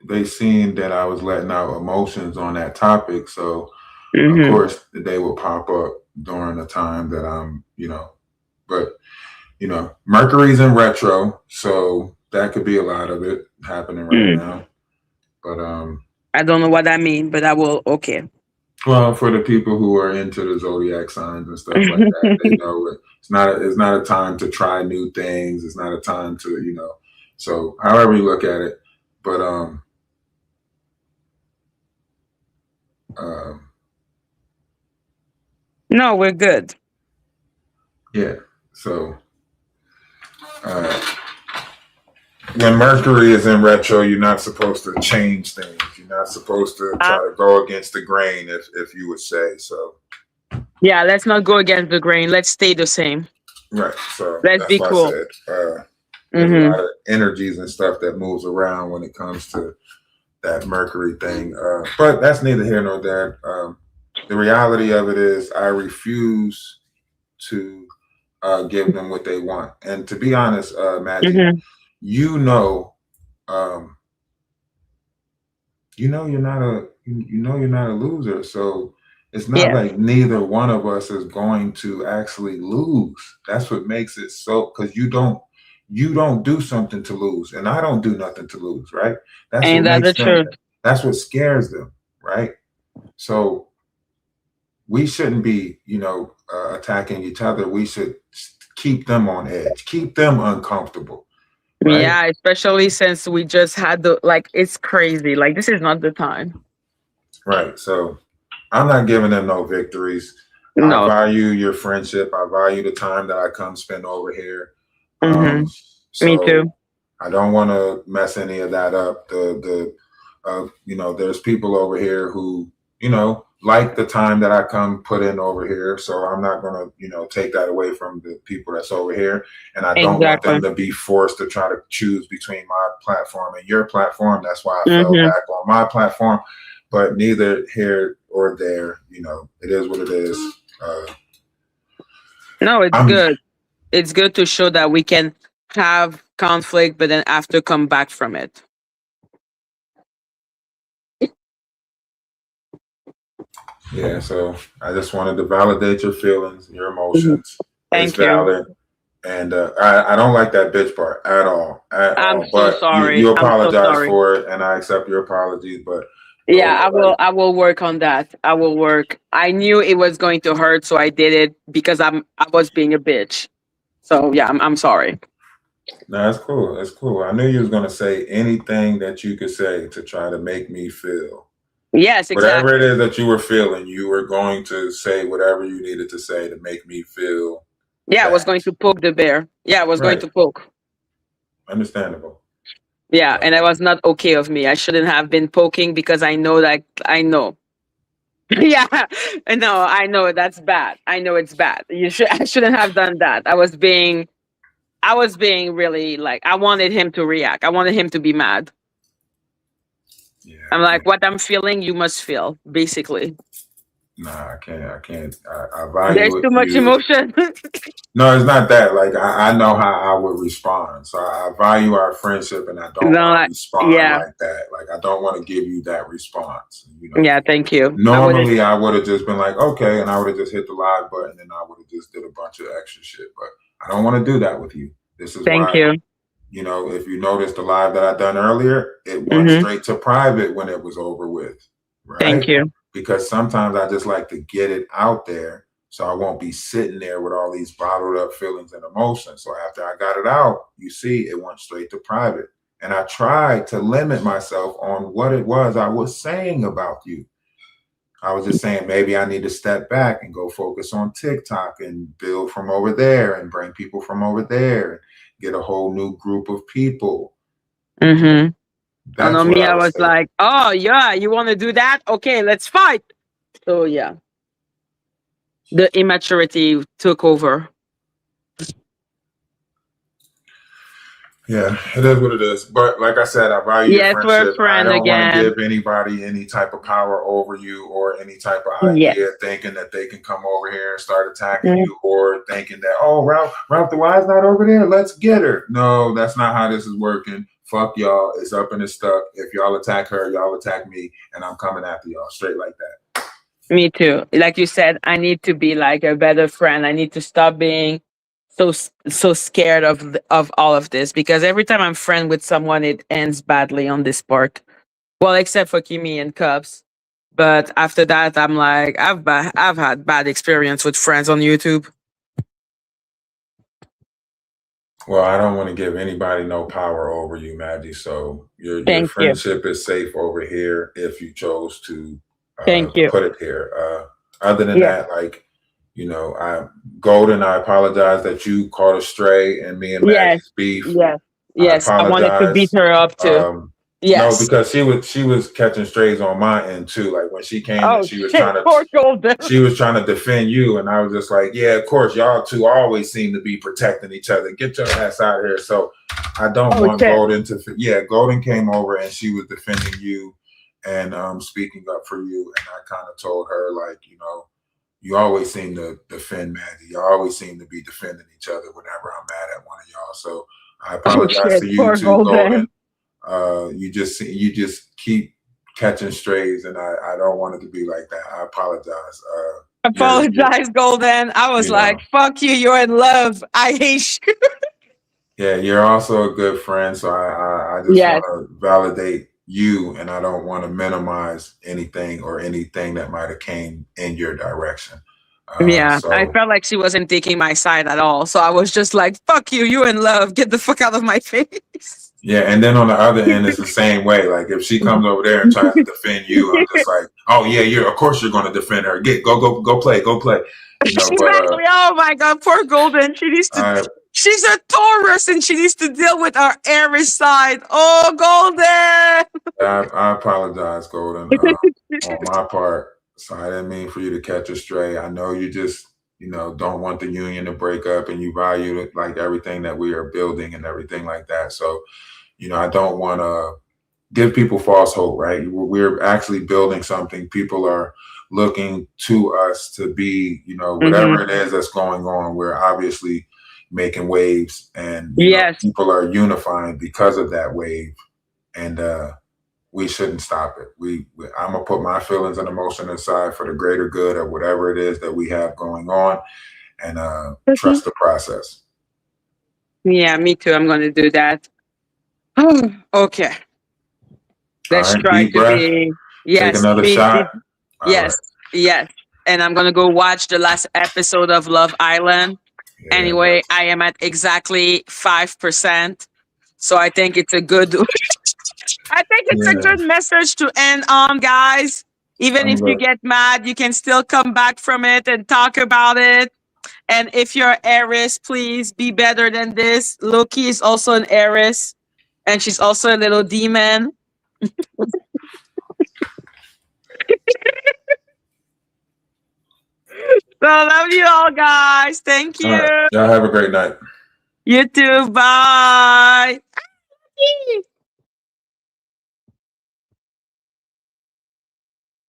they seen that I was letting out emotions on that topic. So, of course, they will pop up during the time that I'm, but, Mercury's in retro. So that could be a lot of it happening right now. But, I don't know what that means, but I will, okay. Well, for the people who are into the zodiac signs and stuff like that, they know it's not a time to try new things. It's not a time to, so however you look at it. But no, we're good. Yeah. So when Mercury is in retro, you're not supposed to change things. You're not supposed to try to go against the grain, if you would say so. Yeah, let's not go against the grain. Let's stay the same. Right. So let's be cool. I said, there's a lot of energies and stuff that moves around when it comes to that Mercury thing. But that's neither here nor there. The reality of it is I refuse to give them what they want. And to be honest, Madgie, you're not a loser. So it's not like neither one of us is going to actually lose. That's what makes it so, because you don't do something to lose, and I don't do nothing to lose, right? That's what scares them, right? So we shouldn't be, attacking each other. We should keep them on edge, keep them uncomfortable. Right? Yeah, especially since we just had it's crazy. Like, this is not the time. Right. So I'm not giving them no victories. No. I value your friendship. I value the time that I come spend over here. Me too. I don't want to mess any of that up. There's people over here who, like the time that I come put in over here. So I'm not going to, take that away from the people that's over here. And I don't want them to be forced to try to choose between my platform and your platform. That's why I fell back on my platform. But neither here or there, it is what it is. No, it's good. It's good to show that we can have conflict, but then after come back from it. Yeah, so I just wanted to validate your feelings, your emotions. Thank you. Valid. And I don't like that bitch part at all. I'm so sorry. You apologize for it, and I accept your apologies. But yeah, I will work on that. I will work. I knew it was going to hurt, so I did it because I was being a bitch. So yeah, I'm sorry. No, that's cool. That's cool. I knew you was gonna say anything that you could say to try to make me feel. Yes, exactly. Whatever it is that you were feeling, you were going to say whatever you needed to say to make me feel. Yeah, I was going to poke the bear. Yeah, I was going to poke. Understandable. Yeah, and it was not okay of me. I shouldn't have been poking because I know. Yeah, no, I know that's bad. I know it's bad. I shouldn't have done that. I was being really I wanted him to react. I wanted him to be mad. Yeah, I'm like, what I'm feeling, you must feel, basically. Nah, I can't. I value. There's too much emotion. No, it's not that. I know how I would respond. So I value our friendship, and I don't want to respond like that. I don't want to give you that response. Yeah, thank you. Normally, I would have just been like, okay, and I would have just hit the live button, and I would have just did a bunch of extra shit. But I don't want to do that with you. This is thank you. If you noticed the live that I done earlier, it went straight to private when it was over with. Right? Thank you. Because sometimes I just like to get it out there so I won't be sitting there with all these bottled up feelings and emotions. So after I got it out, you see, it went straight to private. And I tried to limit myself on what it was I was saying about you. I was just saying, maybe I need to step back and go focus on TikTok and build from over there and bring people from over there and get a whole new group of people. Mm-hmm. I That's know what me, I I would was say. like, oh yeah, you want to do that? Okay, let's fight. So yeah, the immaturity took over. Yeah, it is what it is. But like I said, I value your Yes, we're a friendship. I friend don't want to again. give anybody any type of power over you or any type of Yes. idea thinking that they can come over here and start attacking you or thinking that, oh, Ralph the Wise not over there. Let's get her. No, that's not how this is working. Fuck y'all. It's up and it's stuck. If y'all attack her, y'all attack me, and I'm coming after y'all straight like that. Me too. Like you said, I need to be like a better friend. I need to stop being so scared of all of this, because every time I'm friend with someone, it ends badly on this part. Well, except for Kimi and Cubs. But after that, I'm like, I've had bad experience with friends on YouTube. Well, I don't want to give anybody no power over you, Madgie. So your Thank you. friendship is safe over here if you chose to Thank you. put it here. Other than Yeah. that, like I Golden, I apologize that you caught a stray and me and Yes. Maggie's beef. Yes. I Yes. I wanted to beat apologize. her up too. No, Yes. because she was catching strays on my end too. Like when she came and Oh shit. Poor Golden. she was trying to defend you, and I was just like, yeah, of course, y'all two always seem to be protecting each other. Get your ass out of here. So I don't want shit. Golden to. Yeah, Golden came over and she was defending you and speaking up for you, and I kind of told her like, you always seem to defend Maggie. You always seem to be defending each other whenever I'm mad at one of y'all. So I Oh apologize shit. to you Poor too, Golden. Golden. You just keep catching strays, and I don't want it to be like that. I apologize. Apologize, Golden. I was you like, know, fuck you, you're in love. I hate you. yeah, you're also a good friend, so I just Yes. want to validate you, and I don't want to minimize anything that might have came in your direction. Yeah. I So felt like she wasn't taking my side at all. So I was just like, fuck you, you're in love. Get the fuck out of my face. yeah, and then on the other end, it's the same way. Like if she comes over there and tries to defend you, I'm just like, oh yeah, of course you're going to defend her. Go play, go play. Exactly. Oh my god, poor Golden. She's a Taurus and she needs to deal with our Aries side. Oh, Golden. I apologize, Golden, on my part. So I didn't mean for you to catch a stray. I know you just, don't want the union to break up, and you value it, like everything that we are building and everything like that. So, I don't want to give people false hope, right? We're actually building something. People are looking to us to be, whatever it is that's going on. We're obviously making waves, and Yes. people are unifying because of that wave. And we shouldn't stop it. I'm gonna put my feelings and emotion aside for the greater good of whatever it is that we have going on, and trust the process. Yeah, me too. I'm gonna do that. Okay. Let's All right, try deep to breath. be. Take Yes. another shot. All yes. right. Yes. And I'm gonna go watch the last episode of Love Island. Yeah, Anyway, I am at exactly 5%. So I think it's a good I think it's a good message to end on, guys. Even if you get mad, you can still come back from it and talk about it. And if you're Aries, please be better than this. Loki is also an Aries, and she's also a little demon. So love you all, guys. Thank you. All right. Y'all have a great night. You too. Bye.